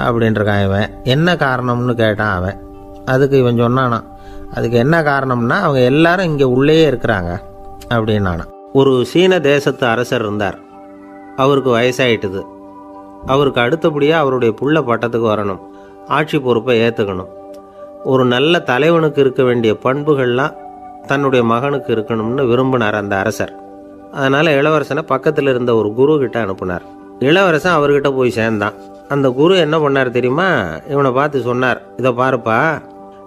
அப்படின்ட்டுருக்கான் இவன். என்ன காரணம்னு கேட்டான் அவன். அதுக்கு இவன் சொன்னானா, அதுக்கு என்ன காரணம்னா அவங்க எல்லாரும் இங்கே உள்ளேயே இருக்கிறாங்க அப்படின்னானா. ஒரு சீன தேசத்து அரசர் இருந்தார். அவருக்கு வயசாயிட்டுது. அவருக்கு அடுத்தபடியாக அவருடைய புள்ள பட்டத்துக்கு வரணும், ஆட்சி பொறுப்பை ஏற்றுக்கணும். ஒரு நல்ல தலைவனுக்கு இருக்க வேண்டிய பண்புகள்லாம் தன்னுடைய மகனுக்கு இருக்கணும்னு விரும்பினார் அந்த அரசர். அதனால் இளவரசனை பக்கத்தில் இருந்த ஒரு குரு கிட்ட அனுப்புனார். இளவரசன் அவர்கிட்ட போய் சேர்ந்தான். அந்த குரு என்ன பண்ணார் தெரியுமா, இவனை பார்த்து சொன்னார், இதை பாருப்பா,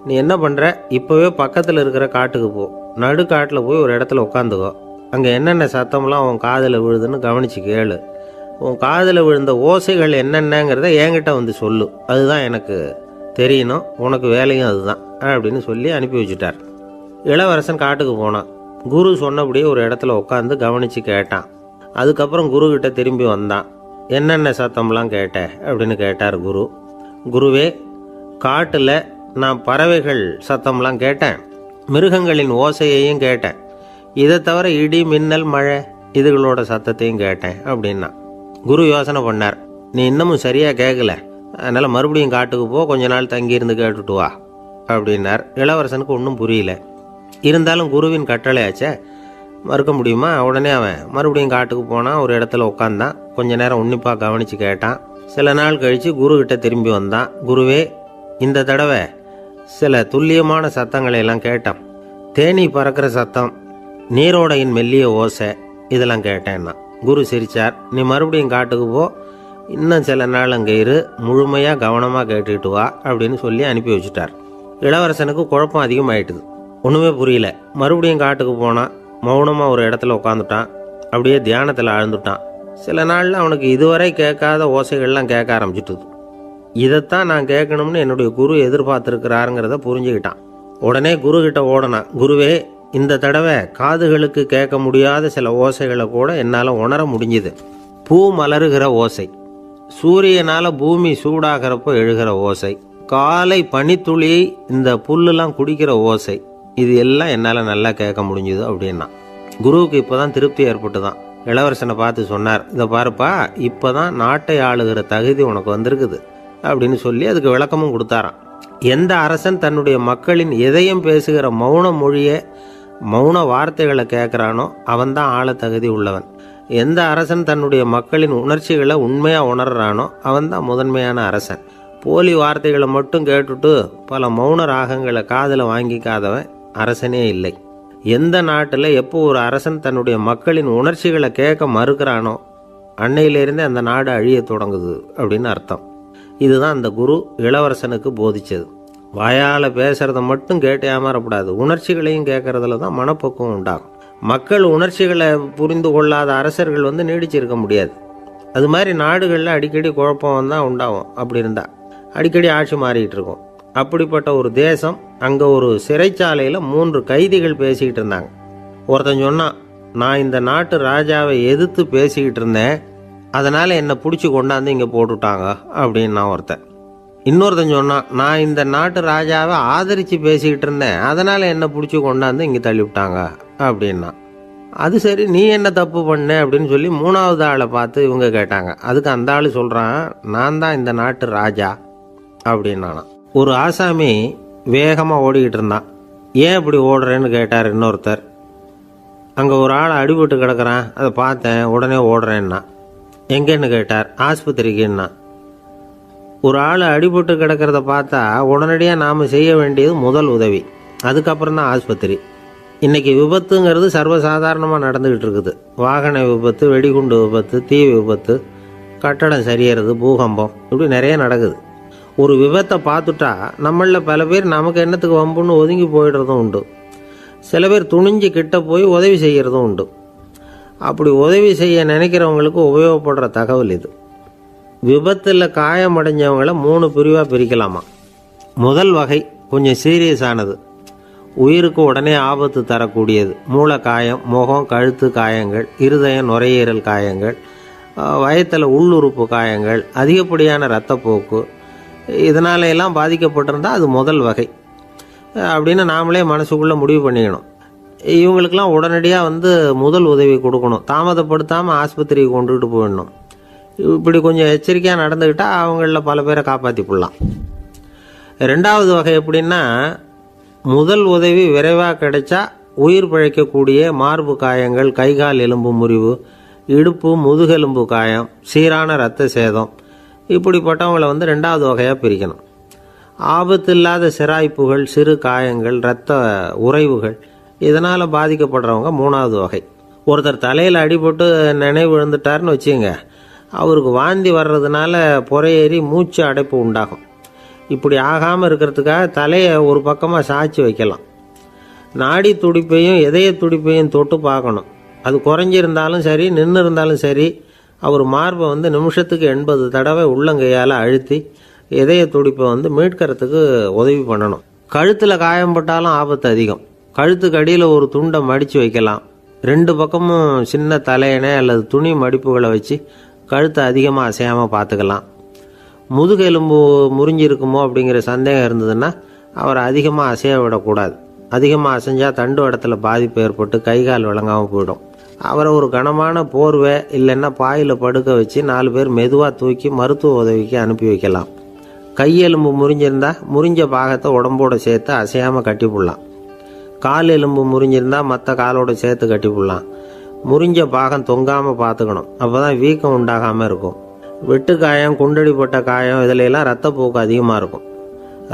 நீ என்ன பண்ணுற, இப்போவே பக்கத்தில் இருக்கிற காட்டுக்கு போ, நடு காட்டில் போய் ஒரு இடத்துல உட்காந்துக்கோ, அங்கே என்னென்ன சத்தம்லாம் உன் காதில் விழுதுன்னு கவனித்து கேளு, உன் காதில் விழுந்த ஓசைகள் என்னென்னங்கிறத என்கிட்ட வந்து சொல்லு, அதுதான் எனக்கு தெரியணும், உனக்கு வேலையும் அதுதான் அப்படின்னு சொல்லி அனுப்பி வச்சுட்டார். இளவரசன் காட்டுக்கு போனான். குரு சொன்னபடியே ஒரு இடத்துல உட்காந்து கவனித்து கேட்டான். அதுக்கப்புறம் குருக்கிட்ட திரும்பி வந்தான். என்னென்ன சத்தம்லாம் கேட்ட அப்படின்னு கேட்டார் குரு. குருவே, காட்டில் நான் பறவைகள் சத்தம்லாம் கேட்டேன், மிருகங்களின் ஓசையையும் கேட்டேன், இதை தவிர இடி மின்னல் மழை இதுகளோட சத்தத்தையும் கேட்டேன் அப்படின்னா. குரு யோசனை பண்ணார், நீ இன்னமும் சரியாக கேட்கல, அதனால் மறுபடியும் காட்டுக்கு போ, கொஞ்ச நாள் தங்கியிருந்து கேட்டுட்டு வா அப்படின்னார். இளவரசனுக்கு ஒன்றும் புரியல. இருந்தாலும் குருவின் கட்டளையாச்சே, மறுக்க முடியுமா? உடனே அவன் மறுபடியும் காட்டுக்கு போனான். ஒரு இடத்துல உட்காந்தான். கொஞ்ச நேரம் உன்னிப்பாக கவனித்து கேட்டான். சில நாள் கழித்து குருக்கிட்ட திரும்பி வந்தான். குருவே, இந்த தடவை சில துல்லியமான சத்தங்களை எல்லாம் கேட்டான். தேனி பறக்கிற சத்தம், நீரோடையின் மெல்லிய ஓசை, இதெல்லாம் கேட்டேன்னா. குரு சிரிச்சார். நீ மறுபடியும் காட்டுக்கு போ, இன்னும் சில நாள் அங்கே இரு, முழுமையாக கவனமாக கேட்டுக்கிட்டு வா அப்படின்னு சொல்லி அனுப்பி வச்சுட்டார். இளவரசனுக்கு குழப்பம் அதிகமாயிட்டுது. ஒன்றுமே புரியல. மறுபடியும் காட்டுக்கு போனான். மௌனமாக ஒரு இடத்துல உட்காந்துட்டான். அப்படியே தியானத்தில் ஆழ்ந்துட்டான். சில நாளில் அவனுக்கு இதுவரை கேட்காத ஓசைகள்லாம் கேட்க ஆரம்பிச்சிட்டுது. இதைத்தான் நான் கேட்கணும்னு என்னுடைய குரு எதிர்பார்த்துருக்கிறாருங்கிறத புரிஞ்சுக்கிட்டான். உடனே குரு கிட்ட ஓடனான். குருவே, இந்த தடவை காதுகளுக்கு கேட்க முடியாத சில ஓசைகளை கூட என்னால் உணர முடிஞ்சுது. பூ மலருகிற ஓசை, சூரியனால் பூமி சூடாகிறப்போ எழுகிற ஓசை, காலை பனித்துளி இந்த புல்லுலாம் குடிக்கிற ஓசை, இது எல்லாம் என்னால் நல்லா கேட்க முடிஞ்சுது அப்படின்னா. குருவுக்கு இப்போதான் திருப்தி ஏற்பட்டுதான். இளவரசனை பார்த்து சொன்னார், இதை பாருப்பா, இப்போதான் நாட்டை ஆளுகிற தகுதி உனக்கு வந்திருக்குது அப்படின்னு சொல்லி அதுக்கு விளக்கமும் கொடுத்தாராம். எந்த அரசன் தன்னுடைய மக்களின் எதையும் பேசுகிற மௌன மொழியை, மௌன வார்த்தைகளை கேட்குறானோ அவன்தான் ஆள தகுதி உள்ளவன். எந்த அரசன் தன்னுடைய மக்களின் உணர்ச்சிகளை உண்மையாக உணர்றானோ அவன்தான் முதன்மையான அரசன். போலி வார்த்தைகளை மட்டும் கேட்டுட்டு பல மௌன ராகங்களை காதில் வாங்கிக்காதவன் அரசனே இல்லை. எந்த நாட்டில் எப்போ ஒரு அரசன் தன்னுடைய மக்களின் உணர்ச்சிகளை கேட்க மறுக்கிறானோ அன்னையிலேருந்தே அந்த நாடு அழிய தொடங்குது அப்படின்னு அர்த்தம். இதுதான் அந்த குரு இளவரசனுக்கு போதிச்சது. வாயால் பேசுகிறத மட்டும் கேட்டு ஏமாறக்கூடாது, உணர்ச்சிகளையும் கேட்கறதுல தான் மனப்பக்குவம் உண்டாகும். மக்கள் உணர்ச்சிகளை புரிந்து கொள்ளாத அரசர்கள் நீடிச்சிருக்க முடியாது. அது மாதிரி நாடுகளில் அடிக்கடி குழப்பம் தான் உண்டாகும். அப்படி இருந்தால் அடிக்கடி ஆட்சி மாறிக்கிட்டு இருக்கும். அப்படிப்பட்ட ஒரு தேசம், அங்கே ஒரு சிறைச்சாலையில் 3 கைதிகள் பேசிக்கிட்டு இருந்தாங்க. ஒருத்தன் சொன்னான், நான் இந்த நாட்டு ராஜாவை எதிர்த்து பேசிக்கிட்டு இருந்தேன், அதனால் என்னை பிடிச்சி கொண்டாந்து இங்கே போட்டுட்டாங்க அப்படின்னா ஒருத்தன். இன்னொருத்தன் சொன்னான், நான் இந்த நாட்டு ராஜாவை ஆதரித்து பேசிக்கிட்டு இருந்தேன், அதனால் என்னை பிடிச்சி கொண்டாந்து இங்கே தள்ளிவிட்டாங்க அப்படின்னா. அது சரி, நீ என்ன தப்பு பண்ண அப்படின்னு சொல்லி 3வது ஆளை பார்த்து இவங்க கேட்டாங்க. அதுக்கு அந்த ஆள் சொல்கிறான், நான் தான் இந்த நாட்டு ராஜா அப்படின்னானா. ஒரு ஆசாமி வேகமாக ஓடிக்கிட்டு இருந்தான். ஏன் இப்படி ஓடுறேன்னு கேட்டார் இன்னொருத்தர். அங்கே ஒரு ஆள் அடிபட்டு கிடக்கிறான், அதை பார்த்தேன், உடனே ஓடுறேன்னா. எங்கேன்னு கேட்டார். ஆஸ்பத்திரிக்குன்னா. ஒரு ஆள் அடிபட்டு கிடக்கிறத பார்த்தா உடனடியாக நாம் செய்ய வேண்டியது முதல் உதவி, அதுக்கப்புறம் தான் ஆஸ்பத்திரி. இன்றைக்கி விபத்துங்கிறது சர்வசாதாரணமாக நடந்துக்கிட்டு இருக்குது. வாகன விபத்து, வெடிகுண்டு விபத்து, தீ விபத்து, கட்டடம் சரியறது, பூகம்பம், இப்படி நிறைய நடக்குது. ஒரு விபத்தை பார்த்துட்டா நம்மளில் பல பேர் நமக்கு என்னத்துக்கு வம்புன்னு ஒதுங்கி போயிடுறதும் உண்டு. சில பேர் துணிஞ்சு கிட்ட போய் உதவி செய்கிறதும் உண்டு. அப்படி உதவி செய்ய நினைக்கிறவங்களுக்கு உபயோகப்படுற தகவல் இது. விபத்தில் காயமடைஞ்சவங்களை 3 பிரிவாக பிரிக்கலாமா. முதல் வகை கொஞ்சம் சீரியஸானது, உயிருக்கு உடனே ஆபத்து தரக்கூடியது. மூளை காயம், முகம், கழுத்து காயங்கள், இருதயம், நுரையீரல் காயங்கள், வயத்தில் உள்ளுறுப்பு காயங்கள், அதிகப்படியான இரத்தப்போக்கு, இதனால எல்லாம் பாதிக்கப்பட்டிருந்தால் அது முதல் வகை அப்படின்னு நாமளே மனசுக்குள்ளே முடிவு பண்ணிக்கணும். இவங்களுக்கெல்லாம் உடனடியாக முதல் உதவி கொடுக்கணும். தாமதப்படுத்தாமல் ஆஸ்பத்திரிக்கு கொண்டுகிட்டு போயிடணும். இப்படி கொஞ்சம் எச்சரிக்கையாக நடந்துக்கிட்டால் அவங்களில் பல பேரை காப்பாற்றி போடலாம். 2வது வகை எப்படின்னா, முதல் உதவி விரைவாக கிடைச்சா உயிர் பிழைக்கக்கூடிய மார்பு காயங்கள், கைகால் எலும்பு முறிவு, இடுப்பு முதுகெலும்பு காயம், சீரான இரத்த சேதம், இப்படிப்பட்டவங்களை 2வது வகையாக பிரிக்கணும். ஆபத்து இல்லாத சிராய்ப்புகள், சிறு காயங்கள், இரத்த உறைவுகள், இதனால் பாதிக்கப்படுறவங்க 3வது வகை. ஒருத்தர் தலையில் அடிபட்டு நினைவு இழந்துட்டார்னு வச்சுங்க, அவருக்கு வாந்தி வர்றதுனால புறையேறி மூச்சு அடைப்பு உண்டாகும். இப்படி ஆகாமல் இருக்கிறதுக்காக தலையை ஒரு பக்கமாக சாய்ச்சி வைக்கலாம். நாடி துடிப்பையும் இதய துடிப்பையும் தொட்டு பார்க்கணும். அது குறைஞ்சிருந்தாலும் சரி, நின்று இருந்தாலும் சரி, அவர் மார்பை நிமிஷத்துக்கு 80 தடவை உள்ளங்கையால் அழுத்தி இதய துடிப்பை மீட்கிறதுக்கு உதவி பண்ணணும். கழுத்தில் காயம்பட்டாலும் ஆபத்து அதிகம். கழுத்துக்கு அடியில் ஒரு துண்டை மடித்து வைக்கலாம். 2 பக்கமும் சின்ன தலையணை அல்லது துணி மடிப்புகளை வச்சு கழுத்தை அதிகமாக அசையாமல் பார்த்துக்கலாம். முதுகெலும்பு முறிஞ்சிருக்குமோ அப்படிங்கிற சந்தேகம் இருந்ததுன்னா அவரை அதிகமாக அசைய விடக்கூடாது. அதிகமாக அசைஞ்சால் தண்டு இடத்துல பாதிப்பு ஏற்பட்டு கைகால் விளங்காமல் போயிடும். அவரை ஒரு கனமான போர்வை இல்லைன்னா பாயில் படுக்க வச்சு 4 பேர் மெதுவாக தூக்கி மருத்துவ உதவிக்கு அனுப்பி வைக்கலாம். கையெலும்பு முறிஞ்சிருந்தால் முறிஞ்ச பாகத்தை உடம்போடு சேர்த்து அசையாமல் கட்டி போடலாம். கால் எலும்பு முறிஞ்சிருந்தால் மற்ற காலோடு சேர்த்து கட்டி போடலாம். முறிஞ்ச பாகம் தொங்காமல் பார்த்துக்கணும், அப்போ தான் வீக்கம் உண்டாகாமல் இருக்கும். வெட்டு காயம், குண்டடிப்பட்ட காயம், இதிலெல்லாம் ரத்தப்போக்கு அதிகமாக இருக்கும்.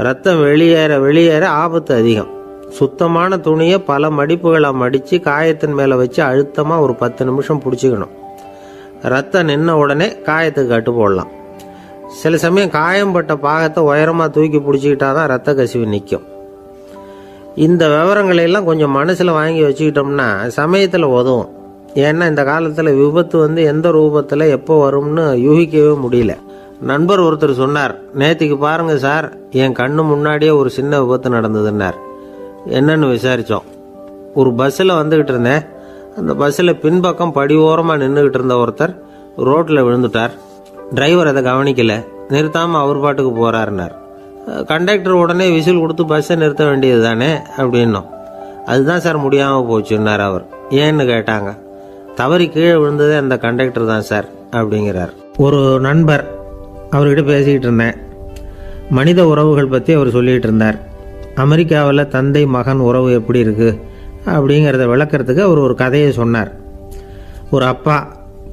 ரத்தம் வெளியேற ஆபத்து அதிகம். சுத்தமான துணியை பல மடிப்புகளை மடித்து காயத்தின் மேலே வச்சு அழுத்தமாக ஒரு 10 நிமிஷம் பிடிச்சிக்கணும். ரத்தம் நின்ன உடனே காயத்துக்கு கட்டு போடலாம். சில சமயம் காயம்பட்ட பாகத்தை உயரமாக தூக்கி பிடிச்சிக்கிட்டா தான் ரத்த கசிவு நிற்கும். இந்த விவரங்களையெல்லாம் கொஞ்சம் மனசில் வாங்கி வச்சுக்கிட்டோம்னா சமயத்தில் உதவும். ஏன்னா இந்த காலத்தில் விபத்து எந்த ரூபத்தில் எப்போ வரும்னு யூகிக்கவே முடியல. நண்பர் ஒருத்தர் சொன்னார், நேற்றுக்கு பாருங்க சார், என் கண்ணு முன்னாடியே ஒரு சின்ன விபத்து நடந்ததுன்னார். என்னன்னு விசாரித்தோம். ஒரு பஸ்ஸில் வந்துக்கிட்டு இருந்தேன். அந்த பஸ்ஸில் பின்பக்கம் படி ஓரமாக நின்றுக்கிட்டு இருந்த ஒருத்தர் ரோட்டில் விழுந்துட்டார். டிரைவர் அதை கவனிக்கலை, நிறுத்தாமல் அவர் பாட்டுக்கு போகிறாருன்னார். கண்டக்டர் உடனே விசில் கொடுத்து பஸ்ஸை நிறுத்த வேண்டியது தானே அப்படின்னோம். அதுதான் சார் முடியாமல் போச்சுன்னார் அவர். ஏன்னு கேட்டாங்க. தவறி கீழே விழுந்ததே அந்த கண்டக்டர் தான் சார் அப்படிங்கிறார். ஒரு நண்பர், அவர்கிட்ட பேசிக்கிட்டு இருந்தேன். மனித உறவுகள் பற்றி அவர் சொல்லிகிட்டு இருந்தார். அமெரிக்காவில் தந்தை மகன் உறவு எப்படி இருக்குது அப்படிங்கிறத விளக்கிறதுக்கு அவர் ஒரு கதையை சொன்னார். ஒரு அப்பா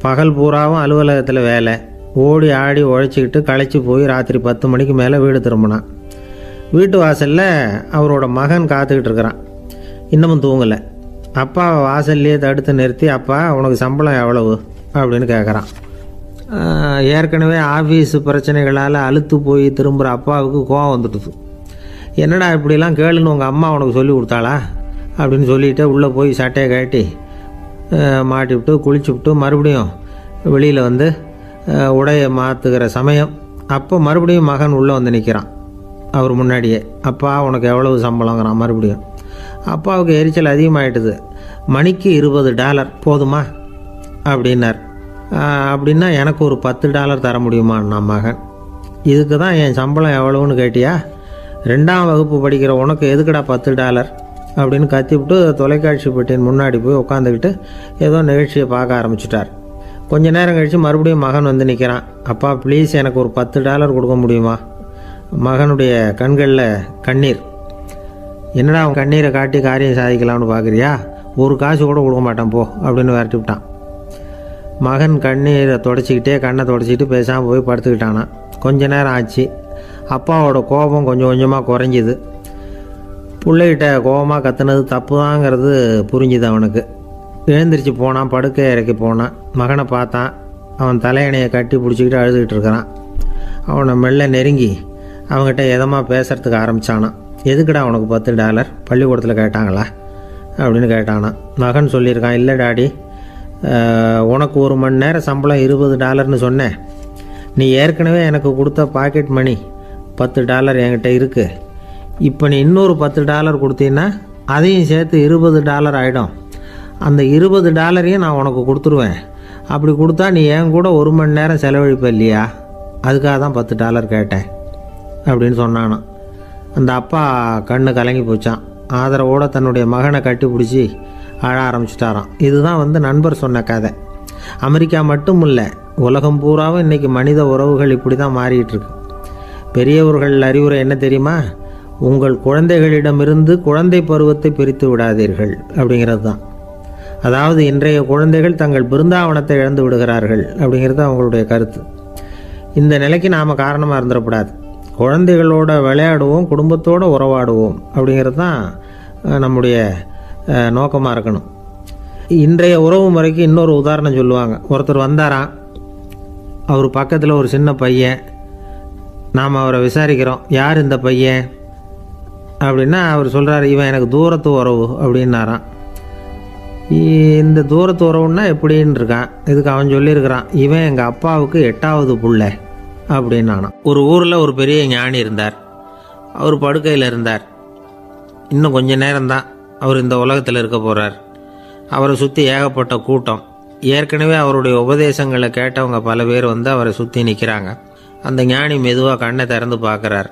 பகல் பூராவும் அலுவலகத்தில் வேலை, ஓடி ஆடி உழைச்சிக்கிட்டு களைச்சி போய் ராத்திரி 10 மணிக்கு மேலே வீடு திரும்பினான். வீட்டு வாசலில் அவரோட மகன் காத்துக்கிட்டு இருக்கிறான். இன்னமும் தூங்கலை. அப்பா வாசல்லையே தடுத்து நிறுத்தி, அப்பா உனக்கு சம்பளம் எவ்வளவு அப்படின்னு கேட்குறான். ஏற்கனவே ஆஃபீஸ் பிரச்சனைகளால் அழுத்து போய் திரும்புகிற அப்பாவுக்கு கோவம் வந்துடுது. என்னடா இப்படிலாம் கேளுன்னு உங்கள் அம்மா உனக்கு சொல்லி கொடுத்தாளா அப்படின்னு சொல்லிவிட்டு உள்ளே போய் சட்டையை கட்டி மாட்டிவிட்டு குளிச்சுவிட்டு மறுபடியும் வெளியில் உடையை மாற்றுகிற சமயம் அப்போ மறுபடியும் மகன் உள்ளே நிற்கிறான் அவர் முன்னாடியே. அப்பா உனக்கு எவ்வளவு சம்பளங்கிறான் மறுபடியும். அப்பாவுக்கு எரிச்சல் அதிகமாகிட்டுது. மணிக்கு $20 போதுமா அப்படின்னார். அப்படின்னா எனக்கு ஒரு $10 தர முடியுமா நான் மகன். இதுக்கு தான் என் சம்பளம் எவ்வளவுன்னு கேட்டியா? 2ஆம் வகுப்பு படிக்கிற உனக்கு எதுக்குடா $10 அப்படின்னு கத்திவிட்டு தொலைக்காட்சி பெட்டியின் முன்னாடி போய் உட்காந்துக்கிட்டு ஏதோ நிகழ்ச்சியை பார்க்க ஆரம்பிச்சிட்டார். கொஞ்ச நேரம் கழித்து மறுபடியும் மகன் நிற்கிறான். அப்பா ப்ளீஸ் எனக்கு ஒரு $10 கொடுக்க முடியுமா? மகனுடைய கண்களில் கண்ணீர். என்னடா அவன் கண்ணீரை காட்டி காரியம் சாதிக்கலாம்னு பார்க்குறியா? ஒரு காசு கூட கொடுக்க மாட்டான் போ அப்படின்னு விரட்டி விட்டான். மகன் கண்ணீரை தொடச்சிக்கிட்டே கண்ணை தொடச்சிக்கிட்டு பேசாமல் போய் படுத்துக்கிட்டானா. கொஞ்ச நேரம் ஆச்சு. அப்பாவோட கோபம் கொஞ்சம் கொஞ்சமாக குறைஞ்சிது. பிள்ளைகிட்ட கோபமாக கத்துனது தப்பு தாங்கிறது புரிஞ்சுது அவனுக்கு. எழுந்திரிச்சு போனான், படுக்கை இறக்கி போனான். மகனை பார்த்தான். அவன் தலையணையை கட்டி பிடிச்சிக்கிட்டு அழுதுகிட்டு இருக்கிறான். அவனை மெல்ல நெருங்கி அவங்ககிட்ட எதமாக பேசுகிறதுக்கு ஆரம்பித்தானான். எதுக்குடா உனக்கு $10 பள்ளிக்கூடத்தில் கேட்டாங்களா அப்படின்னு கேட்டானான். மகன் சொல்லியிருக்கான், இல்லை டாடி, உனக்கு 1 மணி நேரம் சம்பளம் $20ன்னு சொன்னேன். நீ ஏற்கனவே எனக்கு கொடுத்த பாக்கெட் மணி $10 என்கிட்ட இருக்குது. இப்போ நீ இன்னொரு $10 கொடுத்தீங்கன்னா அதையும் சேர்த்து $20 ஆகிடும். அந்த $20 நான் உனக்கு கொடுத்துருவேன். அப்படி கொடுத்தா நீ என் கூட 1 மணி நேரம் செலவழிப்ப இல்லையா? அதுக்காக தான் $10 கேட்டேன் அப்படின்னு சொன்னானான். அந்த அப்பா கண்ணு கலங்கி போச்சான். ஆதரவோடு தன்னுடைய மகனை கட்டி பிடிச்சி அழ ஆரம்பிச்சிட்டாராம். இதுதான் நண்பர் சொன்ன கதை. அமெரிக்கா மட்டும் இல்லை, உலகம் பூராவும் இன்றைக்கி மனித உறவுகள் இப்படி தான் மாறிட்டு இருக்கு. பெரியவர்கள் அறிவுரை என்ன தெரியுமா? உங்கள் குழந்தைகளிடமிருந்து குழந்தை பருவத்தை பிரித்து விடாதீர்கள் அப்படிங்கிறது தான். அதாவது இன்றைய குழந்தைகள் தங்கள் பிருந்தாவனத்தை இழந்து விடுகிறார்கள் அப்படிங்கிறது அவங்களுடைய கருத்து. இந்த நிலைக்கு நாம் காரணமாக இருந்துடக்கூடாது. குழந்தைகளோட விளையாடுவோம், குடும்பத்தோடு உறவாடுவோம் அப்படிங்கிறது தான் நம்முடைய நோக்கமாக இருக்கணும். இன்றைய உறவு முறைக்கு இன்னொரு உதாரணம் சொல்லுவாங்க. ஒருத்தர் வந்தாராம். அவர் பக்கத்தில் ஒரு சின்ன பையன். நாம் அவரை விசாரிக்கிறோம், யார் இந்த பையன் அப்படின்னா அவர் சொல்கிறார், இவன் எனக்கு தூரத்து உறவு அப்படின்னாராம். இந்த தூரத்து உறவுன்னா எப்படின்னு இருக்கான். இதுக்கு அவன் சொல்லியிருக்கிறான், இவன் எங்கள் அப்பாவுக்கு 8வது புள்ளை அப்படின்னானான். ஒரு ஊரில் ஒரு பெரிய ஞானி இருந்தார். அவர் படுக்கையில் இருந்தார். இன்னும் கொஞ்ச நேரம்தான் அவர் இந்த உலகத்தில் இருக்க போகிறார். அவரை சுற்றி ஏகப்பட்ட கூட்டம். ஏற்கனவே அவருடைய உபதேசங்களை கேட்டவங்க பல பேர் அவரை சுற்றி நிற்கிறாங்க. அந்த ஞானி மெதுவாக கண்ணை திறந்து பார்க்குறார்.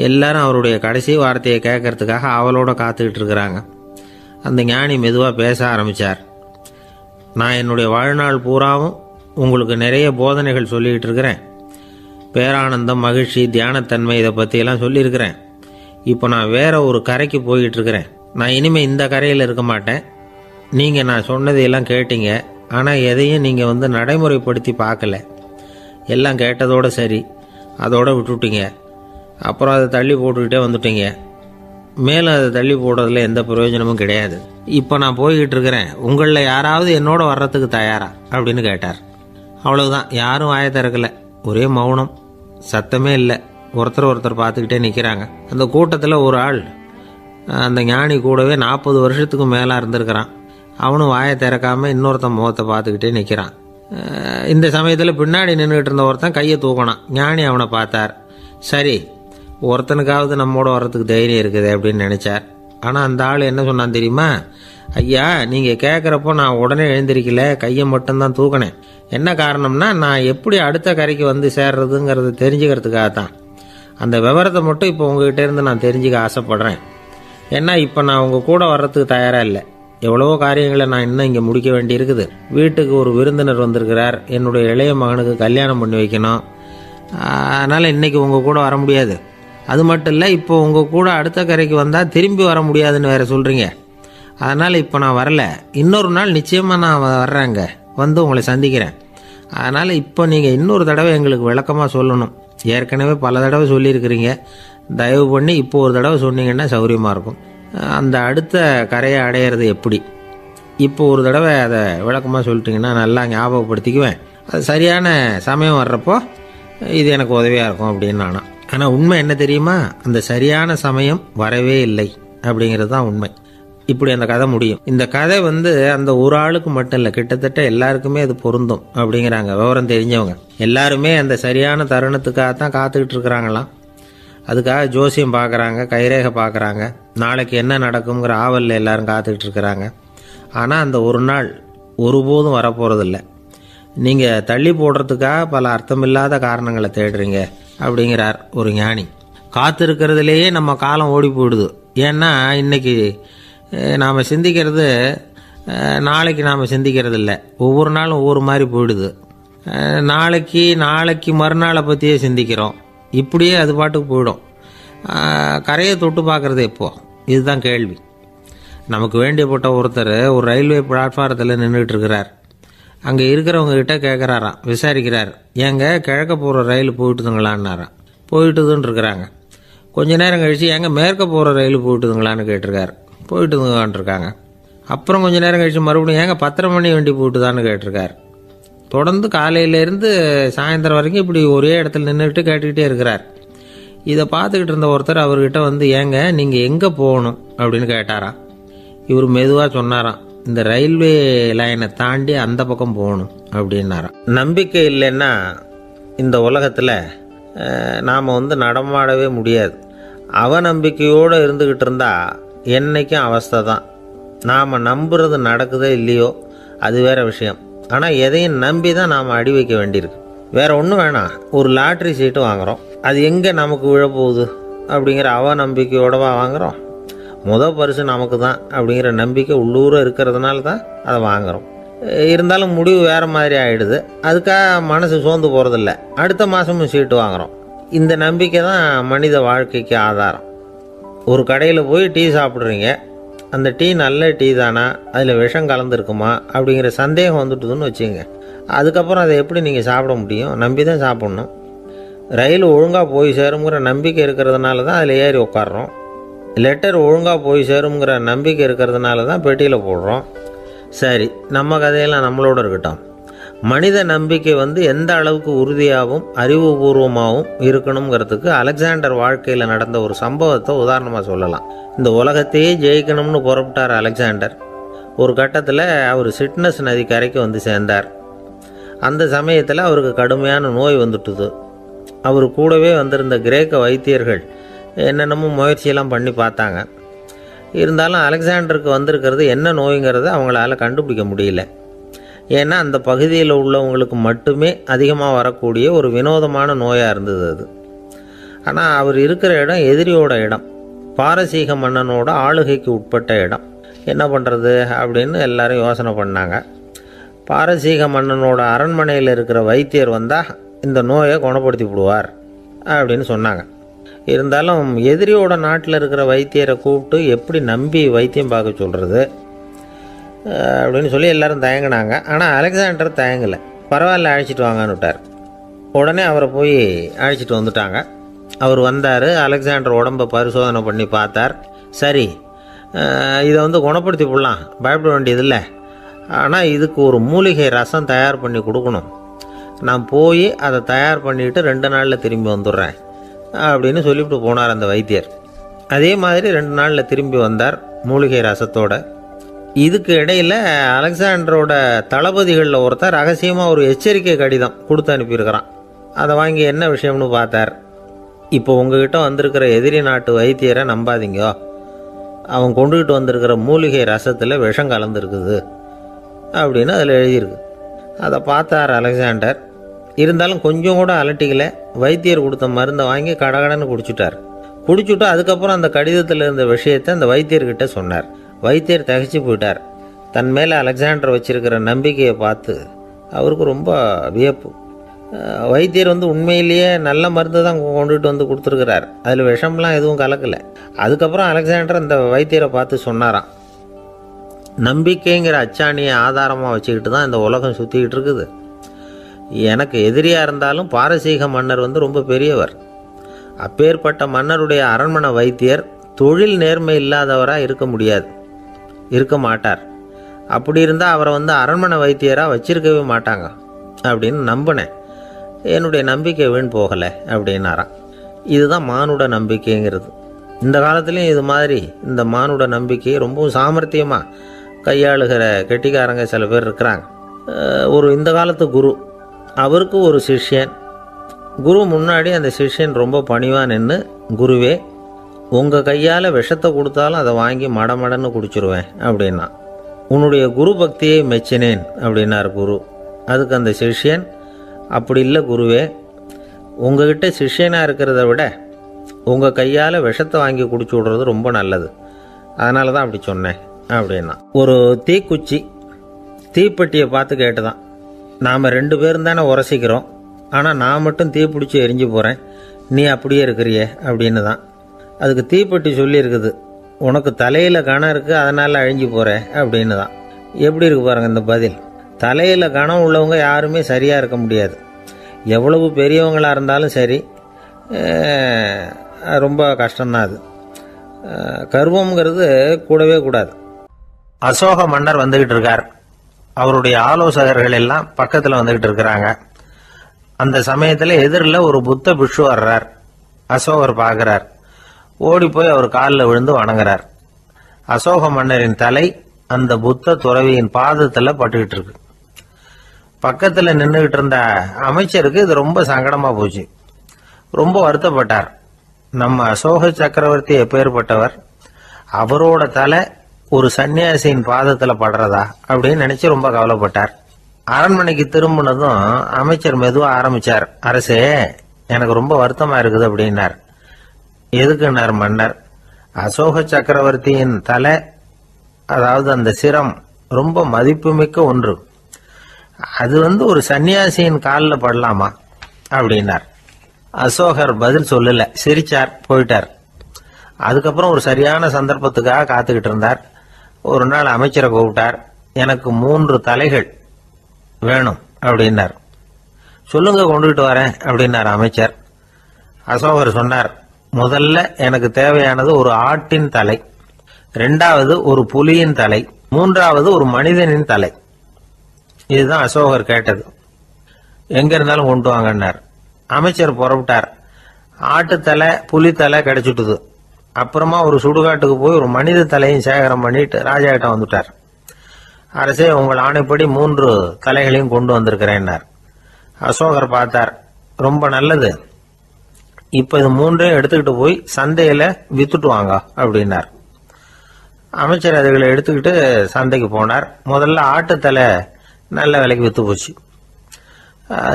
எல்லாரும் அவருடைய கடைசி வார்த்தையை கேட்கறதுக்காக அவளோட காத்துக்கிட்டு இருக்கிறாங்க. அந்த ஞானி மெதுவாக பேச ஆரம்பித்தார். நான் என்னுடைய வாழ்நாள் பூராவும் உங்களுக்கு நிறைய போதனைகள் சொல்லிக்கிட்டு இருக்கிறேன். பேரானந்தம், மகிழ்ச்சி, தியானத்தன்மை இதை பற்றியெல்லாம் சொல்லியிருக்கிறேன். இப்போ நான் வேற ஒரு கரைக்கு போய்கிட்டு இருக்கிறேன். நான் இனிமேல் இந்த கரையில் இருக்க மாட்டேன். நீங்கள் நான் சொன்னதையெல்லாம் கேட்டீங்க, ஆனால் எதையும் நீங்கள் நடைமுறைப்படுத்தி பார்க்கல. எல்லாம் கேட்டதோடு சரி, அதோடு விட்டுவிட்டீங்க. அப்புறம் அதை தள்ளி போட்டுக்கிட்டே வந்துட்டீங்க. மேலும் அதை தள்ளி போடுறதுல எந்த பிரயோஜனமும் கிடையாது. இப்போ நான் போய்கிட்டு இருக்கிறேன். உங்களில் யாராவது என்னோட வர்றதுக்கு தயாரா அப்படின்னு கேட்டார். அவ்வளவுதான், யாரும் வாயை திறக்கலை. ஒரே மௌனம், சத்தமே இல்லை. ஒருத்தர் பார்த்துக்கிட்டே நிற்கிறாங்க. அந்த கூட்டத்தில் ஒரு ஆள் அந்த ஞானி கூடவே 40 வருஷத்துக்கு மேலே இருந்திருக்கிறான். அவனும் வாயை திறக்காமல் இன்னொருத்தன் முகத்தை பார்த்துக்கிட்டே நிற்கிறான். இந்த சமயத்தில் பின்னாடி நின்றுக்கிட்டு இருந்த ஒருத்தன் கையை தூக்கினான். ஞானி அவனை பார்த்தார். சரி, ஒருத்தனுக்காவது நம்மோட வர்றதுக்கு தைரியம் இருக்குது அப்படின்னு நினச்சார். ஆனால் அந்த ஆள் என்ன சொன்னான் தெரியுமா? ஐயா, நீங்கள் கேட்குறப்போ நான் உடனே எழுந்திருக்கல, கையை மட்டும்தான் தூக்கினேன். என்ன காரணம்னா, நான் எப்படி அடுத்த கரைக்கு வந்து சேர்றதுங்கிறத தெரிஞ்சுக்கிறதுக்காக தான். அந்த விவரத்தை மட்டும் இப்போ உங்ககிட்ட இருந்து நான் தெரிஞ்சுக்க ஆசைப்பட்றேன். ஏன்னா இப்போ நான் உங்கள் கூட வர்றதுக்கு தயாராக இல்லை. எவ்வளவோ காரியங்களை நான் இன்னும் இங்கே முடிக்க வேண்டி இருக்குது. வீட்டுக்கு ஒரு விருந்தினர் வந்திருக்கிறார். என்னுடைய இளைய மகனுக்கு கல்யாணம் பண்ணி வைக்கணும். அதனால் இன்றைக்கி உங்கள் கூட வர முடியாது. அது மட்டும் இல்லை, இப்போ உங்கள் கூட அடுத்த கரைக்கு வந்தால் திரும்பி வர முடியாதுன்னு வேறு சொல்கிறீங்க. அதனால் இப்போ நான் வரல. இன்னொரு நாள் நிச்சயமாக நான் வர்றேங்க, வந்து உங்களை சந்திக்கிறேன். அதனால் இப்போ நீங்கள் இன்னொரு தடவை எங்களுக்கு விளக்கமாக சொல்லணும். ஏற்கனவே பல தடவை சொல்லியிருக்கிறீங்க. தயவு பண்ணி இப்போ ஒரு தடவை சொன்னீங்கன்னா சௌகரியமாக இருக்கும். அந்த அடுத்த கரையை அடையிறது எப்படி, இப்போ ஒரு தடவை அதை விளக்கமாக சொல்லிட்டிங்கன்னா நல்லா ஞாபகப்படுத்திக்குவேன். அது சரியான சமயம் வர்றப்போ இது எனக்கு உதவியாக இருக்கும் அப்படின்னு நானும். ஆனால் உண்மை என்ன தெரியுமா? அந்த சரியான சமயம் வரவே இல்லை அப்படிங்கிறது தான் உண்மை. இப்படி அந்த கதை முடியும். இந்த கதை அந்த ஒரு ஆளுக்கு மட்டும் இல்லை, கிட்டத்தட்ட எல்லாருக்குமே அது பொருந்தும் அப்படிங்கிறாங்க விவரம் தெரிஞ்சவங்க. எல்லாருமே அந்த சரியான தருணத்துக்காக தான் காத்துக்கிட்டு இருக்கிறாங்களாம். அதுக்காக ஜோசியம் பார்க்குறாங்க, கைரேகை பார்க்குறாங்க, நாளைக்கு என்ன நடக்குங்கிற ஆவலில் எல்லாரும் காத்துக்கிட்டு இருக்கிறாங்க. ஆனால் அந்த ஒரு நாள் ஒருபோதும் வரப்போகிறதில்ல. நீங்கள் தள்ளி போடுறதுக்காக பல அர்த்தமில்லாத காரணங்களை தேடுறீங்க அப்படிங்கிறார் ஒரு ஞானி. காத்திருக்கிறதுலேயே நம்ம காலம் ஓடி போயிடுது. ஏன்னா இன்றைக்கி நாம் சிந்திக்கிறது நாளைக்கு நாம் சிந்திக்கிறது இல்லை. ஒவ்வொரு நாளும் ஒவ்வொரு மாதிரி போயிடுது. நாளைக்கு மறுநாளை பற்றியே சிந்திக்கிறோம். இப்படியே அது பாட்டுக்கு போயிடும். கரையை தொட்டு பார்க்குறது எப்போ, இதுதான் கேள்வி. நமக்கு வேண்டியப்பட்ட ஒருத்தர் ஒரு ரயில்வே பிளாட்ஃபாரத்தில் நின்றுட்டு இருக்கிறார். அங்கே இருக்கிறவங்க கிட்ட கேட்குறாராம், விசாரிக்கிறார். ஏங்க கிழக்க போகிற ரயில் போயிட்டுதுங்களான்னாராம். போயிட்டுதுன்னு இருக்கிறாங்க. கொஞ்ச நேரம் கழித்து ஏங்க மேற்க போகிற ரயில் போயிட்டுதுங்களான்னு கேட்டிருக்காரு. போயிட்டுதுங்களான் இருக்காங்க. அப்புறம் கொஞ்சம் நேரம் கழித்து மறுபடியும் ஏங்க 10:30 மணி வண்டி போயிட்டுதான்னு கேட்டிருக்காரு. தொடர்ந்து காலையிலேருந்து சாயந்தரம் வரைக்கும் இப்படி ஒரே இடத்துல நின்றுட்டு கேட்டுக்கிட்டே இருக்கிறார். இதை பார்த்துக்கிட்டு இருந்த ஒருத்தர் அவர்கிட்ட ஏங்க நீங்கள் எங்கே போகணும் அப்படின்னு கேட்டாராம். இவர் மெதுவாக சொன்னாராம், இந்த ரயில்வே லைனை தாண்டி அந்த பக்கம் போகணும் அப்படின்னாராம். நம்பிக்கை இல்லைன்னா இந்த உலகத்தில் நாம் நடமாடவே முடியாது. அவநம்பிக்கையோடு இருந்துக்கிட்டு இருந்தால் என்றைக்கும் அவஸ்தை தான். நாம் நம்புறது நடக்குதோ இல்லையோ அது வேறு விஷயம். ஆனால் எதையும் நம்பி தான் நாம் அடி வைக்க வேண்டியிருக்கு. வேறு ஒன்றும் வேணாம், ஒரு லாட்ரி சீட்டு வாங்குகிறோம். அது எங்கே நமக்கு விழப்போகுது அப்படிங்கிற அவநம்பிக்கையோடவா வாங்குகிறோம்? பரிசு நமக்கு தான் அப்படிங்கிற நம்பிக்கை உள்ளூர இருக்கிறதுனால தான் அதை வாங்குகிறோம். இருந்தாலும் முடிவு வேறு மாதிரி ஆகிடுது. அதுக்காக மனசு சோர்ந்து போகிறதில்ல. அடுத்த மாதமும் சீட்டு வாங்குகிறோம். இந்த நம்பிக்கை தான் மனித வாழ்க்கைக்கு ஆதாரம். ஒரு கடையில் போய் டீ சாப்பிட்றீங்க. அந்த டீ நல்ல டீ தானா, அதில் விஷம் கலந்துருக்குமா அப்படிங்கிற சந்தேகம் வந்துட்டுதுன்னு வச்சுங்க. அதுக்கப்புறம் அதை எப்படி நீங்கள் சாப்பிட முடியும்? நம்பி தான் சாப்பிட்ணும். ரயில் ஒழுங்காக போய் சேருங்கிற நம்பிக்கை இருக்கிறதுனால தான் அதில் ஏறி உட்காடுறோம். லெட்டர் ஒழுங்காக போய் சேருங்கிற நம்பிக்கை இருக்கிறதுனால தான் பெட்டியில் போடுறோம். சரி, நம்ம கதையெல்லாம் நம்மளோட இருக்கட்டும். மனித நம்பிக்கை எந்த அளவுக்கு உறுதியாகவும் அறிவுபூர்வமாகவும் இருக்கணுங்கிறதுக்கு அலெக்சாண்டர் வாழ்க்கையில் நடந்த ஒரு சம்பவத்தை உதாரணமாக சொல்லலாம். இந்த உலகத்தையே ஜெயிக்கணும்னு புறப்பட்டார் அலெக்சாண்டர். ஒரு கட்டத்தில் அவர் சிட்னஸ் நதி கரைக்கு சேர்ந்தார். அந்த சமயத்தில் அவருக்கு கடுமையான நோய் வந்துட்டுது. அவர் கூடவே வந்திருந்த கிரேக்க வைத்தியர்கள் என்னென்னமோ முயற்சியெல்லாம் பண்ணி பார்த்தாங்க. இருந்தாலும் அலெக்சாண்டருக்கு வந்திருக்கிறது என்ன நோய்ங்கிறத அவங்களால கண்டுபிடிக்க முடியல. ஏன்னா அந்த பகுதியில் உள்ளவங்களுக்கு மட்டுமே அதிகமாக வரக்கூடிய ஒரு வினோதமான நோயாக இருந்தது அது. ஆனால் அவர் இருக்கிற இடம் எதிரியோட இடம், பாரசீக மன்னனோட ஆளுகைக்கு உட்பட்ட இடம். என்ன பண்ணுறது அப்படின்னு எல்லாரும் யோசனை பண்ணாங்க. பாரசீக மன்னனோட அரண்மனையில் இருக்கிற வைத்தியர் வந்தால் இந்த நோயை குணப்படுத்தி விடுவார் அப்படின்னு சொன்னாங்க. இருந்தாலும் எதிரியோட நாட்டில் இருக்கிற வைத்தியரை கூப்பிட்டு எப்படி நம்பி வைத்தியம் பார்க்க சொல்கிறது அப்படின்னு சொல்லி எல்லோரும் தயங்கினாங்க. ஆனால் அலெக்சாண்டர் தயங்கலை. பரவாயில்ல, அழைச்சிட்டு வாங்கன்னு விட்டார். உடனே அவரை போய் அழைச்சிட்டு வந்துட்டாங்க. அவர் வந்தார். அலெக்சாண்டர் உடம்பை பரிசோதனை பண்ணி பார்த்தார். சரி, இதை குணப்படுத்தி விடலாம், பயப்பட வேண்டியதில்லை. ஆனால் இதுக்கு ஒரு மூலிகை ரசம் தயார் பண்ணி கொடுக்கணும். நான் போய் அதை தயார் பண்ணிவிட்டு 2 நாளில் திரும்பி வந்துடுறேன் அப்படின்னு சொல்லிவிட்டு போனார் அந்த வைத்தியர். அதே மாதிரி 2 நாளில் திரும்பி வந்தார் மூலிகை ரசத்தோட. இதுக்கு இடையில் அலெக்சாண்டரோட தளபதிகளில் ஒருத்தர் ரகசியமாக ஒரு எச்சரிக்கை கடிதம் கொடுத்து அனுப்பியிருக்கிறான். அதை வாங்கி என்ன விஷயம்னு பார்த்தார். இப்போ உங்ககிட்ட வந்திருக்கிற எதிரி நாட்டு வைத்தியரை நம்பாதீங்க, அவன் கொண்டுகிட்டு வந்திருக்கிற மூலிகை ரசத்தில் விஷம் கலந்துருக்குது அப்படின்னு அதில் எழுதியிருக்கு. அதை பார்த்தார் அலெக்சாண்டர். இருந்தாலும் கொஞ்சம் கூட அலட்டிக்கல. வைத்தியர் கொடுத்த மருந்தை வாங்கி கடகடன்னு குடிச்சுட்டு அதுக்கப்புறம் அந்த கடிதத்தில் இருந்த விஷயத்தை அந்த வைத்தியர்கிட்ட சொன்னார். வைத்தியர் திகைச்சு போயிட்டார். தன் மேலே அலெக்சாண்டர் வச்சிருக்கிற நம்பிக்கையை பார்த்து அவருக்கு ரொம்ப வியப்பு. வைத்தியர் உண்மையிலேயே நல்ல மருந்து தான் கொண்டுகிட்டு வந்து கொடுத்துருக்கிறார், அதில் விஷம்லாம் எதுவும் கலக்கலை. அதுக்கப்புறம் அலெக்சாண்டர் அந்த வைத்தியரை பார்த்து சொன்னாராம், நம்பிக்கைங்கிற அச்சாணியை ஆதாரமாக வச்சுக்கிட்டு தான் இந்த உலகம் சுற்றிக்கிட்டு இருக்குது. எனக்கு எதிரியாக இருந்தாலும் பாரசீக மன்னர் ரொம்ப பெரியவர். அப்பேற்பட்ட மன்னருடைய அரண்மனை வைத்தியர் தொழில் நேர்மை இல்லாதவராக இருக்க மாட்டார். அப்படி இருந்தால் அவரை அரண்மனை வைத்தியராக வச்சிருக்கவே மாட்டாங்க அப்படின்னு நம்பினேன். என்னுடைய நம்பிக்கை வீண் போகலை அப்படின்னாராம். இதுதான் மானுட நம்பிக்கைங்கிறது. இந்த காலத்துலேயும் இது மாதிரி இந்த மானுட நம்பிக்கையை ரொம்பவும் சாமர்த்தியமாக கையாளுகிற கெட்டிக்காரங்க சில பேர் இருக்கிறாங்க. இந்த காலத்து குரு, அவருக்கு ஒரு சிஷ்யன். குரு முன்னாடி அந்த சிஷ்யன் ரொம்ப பணிவாக நின்று, குருவே உங்கள் கையால் விஷத்தை கொடுத்தாலும் அதை வாங்கி மடமடன்னு குடிச்சிருவேன் அப்படின்னா. உன்னுடைய குரு பக்தியை மெச்சினேன் அப்படின்னார் குரு. அதுக்கு அந்த சிஷ்யன், அப்படி இல்லை குருவே, உங்ககிட்ட சிஷ்யனாக இருக்கிறத விட உங்கள் கையால் விஷத்தை வாங்கி குடிச்சு விடுறது ரொம்ப நல்லது, அதனால தான் அப்படி சொன்னேன் அப்படின்னா. ஒரு தீப்பெட்டியை பார்த்து கேட்டுதான், நாம் 2 பேரும் தானே உரசிக்கிறோம், ஆனால் நான் மட்டும் தீப்பிடிச்சி எரிஞ்சு போகிறேன், நீ அப்படியே இருக்கிறியே அப்படின்னு தான். அதுக்கு தீப்பெட்டி சொல்லியிருக்குது, உனக்கு தலையில் கணம் இருக்குது அதனால் அழிஞ்சு போகிற அப்படின்னு தான். எப்படி இருக்கு பாருங்கள் இந்த பதில். தலையில் கணம் உள்ளவங்க யாருமே சரியாக இருக்க முடியாது. எவ்வளவு பெரியவங்களாக இருந்தாலும் சரி, ரொம்ப கஷ்டம்தான் அது. கர்வம்ங்கிறது கூடவே கூடாது. அசோக மன்னர் வந்துக்கிட்டு இருக்கார். அவருடைய ஆலோசகர்கள் எல்லாம் பக்கத்தில் வந்துக்கிட்டு இருக்கிறாங்க. அந்த சமயத்தில் எதிரில் ஒரு புத்த பிக்ஷு வர்றார். அசோகர் பார்க்குறார். ஓடி போய் அவர் காலில் விழுந்து வணங்குறார். அசோக மன்னரின் தலை அந்த புத்த துறவியின் பாதத்தில் பட்டுக்கிட்டு இருக்கு. பக்கத்தில் நின்றுக்கிட்டு இருந்த அமைச்சருக்கு இது ரொம்ப சங்கடமாக போச்சு. ரொம்ப வருத்தப்பட்டார். நம்ம அசோக சக்கரவர்த்தி எப்பேற்பட்டவர், அவரோட தலை ஒரு சன்னியாசியின் பாதத்தில் படுறதா அப்படின்னு நினைச்சு ரொம்ப கவலைப்பட்டார். அரண்மனைக்கு திரும்பினதும் அமைச்சர் மெதுவாக ஆரம்பிச்சார். அரசே, எனக்கு ரொம்ப வருத்தமா இருக்குது அப்படின்னார். எதுக்குன்னார் மன்னர். அசோக சக்கரவர்த்தியின் தலை, அதாவது அந்த சிரம், ரொம்ப மதிப்புமிக்க ஒன்று. அது ஒரு சன்னியாசியின் காலில் படலாமா அப்படின்னார். அசோகர் பதில் சொல்லல, சிரிச்சார், போயிட்டார். அதுக்கப்புறம் ஒரு சரியான சந்தர்ப்பத்துக்காக காத்துக்கிட்டு இருந்தார். ஒரு நாள் அமைச்சரை கூப்பிட்டார். எனக்கு 3 தலைகள் வேணும் அப்படின்னார். சொல்லுங்க, கொண்டுகிட்டு வரேன் அப்படின்னார் அமைச்சர். அசோகர் சொன்னார், முதல்ல எனக்கு தேவையானது ஒரு ஆட்டின் தலை, 2வது ஒரு புலியின் தலை, 3வது ஒரு மனிதனின் தலை. இதுதான் அசோகர் கேட்டது. எங்க இருந்தாலும் கொண்டு வாங்கன்னார். அமைச்சர் புறப்பட்டார். ஆட்டுத்தலை புலி தலை கிடைச்சிட்டுது. அப்புறமா ஒரு சுடுகாட்டுக்கு போய் ஒரு மனித தலையும் சேகரம் பண்ணிட்டு ராஜா கிட்ட வந்துட்டார். அரசே, உங்கள் ஆணைப்படி 3 தலைகளையும் கொண்டு வந்திருக்கிறேன்னார். அசோகர் பார்த்தார். ரொம்ப நல்லது, இப்ப இது 3ஐயும் எடுத்துக்கிட்டு போய் சந்தையில வித்துட்டு வாங்க அப்படின்னார். அமைச்சர் அதுகளை எடுத்துக்கிட்டு சந்தைக்கு போனார். முதல்ல ஆட்டுத்தலை நல்ல விலைக்கு வித்து போச்சு.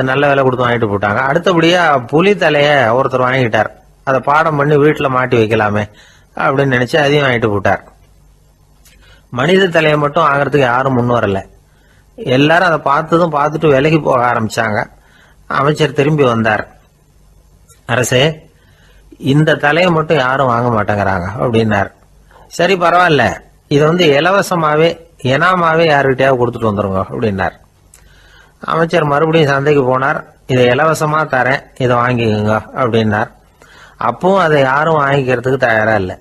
நல்ல விலை கொடுத்து வாங்கிட்டு போட்டாங்க. அடுத்தபடியா புலி தலைய ஒருத்தர் வாங்கிட்டார். அதை பாடம் பண்ணி வீட்டில் மாட்டி வைக்கலாமே அப்படின்னு நினைச்சு அதையும் வாங்கிட்டு போட்டார். மனித தலையை மட்டும் வாங்கறதுக்கு யாரும் முன் வரல. எல்லாரும் அதை பார்த்துட்டு விலைக்கு போக ஆரம்பிச்சாங்க. அமைச்சர் திரும்பி வந்தார். அரசே, இந்த தலையை மட்டும் யாரும் வாங்க மாட்டேங்கிறாங்க அப்படின்னார். சரி, பரவாயில்ல, இதை இலவசமாவே எனாமாவே யாருக்கிட்டையாவது கொடுத்துட்டு வந்துருங்க அப்படின்னார். அமைச்சர் மறுபடியும் சந்தைக்கு போனார். இதை இலவசமா தரேன், இதை வாங்கிக்கோங்க அப்படின்னார். அப்பவும் அதை யாரும் வாங்கிக்கிறதுக்கு தயாரா இல்லை.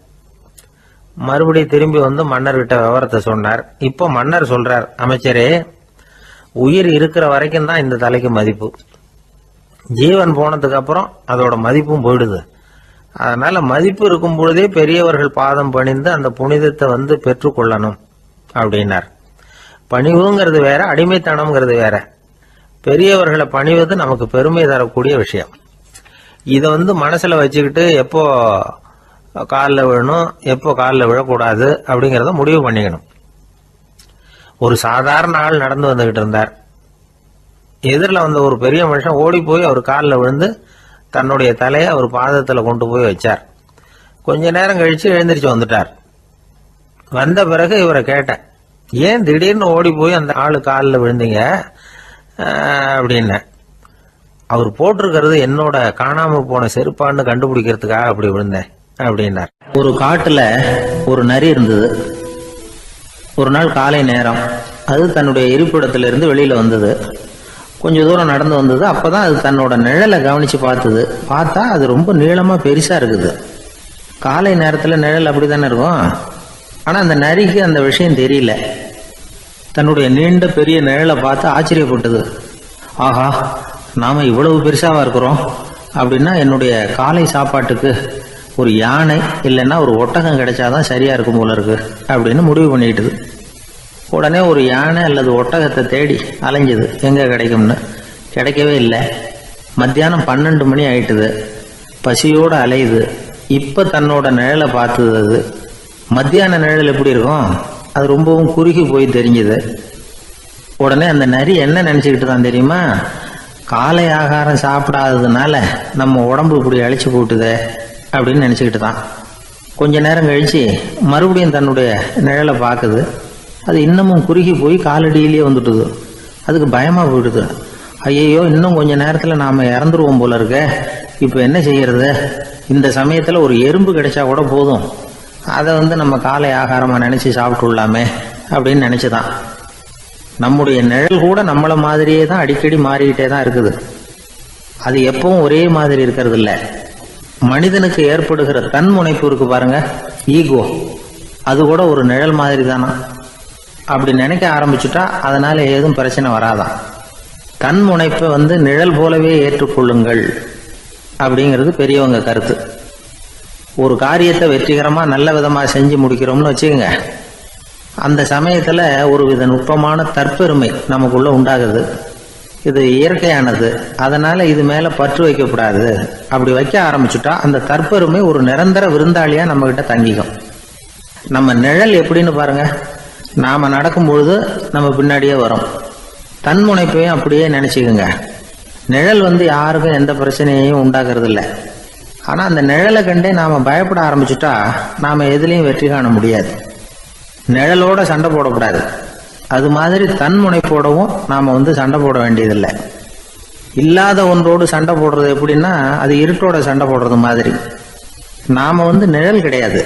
மறுபடியும் திரும்பி மன்னர்கிட்ட விவரத்தை சொன்னார். இப்போ மன்னர் சொல்றார், அமைச்சரே, உயிர் இருக்கிற வரைக்கும் தான் இந்த தலைக்கு மதிப்பு. ஜீவன் போனதுக்கு அப்புறம் அதோட மதிப்பும் போயிடுது. அதனால மதிப்பு இருக்கும் பொழுதே பெரியவர்கள் பாதம் பணிந்து அந்த புனிதத்தை வந்து பெற்றுக்கொள்ளணும் அப்படின்னார். பணிவுங்கிறது வேற, அடிமைத்தனம்ங்கிறது வேற. பெரியவர்களை பணிவது நமக்கு பெருமை தரக்கூடிய விஷயம். இதை வந்து மனசுல வச்சுக்கிட்டு எப்போ காலில் விழணும், எப்போ காலில் விழக்கூடாது அப்படிங்கிறத முடிவு பண்ணிக்கணும். ஒரு சாதாரண ஆள் நடந்து வந்துகிட்டு இருந்தார். எதிரில் வந்த ஒரு பெரிய மனுஷன் ஓடி போய் அவர் காலில் விழுந்து தன்னுடைய தலையை அவர் பாதத்தில் கொண்டு போய் வச்சார். கொஞ்ச நேரம் கழிச்சு எழுந்திரிச்சு வந்துட்டார். வந்த பிறகு இவரை கேட்டேன், ஏன் திடீர்னு ஓடி போய் அந்த ஆளு காலில் விழுந்தீங்க அப்படின்னு. அவர் போட்டிருக்கிறது என்னோட காணாம போன செருப்பான்னு கண்டுபிடிக்கிறதுக்காக அப்படி விழுந்தேன் அப்படின்னார். ஒரு காட்டுல ஒரு நரி இருந்தது. ஒரு நாள் காலை நேரம் அது தன்னுடைய இருப்பிடத்திலிருந்து வெளியில வந்தது. கொஞ்ச தூரம் நடந்து வந்தது. அப்பதான் அது தன்னோட நிழலை கவனிச்சு பார்த்தா அது ரொம்ப நீளமா பெருசா இருக்குது. காலை நேரத்துல நிழல் அப்படித்தானே இருக்கும். ஆனா அந்த நரிக்கு அந்த விஷயம் தெரியல. தன்னுடைய நீண்ட பெரிய நிழலை பார்த்து ஆச்சரியப்பட்டது. ஆஹா, நாம இவ்வளவு பெருசாவா இருக்கிறோம் அப்படின்னா என்னுடைய காலை சாப்பாட்டுக்கு ஒரு யானை இல்லைன்னா ஒரு ஒட்டகம் கிடைச்சாதான் சரியா இருக்கும் போல இருக்கு அப்படின்னு முடிவு பண்ணிக்கிட்டது. உடனே ஒரு யானை அல்லது ஒட்டகத்தை தேடி அலைஞ்சது, எங்க கிடைக்கும்னு. கிடைக்கவே இல்லை. மத்தியானம் 12 மணி ஆயிட்டுது. பசியோடு அலையுது. இப்ப தன்னோட நிழலை பார்த்தது. அது மத்தியான நிழல் எப்படி இருக்கும், அது ரொம்பவும் குறுகி போய் தெரிஞ்சுது. உடனே அந்த நரி என்ன நினைச்சுக்கிட்டு தான் தெரியுமா, காலை ஆகாரம் சாப்பிடாததுனால நம்ம உடம்பு இப்படி அழிச்சு போட்டுதே அப்படின்னு நினைச்சுக்கிட்டு தான். கொஞ்ச நேரம் கழிச்சு மறுபடியும் தன்னுடைய நிழலை பார்க்குது. அது இன்னமும் குறுகி போய் காலடியிலேயே வந்துட்டுது. அதுக்கு பயமா போயிடுது. ஐயையோ, இன்னும் கொஞ்ச நேரத்துல நாம இறந்துருவோம் போல இருக்க. இப்ப என்ன செய்யறது? இந்த சமயத்துல ஒரு எறும்பு கிடைச்சா கூட போதும், அதை வந்து நம்ம காலை ஆகாரமா நினைச்சு சாப்பிட்டுள்ளாமே அப்படின்னு நினைச்சுதான். நம்முடைய நிழல் கூட நம்மள மாதிரியே தான் அடிக்கடி மாறிக்கிட்டே தான் இருக்குது. அது எப்பவும் ஒரே மாதிரி இருக்கிறது இல்ல. மனிதனுக்கு ஏற்படுகிற தன்முனைப்பு இருக்கு பாருங்க, ஈகோ, அது கூட ஒரு நிழல் மாதிரி தானா. அப்படி நினைக்க ஆரம்பிச்சுட்டா அதனால ஏதும் பிரச்சனை வராதான். தன்முனைப்பை வந்து நிழல் போலவே ஏற்றுக்கொள்ளுங்கள் அப்படிங்கிறது பெரியவங்க கருத்து. ஒரு காரியத்தை வெற்றிகரமா நல்ல விதமா செஞ்சு முடிக்கிறோம்னு வச்சுக்கோங்க. அந்த சமயத்துல ஒரு வித நுட்பமான தற்பெருமை நமக்குள்ள உண்டாகுது. இது இயற்கையானது, அதனால இது மேல பற்று வைக்கக்கூடாது. அப்படி வைக்க ஆரம்பிச்சுட்டா அந்த தற்பெருமை ஒரு நிரந்தர விருந்தாளியா நம்ம கிட்ட தங்கிக்கும். நம்ம நிழல் எப்படின்னு பாருங்க, நாம நடக்கும் பொழுது நம்ம பின்னாடியே வரும். தன்முனைப்பையும் அப்படியே நினைச்சுக்குங்க. நிழல் வந்து யாருக்கும் எந்த பிரச்சனையையும் உண்டாக்குறது இல்லை. ஆனா அந்த நிழலை கண்டே நாம பயப்பட ஆரம்பிச்சுட்டா நாம எதுலையும் வெற்றி காண முடியாது. நிழலோட சண்டை போடக்கூடாது. அது மாதிரி தன்முனைப்போடவும் நாம வந்து சண்டை போட வேண்டியதில்லை. இல்லாத ஒன்றோடு சண்டை போடுறது எப்படின்னா, அது இருட்டோட சண்டை போடுறது மாதிரி. நாம வந்து நிழல் கிடையாது.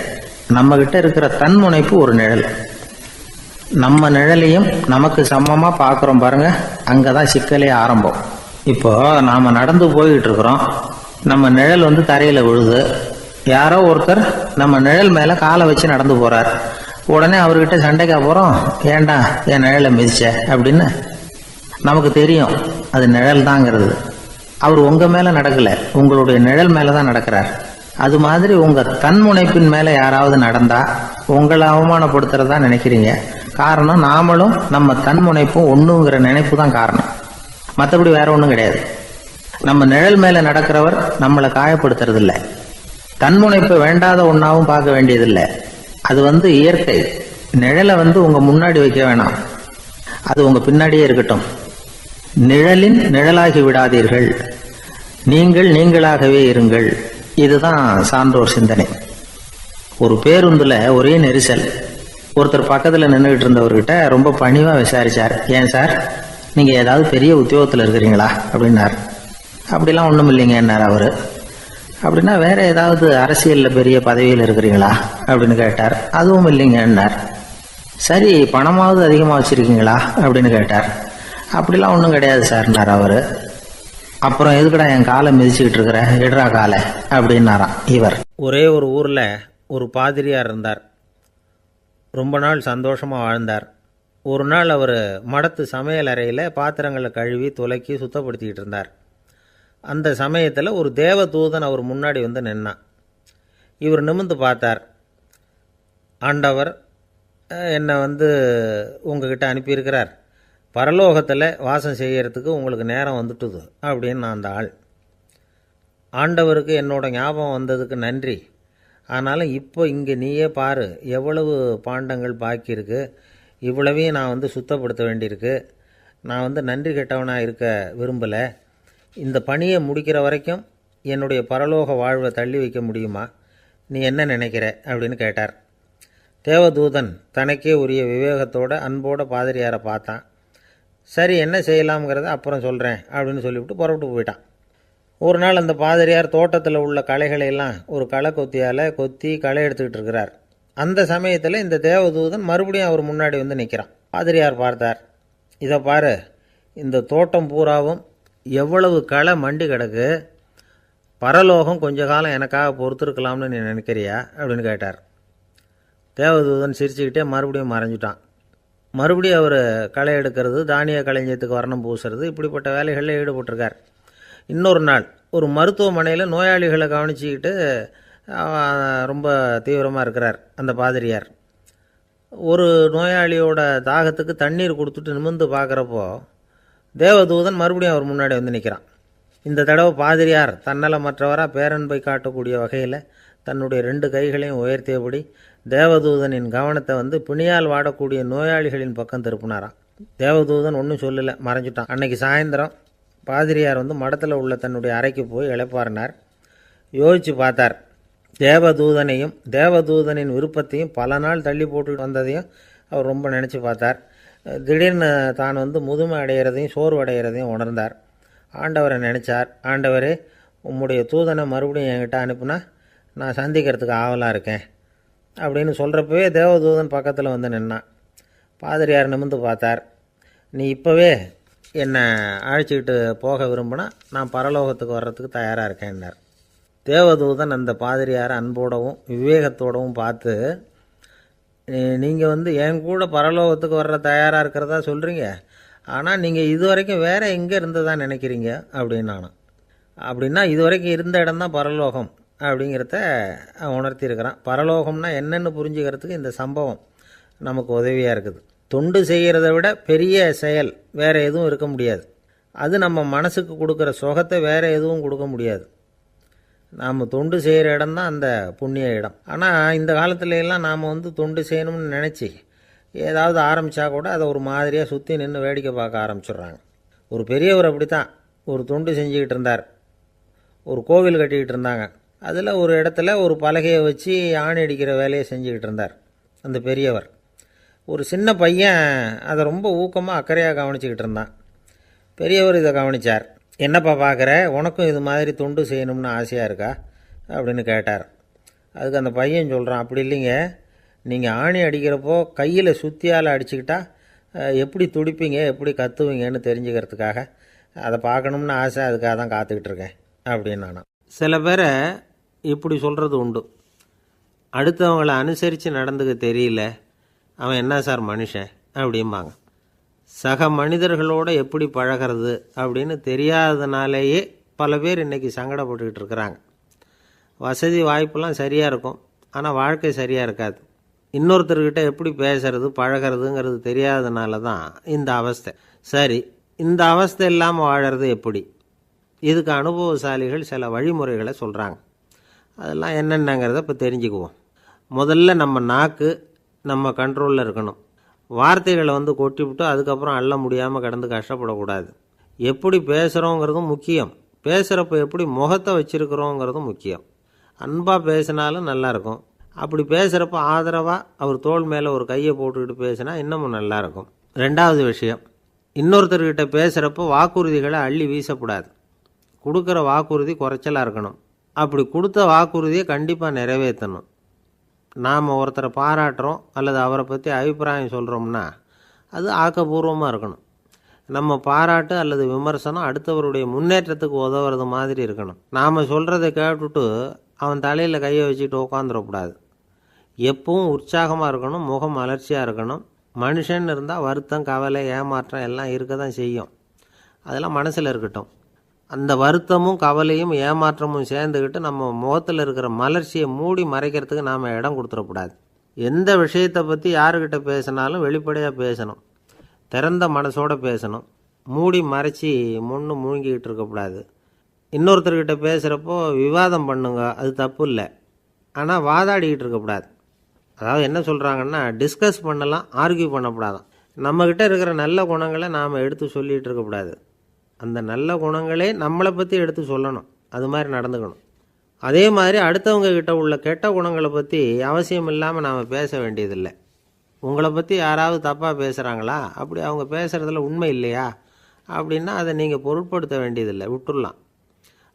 நம்ம கிட்ட இருக்கிற தன்முனைப்பு ஒரு நிழல். நம்ம நிழலையும் நமக்கு சமமா பாக்குறோம் பாருங்க, அங்கதான் சிக்கலே ஆரம்பம். இப்போ நாம நடந்து போய்கிட்டு இருக்கிறோம். நம்ம நிழல் வந்து தரையில விழுது. யாரோ ஒருத்தர் நம்ம நிழல் மேல காலை வச்சு நடந்து போறார். உடனே அவர்கிட்ட சண்டைக்கா போறோம், ஏண்டா என் நிழலை மிதிச்ச அப்படின்னு. நமக்கு தெரியும் அது நிழல் தாங்கிறது. அவர் உங்க மேல நடக்கல, உங்களுடைய நிழல் மேலதான் நடக்கிறார். அது மாதிரி உங்க தன்முனைப்பின் மேல யாராவது நடந்தா உங்களை அவமானப்படுத்துறதா நினைக்கிறீங்க. காரணம், நாமளும் நம்ம தன்முனைப்பும் ஒண்ணுங்கிற நினைப்பு தான் காரணம். மற்றபடி வேற ஒண்ணும் கிடையாது. நம்ம நிழல் மேல நடக்கிறவர் நம்மளை காயப்படுத்துறது இல்லை. தன்முனைப்பை வேண்டாத ஒன்னாவும் பார்க்க வேண்டியதில்லை. அது வந்து இயற்கை. நிழலை வந்து உங்க முன்னாடி வைக்க வேணாம், அது உங்க பின்னாடியே இருக்கட்டும். நிழலின் நிழலாகி விடாதீர்கள், நீங்கள் நீங்களாகவே இருங்கள். இதுதான் சான்றோர் சிந்தனை. ஒரு பேருந்துல ஒரே நெரிசல். ஒருத்தர் பக்கத்துல நின்றுகிட்டு இருந்தவர்கிட்ட ரொம்ப பணிவா விசாரிச்சார், ஏன் சார் நீங்க ஏதாவது பெரிய உத்தியோகத்துல இருக்கிறீங்களா அப்படின்னார். அப்படிலாம் ஒண்ணும் இல்லைங்கன்னார் அவரு. அப்படின்னா வேற ஏதாவது அரசியல்ல பெரிய பதவியில் இருக்கிறீங்களா அப்படின்னு கேட்டார். அதுவும் இல்லைங்கன்னார். சரி, பணமாவது அதிகமா வச்சிருக்கீங்களா அப்படின்னு கேட்டார். அப்படிலாம் ஒன்றும் கிடையாது சார்னார் அவரு. அப்புறம் எதுக்குடா என் காலை மிதிச்சுக்கிட்டு இருக்கிற, எடுறா காலை அப்படின்னாராம் இவர். ஒரே ஒரு ஊர்ல ஒரு பாதிரியார் இருந்தார். ரொம்ப நாள் சந்தோஷமா வாழ்ந்தார். ஒரு நாள் அவர் மடத்து சமையல் அறையில் பாத்திரங்களை கழுவி துலக்கி சுத்தப்படுத்திக்கிட்டு இருந்தார். அந்த சமயத்தில் ஒரு தேவதூதன் அவர் முன்னாடி வந்து நின்னான். இவர் நிமிர்ந்து பார்த்தார். ஆண்டவர் என்னை உங்ககிட்ட அனுப்பியிருக்கிறார், பரலோகத்தில் வாசம் செய்யறதுக்கு உங்களுக்கு நேரம் வந்துட்டுது அப்படின்னு நான் அந்த ஆள். ஆண்டவருக்கு என்னோட ஞாபகம் வந்ததுக்கு நன்றி. ஆனாலும் இப்போ இங்கே நீயே பாரு, எவ்வளவு பாண்டங்கள் பாக்கி இருக்குது, இவ்வளவையும் நான் சுத்தப்படுத்த வேண்டியிருக்கு. நான் நன்றி கெட்டவனாக இருக்க விரும்பலை. இந்த பணியை முடிக்கிற வரைக்கும் என்னுடைய பரலோக வாழ்வை தள்ளி வைக்க முடியுமா? நீ என்ன நினைக்கிற அப்படின்னு கேட்டார். தேவதூதன் தனக்கே உரிய விவேகத்தோட அன்போட பாதிரியாரை பார்த்தான். சரி, என்ன செய்யலாம்ங்கிறத அப்புறம் சொல்கிறேன் அப்படின்னு சொல்லிவிட்டு புறப்பட்டு போயிட்டான். ஒரு நாள் அந்த பாதிரியார் தோட்டத்தில் உள்ள களைகளையெல்லாம் ஒரு களை கொத்தியால் கொத்தி களை எடுத்துக்கிட்டு இருக்கிறார். அந்த சமயத்தில் இந்த தேவதூதன் மறுபடியும் அவர் முன்னாடி வந்து நிற்கிறான். பாதிரியார் பார்த்தார். இதை பாரு, இந்த தோட்டம் பூராவும் எவ்வளவு களை மண்டி கிடக்கு, பரலோகம் கொஞ்ச காலம் எனக்காக பொறுத்திருக்கலாம்னு நீ நினைக்கிறியா அப்படின்னு கேட்டார். தேவதூதன் சிரிச்சுக்கிட்டே மறுபடியும் மறைஞ்சிட்டான். மறுபடியும் அவர் களை எடுக்கிறது, தானிய களஞ்சியத்துக்கு வர்ணம் பூசுறது, இப்படிப்பட்ட வேலைகளில் ஈடுபட்டிருக்கார். இன்னொரு நாள் ஒரு மருத்துவமனையில் நோயாளிகளை கவனிச்சிக்கிட்டு ரொம்ப தீவிரமாக இருக்கிறார் அந்த பாதிரியார். ஒரு நோயாளியோட தாகத்துக்கு தண்ணீர் கொடுத்துட்டு நிமிர்ந்து பார்க்குறப்போ தேவதூதன் மறுபடியும் அவர் முன்னாடி வந்து நிற்கிறான். இந்த தடவை பாதிரியார் தன்னலமற்றவராக பேரன்பை காட்டக்கூடிய வகையில் தன்னுடைய 2 கைகளையும் உயர்த்தியபடி தேவதூதனின் கவனத்தை பிணியால் வாடக்கூடிய நோயாளிகளின் பக்கம் திருப்பினாராம். தேவதூதன் ஒன்றும் சொல்லலை, மறைஞ்சிட்டான். அன்னைக்கு சாயந்தரம் பாதிரியார் மடத்தில் உள்ள தன்னுடைய அறைக்கு போய் இளைப்பாறினார். யோசித்து பார்த்தார். தேவதூதனையும் தேவதூதனின் விருப்பத்தையும் பல நாள் தள்ளி போட்டு வந்ததையும் அவர் ரொம்ப நினச்சி பார்த்தார். திடீர்னு தான் முதுமை அடைகிறதையும் சோர்வு அடைகிறதையும் உணர்ந்தார். ஆண்டவரை நினச்சார். ஆண்டவரே, உம்முடைய தூதனை மறுபடியும் என்கிட்ட அனுப்புனா நான் சந்திக்கிறதுக்கு ஆவலாக இருக்கேன் அப்படின்னு சொல்கிறப்பவே தேவதூதன் பக்கத்தில் வந்து நின்னான். பாதிரியார் நிமிர்ந்து பார்த்தார். நீ இப்போவே என்னை அழைச்சிக்கிட்டு போக விரும்பினா நான் பரலோகத்துக்கு வர்றதுக்கு தயாராக இருக்கேன்னார். தேவதூதன் அந்த பாதிரியாரை அன்போடவும் விவேகத்தோடவும் பார்த்து, நீங்கள் என் கூட பரலோகத்துக்கு வர்ற தயாராக இருக்கிறதா சொல்கிறீங்க, ஆனால் நீங்கள் இது வரைக்கும் வேறு எங்கே இருந்ததா நினைக்கிறீங்க அப்படின்னு நானும். அப்படின்னா இது வரைக்கும் இருந்த இடம்தான் பரலோகம் அப்படிங்கிறத உணர்த்தியிருக்கிறான். பரலோகம்னா என்னென்னு புரிஞ்சுக்கிறதுக்கு இந்த சம்பவம் நமக்கு உதவியாக இருக்குது. தொண்டு செய்கிறத விட பெரிய செயல் வேறு எதுவும் இருக்க முடியாது. அது நம்ம மனசுக்கு கொடுக்குற சுகத்தை வேறு எதுவும் கொடுக்க முடியாது. நாம் தொண்டு செய்கிற இடம் தான் அந்த புண்ணிய இடம். ஆனால் இந்த காலத்துல எல்லாம் நாம் தொண்டு செய்யணும்னு நினச்சி ஏதாவது ஆரம்பித்தா கூட அதை ஒரு மாதிரியாக சுற்றி நின்று வேடிக்கை பார்க்க ஆரம்பிச்சிடுறாங்க. ஒரு பெரியவர் அப்படி தான் ஒரு தொண்டு செஞ்சுக்கிட்டு இருந்தார். ஒரு கோவில் கட்டிக்கிட்டு இருந்தாங்க. அதில் ஒரு இடத்துல ஒரு பலகையை வச்சு ஆணி அடிக்கிற வேலையை செஞ்சுக்கிட்டு இருந்தார் அந்த பெரியவர். ஒரு சின்ன பையன் அதை ரொம்ப ஊக்கமாக அக்கறையாக கவனிச்சிக்கிட்டு இருந்தான். பெரியவர் இதை கவனித்தார். என்னப்பா பார்க்குற, உனக்கும் இது மாதிரி தொண்டு செய்யணும்னு ஆசையாக இருக்கா அப்படின்னு கேட்டார். அதுக்கு அந்த பையன் சொல்கிறான், அப்படி இல்லைங்க, நீங்கள் ஆணி அடிக்கிறப்போ கையில் சுத்தியால் அடிச்சுக்கிட்டா எப்படி துடிப்பீங்க, எப்படி கத்துவீங்கன்னு தெரிஞ்சுக்கிறதுக்காக அதை பார்க்கணும்னு ஆசை, அதுக்காக தான் காத்துக்கிட்டு இருக்கேன் அப்படின்னு நானும். சில பேரை இப்படி சொல்கிறது உண்டு. அடுத்தவங்களை அனுசரித்து நடந்துக்க தெரியல, அவன் என்ன சார் மனுஷன் அப்படிம்பாங்க. சக மனிதர்களோடு எப்படி பழகிறது அப்படின்னு தெரியாததுனாலேயே பல பேர் இன்றைக்கி சங்கடப்பட்டுக்கிட்டு இருக்கிறாங்க. வசதி வாய்ப்பெல்லாம் சரியாக இருக்கும், ஆனால் வாழ்க்கை சரியாக இருக்காது. இன்னொருத்தர்கிட்ட எப்படி பேசுறது பழகிறதுங்கிறது தெரியாததுனால தான் இந்த அவஸ்தை. சரி, இந்த அவஸ்தை இல்லாமல் வாழறது எப்படி? இதுக்கு அனுபவசாலிகள் சில வழிமுறைகளை சொல்கிறாங்க. அதெல்லாம் என்னென்னங்கிறத இப்போ தெரிஞ்சுக்குவோம். முதல்ல நம்ம நாக்கு நம்ம கண்ட்ரோலில் இருக்கணும். வார்த்தைகளை கொட்டிவிட்டு அதுக்கப்புறம் அள்ள முடியாமல் கிடந்து கஷ்டப்படக்கூடாது. எப்படி பேசுகிறோங்கிறதும் முக்கியம், பேசுகிறப்ப எப்படி முகத்தை வச்சுருக்கிறோங்கிறதும் முக்கியம். அன்பாக பேசினாலும் நல்லாயிருக்கும். அப்படி பேசுகிறப்ப ஆதரவாக அவர் தோள் மேலே ஒரு கையை போட்டுக்கிட்டு பேசினா இன்னமும் நல்லாயிருக்கும். 2வது விஷயம், இன்னொருத்தர்கிட்ட பேசுகிறப்போ வாக்குறுதிகளை அள்ளி வீசக்கூடாது. கொடுக்குற வாக்குறுதி குறைச்சலாக இருக்கணும். அப்படி கொடுத்த வாக்குறுதியை கண்டிப்பாக நிறைவேற்றணும். நாம் ஒருத்தரை பாராட்டுறோம் அல்லது அவரை பற்றி அபிப்பிராயம் சொல்கிறோம்னா அது ஆக்கப்பூர்வமாக இருக்கணும். நம்ம பாராட்டு அல்லது விமர்சனம் அடுத்தவருடைய முன்னேற்றத்துக்கு உதவுறது மாதிரி இருக்கணும். நாம் சொல்கிறத கேட்டுட்டு அவன் தலையில் கையை வச்சுட்டு உட்காந்துடக்கூடாது. எப்பவும் உற்சாகமாக இருக்கணும், முகம் மலர்ச்சியாக இருக்கணும். மனுஷன் இருந்தால் வருத்தம், கவலை, ஏமாற்றம் எல்லாம் இருக்க தான் செய்யும். அதெல்லாம் மனசில் இருக்கட்டும். அந்த வருத்தமும் கவலையும் ஏமாற்றமும் சேர்ந்துக்கிட்டு நம்ம முகத்தில் இருக்கிற மலர்ச்சியை மூடி மறைக்கிறதுக்கு நாம் இடம் கொடுத்துடக்கூடாது. எந்த விஷயத்தை பற்றி யாருக்கிட்ட பேசினாலும் வெளிப்படையாக பேசணும், திறந்த மனசோடு பேசணும், மூடி மறைச்சி முன்னு மூழ்கிக்கிட்டு இருக்கக்கூடாது. இன்னொருத்தர்கிட்ட பேசுகிறப்போ விவாதம் பண்ணுங்க, அது தப்பு இல்லை, ஆனால் வாதாடிக்கிட்டு இருக்கக்கூடாது. அதாவது என்ன சொல்கிறாங்கன்னா, டிஸ்கஸ் பண்ணலாம், ஆர்கியூ பண்ணக்கூடாதான். நம்மக்கிட்ட இருக்கிற நல்ல குணங்களை நாம் எடுத்து சொல்லிகிட்டு இருக்கக்கூடாது, அந்த நல்ல குணங்களே நம்மளை பற்றி எடுத்து சொல்லணும், அது மாதிரி நடந்துக்கணும். அதே மாதிரி அடுத்தவங்க கிட்ட உள்ள கெட்ட குணங்களை பற்றி அவசியம் இல்லாமல் நாம் பேச வேண்டியதில்லை. உங்களை பற்றி யாராவது தப்பாக பேசுகிறாங்களா, அப்படி அவங்க பேசுகிறதுல உண்மை இல்லையா அப்படின்னா அதை நீங்கள் பொருட்படுத்த வேண்டியதில்லை, விட்டுடலாம்,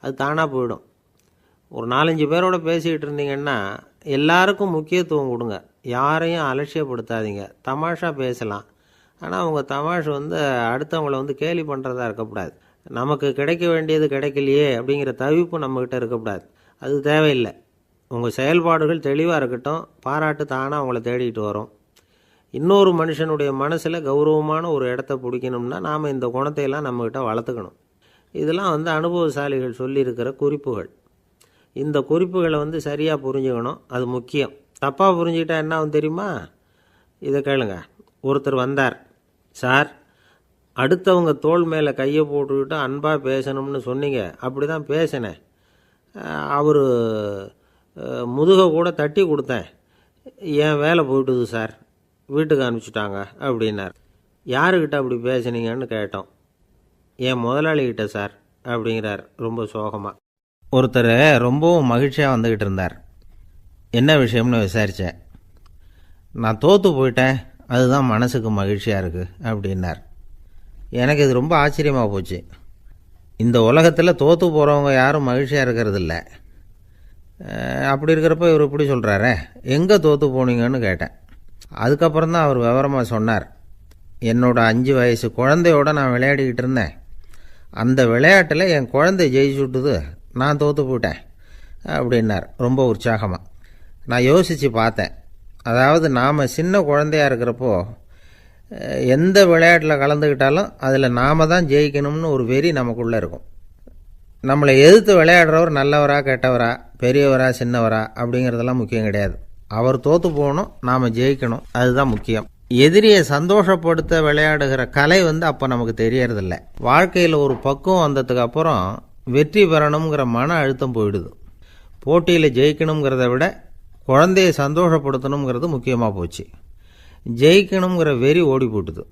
அது தானாக போயிடும். ஒரு 4-5 பேரோட பேசிக்கிட்டு இருந்தீங்கன்னா எல்லாருக்கும் முக்கியத்துவம் கொடுங்க, யாரையும் அலட்சியப்படுத்தாதீங்க. தமாஷா பேசலாம், ஆனால் அவங்க தமாஷ் அடுத்தவங்களை கேலி பண்ணுறதா இருக்கக்கூடாது. நமக்கு கிடைக்க வேண்டியது கிடைக்கலையே அப்படிங்கிற தவிப்பு நம்மக்கிட்ட இருக்கக்கூடாது, அது தேவையில்லை. உங்கள் செயல்பாடுகள் தெளிவாக இருக்கட்டும், பாராட்டு தானாக அவங்கள தேடிட்டு வரும். இன்னொரு மனுஷனுடைய மனசில் கௌரவமான ஒரு இடத்த பிடிக்கணும்னா நாம் இந்த குணத்தையெல்லாம் நம்மக்கிட்ட வளர்த்துக்கணும். இதெல்லாம் அனுபவசாலிகள் சொல்லியிருக்கிற குறிப்புகள். இந்த குறிப்புகளை சரியாக புரிஞ்சுக்கணும், அது முக்கியம். தப்பாக புரிஞ்சுக்கிட்டா என்ன ஆகும் தெரியுமா? இதை கேளுங்க. ஒருத்தர் வந்தார், சார் அடுத்தவங்க தோள் மேலே கையை போட்டுக்கிட்டு அன்பாக பேசணும்னு சொன்னீங்க, அப்படி தான் பேசினேன், அவர் முதுகை கூட தட்டி கொடுத்தேன், என் வேலை போயிட்டுது சார், வீட்டுக்கு அனுப்பிச்சிட்டாங்க அப்படின்னார். யாருக்கிட்ட அப்படி பேசுனீங்கன்னு கேட்டோம். என் முதலாளிகிட்ட சார் அப்படிங்கிறார் ரொம்ப சோகமாக. ஒருத்தர் ரொம்பவும் மகிழ்ச்சியாக வந்துக்கிட்டு இருந்தார். என்ன விஷயம்னு விசாரித்தேன். நான் தோற்று போயிட்டேன், அதுதான் மனசுக்கு மகிழ்ச்சியாக இருக்குது அப்படின்னார். எனக்கு இது ரொம்ப ஆச்சரியமாக போச்சு. இந்த உலகத்தில் தோற்று போகிறவங்க யாரும் மகிழ்ச்சியாக இருக்கிறதில்ல. அப்படி இருக்கிறப்ப இவர் இப்படி சொல்கிறாரே, எங்கே தோற்று போனீங்கன்னு கேட்டேன். அதுக்கப்புறம் தான் அவர் விவரமாக சொன்னார். என்னோட 5 வயசு குழந்தையோடு நான் விளையாடிக்கிட்டு இருந்தேன், அந்த விளையாட்டில் என் குழந்தை ஜெயிச்சுட்டுது, நான் தோற்று போயிட்டேன் அப்படின்னார் ரொம்ப உற்சாகமாக. நான் யோசித்து பார்த்தேன். அதாவது நாம் சின்ன குழந்தையாக இருக்கிறப்போ எந்த விளையாட்டில் கலந்துக்கிட்டாலும் அதில் நாம் தான் ஜெயிக்கணும்னு ஒரு வெறி நமக்குள்ளே இருக்கும். நம்மளை எதிர்த்து விளையாடுறவர் நல்லவரா கெட்டவரா, பெரியவரா சின்னவரா அப்படிங்கிறதெல்லாம் முக்கியம் கிடையாது. அவர் தோற்று போகணும், நாம் ஜெயிக்கணும், அதுதான் முக்கியம். எதிரியை சந்தோஷப்படுத்த விளையாடுகிற கலை அப்போ நமக்கு தெரியறதில்ல. வாழ்க்கையில் ஒரு பக்குவம் வந்ததுக்கு அப்புறம் வெற்றி பெறணுங்கிற மன அழுத்தம் போயிடுது. போட்டியில் ஜெயிக்கணுங்கிறத விட குழந்தையை சந்தோஷப்படுத்தணுங்கிறது முக்கியமாக போச்சு. ஜெயிக்கணுங்கிற வெறி ஓடி போட்டுது.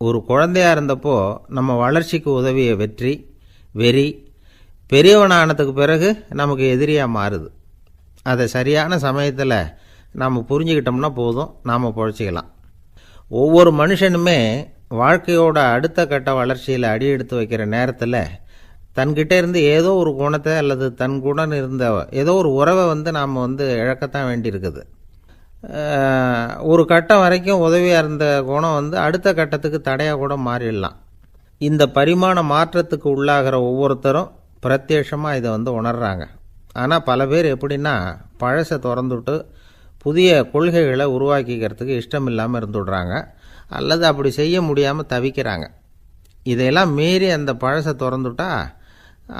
ஒரு குழந்தையாக இருந்தப்போ நம்ம வளர்ச்சிக்கு உதவிய வெறி பெரியவனானதுக்கு பிறகு நமக்கு எதிரியாக மாறுது. அதை சரியான சமயத்தில் நாம் புரிஞ்சுக்கிட்டோம்னா போதும், நாம் பொழைச்சிக்கலாம். ஒவ்வொரு மனுஷனுமே வாழ்க்கையோட அடுத்த கட்ட வளர்ச்சியில் அடி எடுத்து வைக்கிற நேரத்தில் தன்கிட்ட இருந்து ஏதோ ஒரு குணத்தை அல்லது தன் குணம் இருந்த ஏதோ ஒரு உறவை நாம் இழக்கத்தான் வேண்டியிருக்குது. ஒரு கட்டம் வரைக்கும் உதவியாக இருந்த குணம் அடுத்த கட்டத்துக்கு தடையாக கூட மாறிடலாம். இந்த பரிமாண மாற்றத்துக்கு உள்ளாகிற ஒவ்வொருத்தரும் பிரத்யட்சமாக இதை உணர்றாங்க. ஆனால் பல பேர் எப்படின்னா பழசை திறந்துவிட்டு புதிய கொள்கைகளை உருவாக்கிக்கிறதுக்கு இஷ்டம் இல்லாமல் இருந்துவிடுறாங்க, அல்லது அப்படி செய்ய முடியாமல் தவிக்கிறாங்க. இதையெல்லாம் மீறி அந்த பழசை திறந்துவிட்டா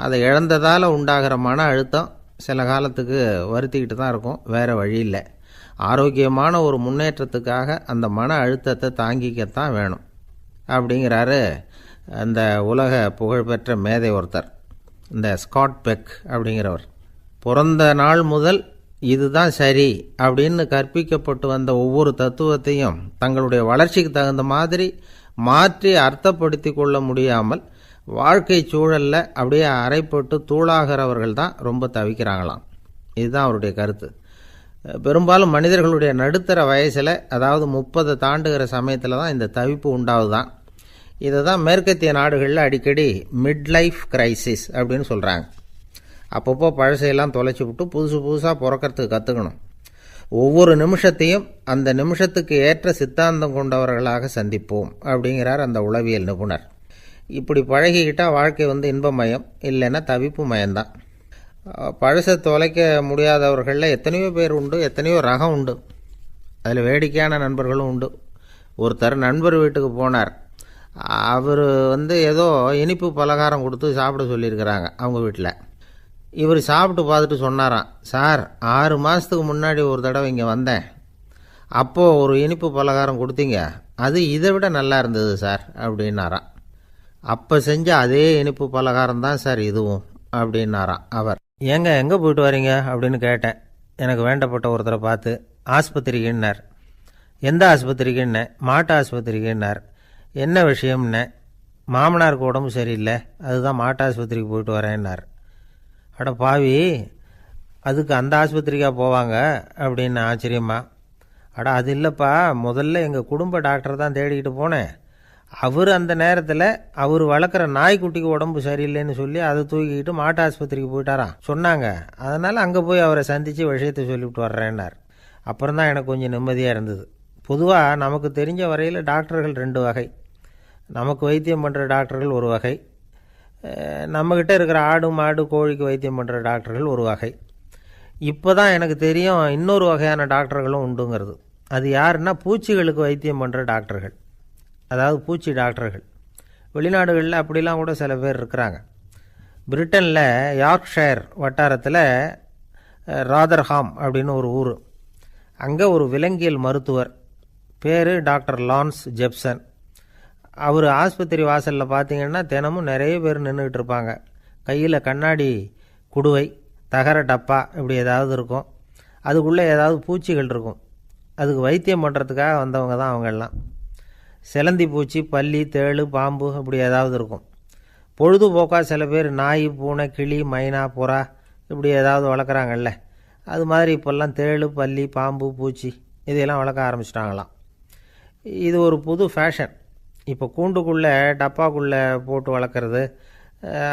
அதை இழந்ததால் உண்டாகிற மன அழுத்தம் சில காலத்துக்கு வருத்திக்கிட்டு தான் இருக்கும், வேறு வழி இல்லை. ஆரோக்கியமான ஒரு முன்னேற்றத்துக்காக அந்த மன அழுத்தத்தை தாங்கிக்கத்தான் வேணும் அப்படிங்கிறாரு அந்த உலக புகழ்பெற்ற மேதை ஒருத்தர், இந்த ஸ்காட் பெக் அப்படிங்கிறவர். பிறந்த நாள் முதல் இதுதான் சரி அப்படின்னு கற்பிக்கப்பட்டு வந்த ஒவ்வொரு தத்துவத்தையும் தங்களுடைய வளர்ச்சிக்கு தகுந்த மாதிரி மாற்றி அர்த்தப்படுத்தி கொள்ள முடியாமல் வாழ்க்கை சூழலில் அப்படியே அரைப்பட்டு தூளாகிறவர்கள் தான் ரொம்ப தவிக்கிறாங்களாம். இதுதான் அவருடைய கருத்து. பெரும்பாலும் மனிதர்களுடைய நடுத்தர வயசில், அதாவது 30 தாண்டுகிற சமயத்தில் தான் இந்த தவிப்பு உண்டாகுதான். இதை தான் மேற்கத்திய நாடுகளில் அடிக்கடி மிட் லைஃப் கிரைசிஸ் அப்படின்னு சொல்கிறாங்க. அப்பப்போ பழசையெல்லாம் தொலைச்சி விட்டு புதுசாக பிறக்கிறதுக்கு கற்றுக்கணும். ஒவ்வொரு நிமிஷத்தையும் அந்த நிமிஷத்துக்கு ஏற்ற சித்தாந்தம் கொண்டவர்களாக சந்திப்போம் அப்படிங்கிறார் அந்த உளவியல் நிபுணர். இப்படி பழகிக்கிட்டால் வாழ்க்கை இன்பமயம், இல்லைன்னா தவிப்பு மயம்தான். பழசை தொலைக்க முடியாதவர்களில் எத்தனையோ பேர் உண்டு, எத்தனையோ ரகம் உண்டு. அதில் வேடிக்கையான நண்பர்களும் உண்டு. ஒருத்தர் நண்பர் வீட்டுக்கு போனார். அவர் ஏதோ இனிப்பு பலகாரம் கொடுத்து சாப்பிட சொல்லியிருக்கிறாங்க அவங்க வீட்டில். இவர் சாப்பிட்டு பார்த்துட்டு சொன்னாராம், சார் 6 மாதத்துக்கு முன்னாடி ஒரு தடவை இங்கே வந்தேன், அப்போது ஒரு இனிப்பு பலகாரம் கொடுத்தீங்க, அது இதை விட நல்லா இருந்தது சார் அப்படின்னாராம். அப்போ செஞ்ச அதே இனிப்பு பலகாரம் தான் சார் இதுவும் அப்படின்னாராம் அவர். ஏங்க எங்கே போயிட்டு வரீங்க அப்படின்னு கேட்டேன், எனக்கு வேண்டப்பட்ட ஒருத்தரை பார்த்து. ஆஸ்பத்திரிக்குன்னார். எந்த ஆஸ்பத்திரிக்குன்னே? மாட்டு ஆஸ்பத்திரிக்குன்னார். என்ன விஷயம்னே? மாமனாருக்கு உடம்பு சரியில்லை, அதுதான் மாட்டு ஆஸ்பத்திரிக்கு போயிட்டு வரேன்னார். அட பாவி, அதுக்கு அந்த ஆஸ்பத்திரிக்காக போவாங்க அப்படின்னு ஆச்சரியமா. அட அது இல்லைப்பா, முதல்ல எங்கள் குடும்ப டாக்டர் தான் தேடிக்கிட்டு போனேன். அவர் அந்த நேரத்தில் அவர் வளர்க்குற நாய்க்குட்டிக்கு உடம்பு சரியில்லைன்னு சொல்லி அதை தூக்கிக்கிட்டு மாட்டு ஆஸ்பத்திரிக்கு போயிட்டாராம் சொன்னாங்க. அதனால் அங்கே போய் அவரை சந்தித்து விஷயத்தை சொல்லிவிட்டு வர்றேன்னார். அப்புறம் தான் எனக்கு கொஞ்சம் நிம்மதியாக இருந்தது. பொதுவாக நமக்கு தெரிஞ்ச வரையில் டாக்டர்கள் 2 வகை. நமக்கு வைத்தியம் பண்ணுற டாக்டர்கள் ஒரு வகை, நம்மக்கிட்ட இருக்கிற ஆடு மாடு கோழிக்கு வைத்தியம் பண்ணுற டாக்டர்கள் ஒரு வகை. இப்போ தான் எனக்கு தெரியும் இன்னொரு வகையான டாக்டர்களும் உண்டுங்கிறது. அது யாருன்னா பூச்சிகளுக்கு வைத்தியம் பண்ணுற டாக்டர்கள், அதாவது பூச்சி டாக்டர்கள். வெளிநாடுகளில் அப்படிலாம் கூட சில பேர் இருக்கிறாங்க. பிரிட்டனில் யார்க்ஷயர் வட்டாரத்தில் ராதர்ஹாம் அப்படின்னு ஒரு ஊர். அங்கே ஒரு விலங்கியல் மருத்துவர், பேர் டாக்டர் லான்ஸ் ஜெப்சன். அவர் ஆஸ்பத்திரி வாசலில் பார்த்தீங்கன்னா தினமும் நிறைய பேர் நின்றுக்கிட்டு இருப்பாங்க. கையில் கண்ணாடி குடுவை, தகர டப்பா இப்படி ஏதாவது இருக்கும். அதுக்குள்ளே ஏதாவது பூச்சிகள் இருக்கும். அதுக்கு வைத்தியம் பண்ணுறதுக்காக வந்தவங்க தான் அவங்கெல்லாம். சிலந்தி பூச்சி, பல்லி, தேளு, பாம்பு இப்படி ஏதாவது இருக்கும். பொழுதுபோக்காக சில பேர் நாய், பூனை, கிளி, மைனா, புறா இப்படி ஏதாவது வளர்க்குறாங்கல்ல, அது மாதிரி இப்போல்லாம் தேளு, பல்லி, பாம்பு, பூச்சி இதையெல்லாம் வளர்க்க ஆரம்பிச்சிட்டாங்களாம். இது ஒரு புது ஃபேஷன். இப்போ கூண்டுக்குள்ளே டப்பாக்குள்ளே போட்டு வளர்க்குறது,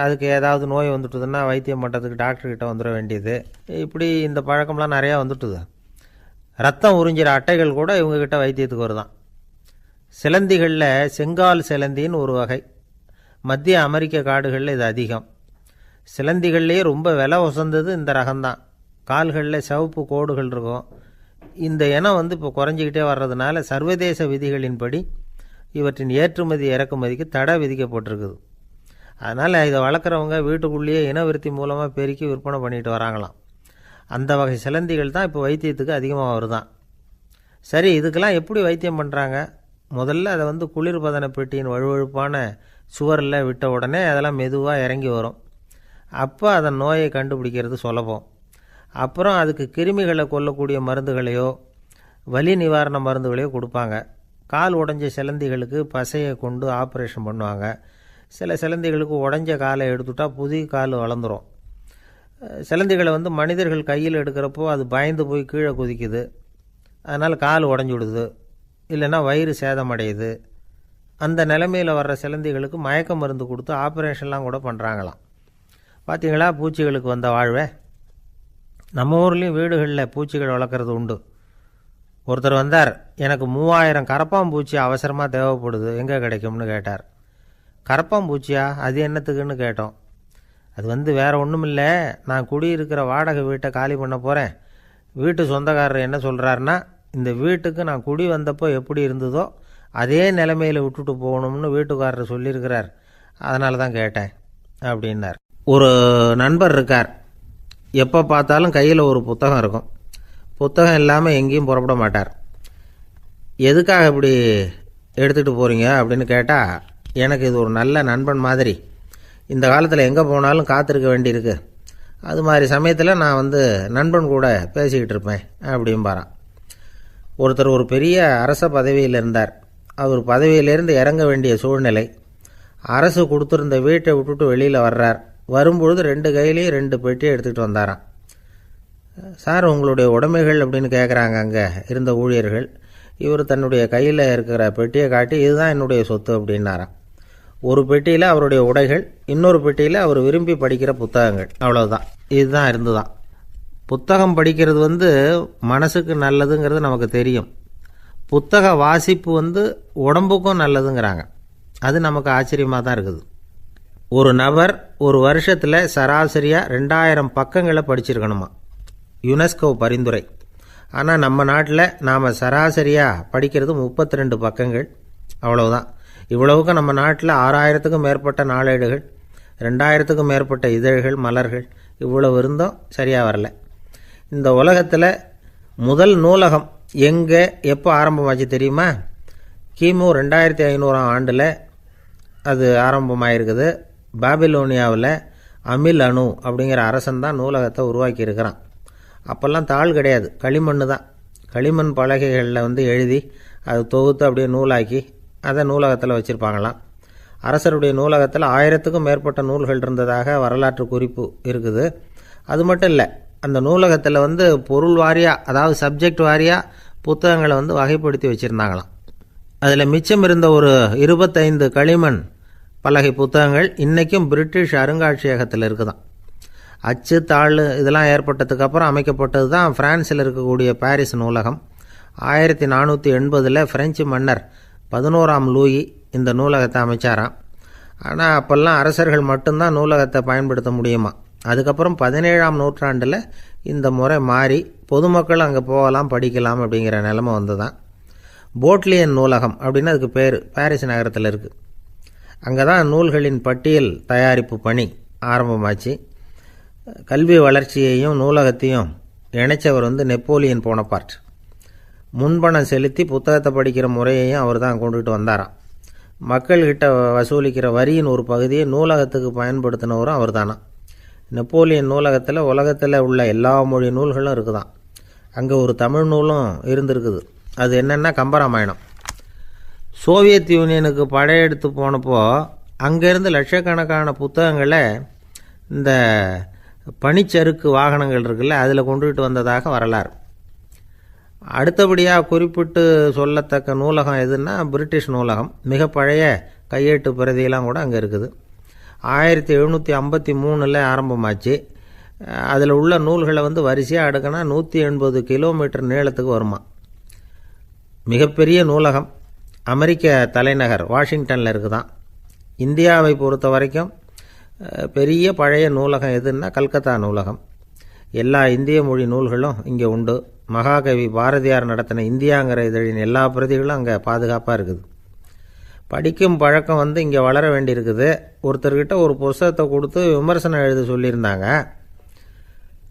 அதுக்கு ஏதாவது நோய் வந்துட்டுதுன்னா வைத்தியம் பண்ணுறதுக்கு டாக்டர்கிட்ட வந்துட வேண்டியது, இப்படி இந்த பழக்கம்லாம் நிறையா வந்துட்டுது. ரத்தம் உறிஞ்சிற அட்டைகள் கூட இவங்ககிட்ட வைத்தியத்துக்கு வருதான். சிலந்திகளில் செங்கால் சிலந்தின்னு ஒரு வகை. மத்திய அமெரிக்க காடுகளில் இது அதிகம். சிலந்திகள்லேயே ரொம்ப விலை உசந்தது இந்த ரகம்தான். கால்களில் சிவப்பு கோடுகள் இருக்கும். இந்த இனம் இப்போ குறைஞ்சிக்கிட்டே வர்றதுனால சர்வதேச விதிகளின்படி இவற்றின் ஏற்றுமதி இறக்குமதிக்கு தடை விதிக்கப்பட்டிருக்குது. அதனால் இதை வளர்க்குறவங்க வீட்டுக்குள்ளேயே இனவிருத்தி மூலமாக பெருக்கி விற்பனை பண்ணிட்டு வராங்களாம். அந்த வகை சிலந்திகள் தான் இப்போ வைத்தியத்துக்கு அதிகமாக வருதான். சரி, இதுக்கெல்லாம் எப்படி வைத்தியம் பண்ணுறாங்க? முதல்ல அதை குளிர்பதன பெட்டியின் வழுவழுப்பான சுவரில் விட்ட உடனே அதெல்லாம் மெதுவாக இறங்கி வரும். அப்போ அதன் நோயை கண்டுபிடிக்கிறது சுலபம். அப்புறம் அதுக்கு கிருமிகளை கொல்லக்கூடிய மருந்துகளையோ வலி நிவாரண மருந்துகளையோ கொடுப்பாங்க. கால் உடைஞ்ச சிலந்திகளுக்கு பசையை கொண்டு ஆப்ரேஷன் பண்ணுவாங்க. சில சிலந்திகளுக்கு உடைஞ்ச காலை எடுத்துட்டா புதிய கால் வளர்ந்துடும். சிலந்திகளை மனிதர்கள் கையில் எடுக்கிறப்போ அது பயந்து போய் கீழே குதிக்குது, அதனால் கால் உடஞ்சி விடுது, இல்லைன்னா வயிறு சேதமடையுது. அந்த நிலைமையில் வர்ற சிலந்திகளுக்கு மயக்க மருந்து கொடுத்து ஆப்ரேஷன்லாம் கூட பண்ணுறாங்களாம். பார்த்தீங்களா பூச்சிகளுக்கு வந்த வாழ்வே. நம்ம ஊர்லேயும் வீடுகளில் பூச்சிகள் வளர்க்குறது உண்டு. ஒருத்தர் வந்தார், எனக்கு 3000 கரப்பாம்பூச்சி அவசரமாக தேவைப்படுது, எங்கே கிடைக்கும்னு கேட்டார். கரப்பாம்பூச்சியா? அது என்னத்துக்குன்னு கேட்டோம். அது வேறு ஒன்றும் இல்லை, நான் குடியிருக்கிற வாடகை வீட்டை காலி பண்ண போகிறேன். வீட்டு சொந்தக்காரர் என்ன சொல்கிறாருன்னா, இந்த வீட்டுக்கு நான் குடி வந்தப்போ எப்படி இருந்ததோ அதே நிலைமையில் விட்டுட்டு போகணும்னு வீட்டுக்காரர் சொல்லியிருக்கிறார், அதனால தான் கேட்டேன் அப்படின்னார். ஒரு நண்பர் இருக்கார், எப்போ பார்த்தாலும் கையில் ஒரு புத்தகம் இருக்கும். புத்தகம் இல்லாமல் எங்கேயும் புறப்பட மாட்டார். எதுக்காக இப்படி எடுத்துகிட்டு போகிறீங்க அப்படின்னு கேட்டால், எனக்கு இது ஒரு நல்ல நண்பன் மாதிரி, இந்த காலத்தில் எங்கே போனாலும் காத்திருக்க வேண்டியிருக்கு, அது மாதிரி சமயத்தில் நான் நண்பன் கூட பேசிக்கிட்டு இருப்பேன் அப்படிம்பாரான். ஒருத்தர் ஒரு பெரிய அரச பதவியில் இருந்தார். அவர் பதவியிலேருந்து இறங்க வேண்டிய சூழ்நிலை. அரசு கொடுத்துருந்த வீட்டை விட்டுட்டு வெளியில் வர்றார். வரும்பொழுது 2 கையிலையும் 2 பெட்டியை எடுத்துகிட்டு வந்தாராம். சார், உங்களுடைய உடைமைகள் அப்படின்னு கேட்குறாங்க அங்கே இருந்த ஊழியர்கள். இவர் தன்னுடைய கையில் இருக்கிற பெட்டியை காட்டி, இதுதான் என்னுடைய சொத்து அப்படின்னாராம். ஒரு பெட்டியில் அவருடைய உடைகள், இன்னொரு பெட்டியில் அவர் விரும்பி படிக்கிற புத்தகங்கள், அவ்வளோதான். இதுதான் இருந்துதான். புத்தகம் படிக்கிறது மனசுக்கு நல்லதுங்கிறது நமக்கு தெரியும். புத்தக வாசிப்பு உடம்புக்கும் நல்லதுங்கிறாங்க. அது நமக்கு ஆச்சரியமாக தான் இருக்குது. ஒரு நபர் ஒரு வருஷத்தில் சராசரியாக 2000 பக்கங்களை படிச்சிருக்கணுமா, யுனெஸ்கோ பரிந்துரை. ஆனால் நம்ம நாட்டில் நாம் சராசரியாக படிக்கிறது 32 பக்கங்கள், அவ்வளோதான். இவ்வளவுக்கு நம்ம நாட்டில் 6000த்துக்கும் மேற்பட்ட நாளேடுகள், 2000த்துக்கும் மேற்பட்ட இதழ்கள், மலர்கள் இவ்வளவு இருந்தும் சரியாக வரல. இந்த உலகத்தில் முதல் நூலகம் எங்கே எப்போ ஆரம்பமாச்சு தெரியுமா? கிமு 2500ஆம் ஆண்டில் அது ஆரம்பமாயிருக்குது. பாபிலோனியாவில் அமில் அணு அப்படிங்கிற அரசன் தான் நூலகத்தை உருவாக்கி இருக்கிறான். அப்போல்லாம் தாள் கிடையாது, களிமண் தான். களிமண் பலகைகளில் எழுதி அது தொகுத்து அப்படியே நூலாக்கி அதை நூலகத்தில் வச்சுருப்பாங்களாம். அரசருடைய நூலகத்தில் 1000த்துக்கும் மேற்பட்ட நூல்கள் இருந்ததாக வரலாற்று குறிப்பு இருக்குது. அது மட்டும் இல்லை, அந்த நூலகத்தில் பொருள் வாரியாக, அதாவது சப்ஜெக்ட் வாரியாக புத்தகங்களை வகைப்படுத்தி வச்சுருந்தாங்களாம். அதில் மிச்சம் இருந்த ஒரு 25 களிமண் பலகை புத்தகங்கள் இன்றைக்கும் பிரிட்டிஷ் அருங்காட்சியகத்தில் இருக்குதான். அச்சு தாள் இதெல்லாம் ஏற்பட்டதுக்கப்புறம் அமைக்கப்பட்டது தான் பிரான்சில் இருக்கக்கூடிய பாரிஸ் நூலகம். 1480 பிரெஞ்சு மன்னர் 11ஆம் லூயி இந்த நூலகத்தை அமைச்சாராம். ஆனால் அப்போல்லாம் அரசர்கள் மட்டும்தான் நூலகத்தை பயன்படுத்த முடியுமா. அதுக்கப்புறம் 17ஆம் நூற்றாண்டில் இந்த முறை மாறி பொதுமக்கள் அங்கே போகலாம், படிக்கலாம் அப்படிங்கிற நிலைமை வந்துதான். போட்லியன் நூலகம் அப்படின்னு அதுக்கு பேர், பாரிஸ் நகரத்தில் இருக்குது. அங்கே தான் நூல்களின் பட்டியல் தயாரிப்பு பணி ஆரம்பமாச்சு. கல்வி வளர்ச்சியையும் நூலகத்தையும் இணைச்சவர் நெப்போலியன் போனபார்ட். முன்பணம் செலுத்தி புத்தகத்தை படிக்கிற முறையையும் அவர் தான் கொண்டுகிட்டு வந்தாராம். மக்கள்கிட்ட வசூலிக்கிற வரியின் ஒரு பகுதியை நூலகத்துக்கு பயன்படுத்தினவரும் அவர் தானா. நெப்போலியன் நூலகத்தில் உலகத்தில் உள்ள எல்லா மொழி நூல்களும் இருக்குதான். அங்கே ஒரு தமிழ் நூலும் இருந்திருக்குது. அது என்னென்னா கம்பராமாயணம். சோவியத் யூனியனுக்கு படையெடுத்து போனப்போ அங்கேருந்து லட்சக்கணக்கான புத்தகங்களை இந்த பனிச்சறுக்கு வாகனங்கள் இருக்குல்ல, அதில் கொண்டுகிட்டு வந்ததாக வரலாறு. அடுத்தபடியாக குறிப்பிட்டு சொல்லத்தக்க நூலகம் எதுன்னா பிரிட்டிஷ் நூலகம். மிக பழைய கையெழுத்து பிரதியெல்லாம் கூட அங்கே இருக்குது. 1753 ஆரம்பமாச்சு. அதில் உள்ள நூல்களை வரிசையாக அடுக்கினா 180 கிலோமீட்டர் நீளத்துக்கு வருமா. மிகப்பெரிய நூலகம் அமெரிக்க தலைநகர் வாஷிங்டனில் இருக்குதான். இந்தியாவை பொறுத்த வரைக்கும் பெரிய பழைய நூலகம் எதுன்னா கல்கத்தா நூலகம். எல்லா இந்திய மொழி நூல்களும் இங்கே உண்டு. மகாகவி பாரதியார் நடத்தின இந்தியாங்கிற இதழின் எல்லா பிரதிகளும் அங்கே பாதுகாப்பாக இருக்குது. படிக்கும் பழக்கம் இங்கே வளர வேண்டியிருக்குது. ஒருத்தர்கிட்ட ஒரு புஸ்தகத்தை கொடுத்து விமர்சனம் எழுத சொல்லியிருந்தாங்க.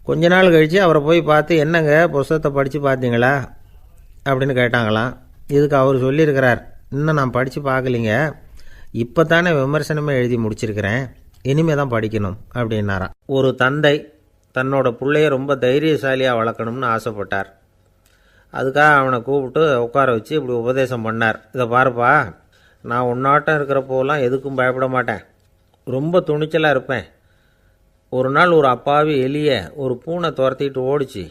கொஞ்ச நாள் கழித்து அவரை போய் பார்த்து, என்னங்க புஸ்தகத்தை படித்து பார்த்தீங்களா அப்படின்னு கேட்டாங்களாம். இதுக்கு அவர் சொல்லியிருக்கிறார், இன்னும் நான் படித்து பார்க்கலிங்க, இப்போ தானே விமர்சனமே எழுதி முடிச்சிருக்கிறேன், இனிமே தான் படிக்கணும் அப்படின்னாராம். ஒரு தந்தை தன்னோட பிள்ளைய ரொம்ப தைரியசாலியாக வளர்க்கணும்னு ஆசைப்பட்டார். அதுக்காக அவனை கூப்பிட்டு உட்கார வச்சு இப்படி உபதேசம் பண்ணார். இதை பாருப்பா, நான் உன்னாட்டம் இருக்கிறப்போலாம் எதுக்கும் பயப்பட மாட்டேன், ரொம்ப துணிச்சலாக இருப்பேன். ஒரு நாள் ஒரு அப்பாவி எலிய ஒரு பூனை துரத்திட்டு ஓடிச்சு.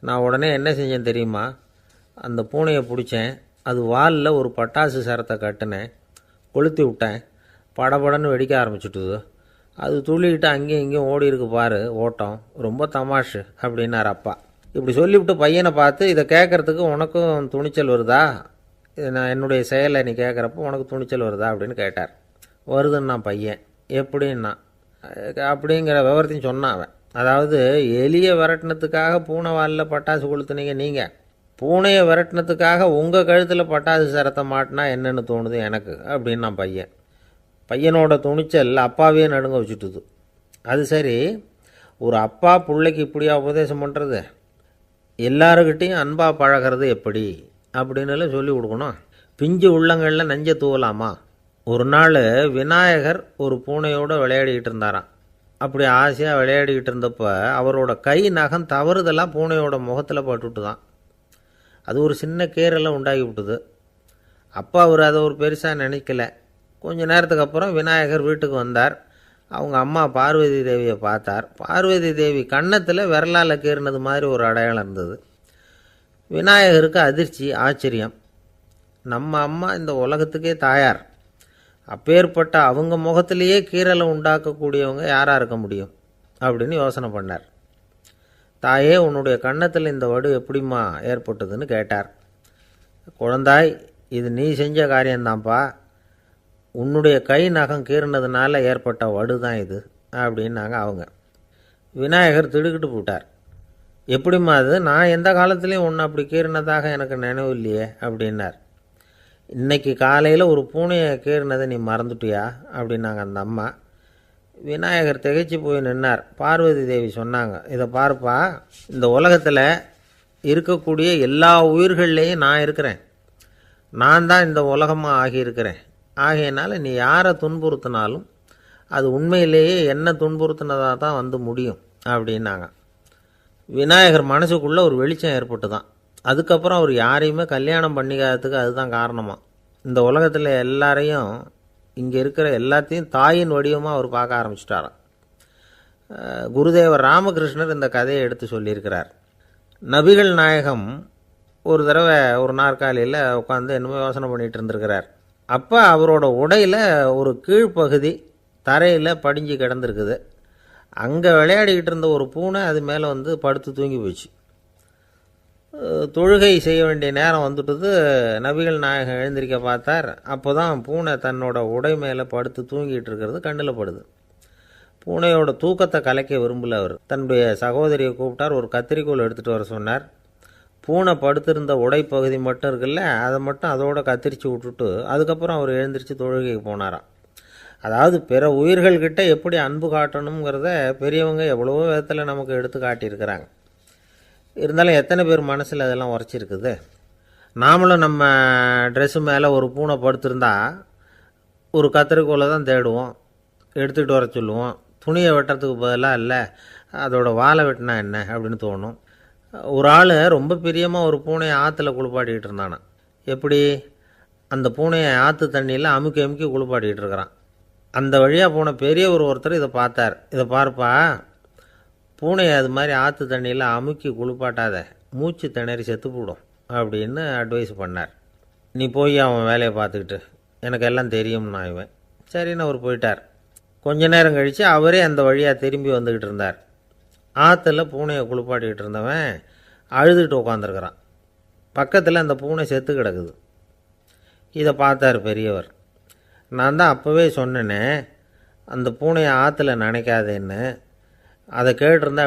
நான் உடனே என்ன செஞ்சேன் தெரியுமா? அந்த பூனையை பிடிச்சேன், அது வாலில் ஒரு பட்டாசு சரத்தை கட்டினேன், கொளுத்தி விட்டேன், படபடன்னு வெடிக்க ஆரம்பிச்சுட்டுது. அது துள்ளிக்கிட்டு அங்கேயும் இங்கேயும் ஓடி இருக்கு பாரு ஓட்டம், ரொம்ப தமாஷு அப்படின்னார் அப்பா. இப்படி சொல்லிவிட்டு பையனை பார்த்து, இதை கேட்குறதுக்கு உனக்கும் துணிச்சல் வருதா, நான் என்னுடைய செயலை நீ கேட்குறப்போ உனக்கு துணிச்சல் வருதா அப்படின்னு கேட்டார். வருதுன்னா பையன். எப்படின்னா அப்படிங்கிற விவரத்தையும் சொன்னான் அவன். அதாவது எலியை விரட்டினத்துக்காக பூனை வாலில் பட்டாசு கொளுத்துனீங்க நீங்கள், பூனையை விரட்டினத்துக்காக உங்கள் கழுத்தில் பட்டாசு சரத்தை மாட்டினா என்னென்னு தோணுது எனக்கு அப்படின்னா பையன். பையனோட துணிச்சல் அப்பாவே நடுங்க வச்சுட்டுது. அது சரி, ஒரு அப்பா பிள்ளைக்கு இப்படியா உபதேசம் பண்ணுறது? எல்லாருக்கிட்டையும் அன்பாக பழகிறது எப்படி அப்படின்னு சொல்லி கொடுக்கணும். பிஞ்சு உள்ளங்களில் நஞ்சை தூவலாமா? ஒரு நாள் விநாயகர் ஒரு பூனையோடு விளையாடிக்கிட்டு இருந்தாராம். அப்படி ஆசையாக விளையாடிக்கிட்டு இருந்தப்போ அவரோட கை நகம் தவறுதெல்லாம் பூனையோட முகத்தில் பட்டுட்டு தான். அது ஒரு சின்ன கீரெல்லாம் உண்டாகி விட்டுது. அப்பா அவர் அதை ஒரு பெருசாக நினைக்கல. கொஞ்ச நேரத்துக்கு அப்புறம் விநாயகர் வீட்டுக்கு வந்தார். அவங்க அம்மா பார்வதி தேவியை பார்த்தார். பார்வதி தேவி கன்னத்தில் விரலால் கீறினது மாதிரி ஒரு அடையாளம் இருந்தது. விநாயகருக்கு அதிர்ச்சி, ஆச்சரியம். நம்ம அம்மா இந்த உலகத்துக்கே தாயார், அப்பேற்பட்ட அவங்க முகத்திலேயே கீறலை உண்டாக்கக்கூடியவங்க யாராக இருக்க முடியும் அப்படின்னு யோசனை பண்ணார். தாயே, உன்னுடைய கன்னத்தில் இந்த வடு எப்படிம்மா ஏற்பட்டதுன்னு கேட்டார். குழந்தாய், இது நீ செஞ்ச காரியம்தான்ப்பா, உன்னுடைய கை நகம் கீறினதுனால ஏற்பட்ட வடு தான் இது அப்படின்னாங்க அவங்க. விநாயகர் திடுக்கிட்டு போட்டார். எப்படிம்மா அது? நான் எந்த காலத்துலேயும் ஒன்று அப்படி கீறினதாக எனக்கு நினைவு இல்லையே அப்படின்னார். இன்னைக்கு காலையில் ஒரு பூனையை கீறினதை நீ மறந்துட்டியா அப்படின்னாங்க அந்த அம்மா. விநாயகர் திகைச்சு போய் நின்னார். பார்வதி தேவி சொன்னாங்க, இதை பார்ப்பா, இந்த உலகத்தில் இருக்கக்கூடிய எல்லா உயிர்கள்லேயும் நான் இருக்கிறேன். நான் தான் இந்த உலகமாக ஆகியிருக்கிறேன். ஆகையினால நீ யாரை துன்புறுத்தினாலும் அது உண்மையிலேயே என்ன துன்புறுத்தினதாக தான் வந்து முடியும் அப்படின்னாங்க. விநாயகர் மனசுக்குள்ளே ஒரு வெளிச்சம் ஏற்பட்டு தான். அதுக்கப்புறம் அவர் யாரையுமே கல்யாணம் பண்ணிக்காததுக்கு அதுதான் காரணமாக. இந்த உலகத்தில் எல்லாரையும், இங்கே இருக்கிற எல்லாத்தையும் தாயின் வடிவமாக அவர் பார்க்க ஆரம்பிச்சிட்டாராம். குருதேவர் ராமகிருஷ்ணர் இந்த கதையை எடுத்து சொல்லியிருக்கிறார். நபிகள் நாயகம் ஒரு தடவை ஒரு நாற்காலியில் உட்காந்து என்னமோ யோசனை பண்ணிகிட்டு இருந்திருக்கிறார். அப்போ அவரோட உடையில் ஒரு கீழ்ப்பகுதி தரையில் படிஞ்சு கிடந்திருக்குது. அங்கே விளையாடிக்கிட்டு இருந்த ஒரு பூனை அது மேலே வந்து படுத்து தூங்கி போச்சு. தொழுகை செய்ய வேண்டிய நேரம் வந்துட்டது. நபிகள் நாயகம் எழுந்திருக்க பார்த்தார். அப்போ தான் பூனை தன்னோட உடை மேலே படுத்து தூங்கிட்டு இருக்கிறது கண்ணில் படுது. பூனையோட தூக்கத்தை கலைக்க விரும்பல அவர். தன்னுடைய சகோதரியை கூப்பிட்டார். ஒரு கத்திரிக்கோல் எடுத்துகிட்டு வர சொன்னார். பூனை படுத்திருந்த உடைப்பகுதி மட்டும் இருக்குல்ல, அதை மட்டும் அதோட கத்திரிச்சு விட்டுட்டு அதுக்கப்புறம் அவர் எழுந்திரிச்சு தொழுகைக்கு போனாராம். அதாவது பிற உயிர்கள்கிட்ட எப்படி அன்பு காட்டணுங்கிறத பெரியவங்க எவ்வளவோ விதத்தில் நமக்கு எடுத்து காட்டியிருக்கிறாங்க. இருந்தாலும் எத்தனை பேர் மனசில் அதெல்லாம் உரைச்சிருக்குது. நாமளும் நம்ம ட்ரெஸ்ஸு மேலே ஒரு பூனை படுத்திருந்தா ஒரு கத்திரிக்கோலை தான் தேடுவோம், எடுத்துக்கிட்டு வர சொல்லுவோம். துணியை வெட்டுறதுக்கு பதிலாக இல்லை அதோட வாழை வெட்டினா என்ன அப்படின்னு தோணும். ஒரு ஆள் ரொம்ப பிரியமாக ஒரு பூனையை ஆற்றுல குளிப்பாட்டிக்கிட்டு இருந்தானா. எப்படி? அந்த பூனையை ஆற்று தண்ணியில் அமுக்கி அமுக்கி குளிப்பாட்டிக்கிட்டு இருக்கிறான். அந்த வழியாக போன பெரியவர் ஒருத்தர் இதை பார்த்தார். இதை பார்ப்பா, பூனையை அது மாதிரி ஆற்று தண்ணியில் அமுக்கி குளிப்பாட்டாத, மூச்சு திணறி செத்து போடும் அப்படின்னு அட்வைஸ் பண்ணார். நீ போய் அவன் வேலையை பார்த்துக்கிட்டு, எனக்கு எல்லாம் தெரியும்னா இவன். சரின்னு அவர் போயிட்டார். கொஞ்ச நேரம் கழித்து அவரே அந்த வழியாக திரும்பி வந்துக்கிட்டு இருந்தார். ஆற்றுல பூனையை குளிப்பாட்டிக்கிட்டு இருந்தவன் அழுதுகிட்டு உட்காந்துருக்கிறான். பக்கத்தில் அந்த பூனை செத்து கிடக்குது. இதை பார்த்தார் பெரியவர். நான் தான் அப்போவே சொன்னேனே அந்த பூனையை ஆற்றுல நினைக்காதேன்னு. அதை கேட்டிருந்தா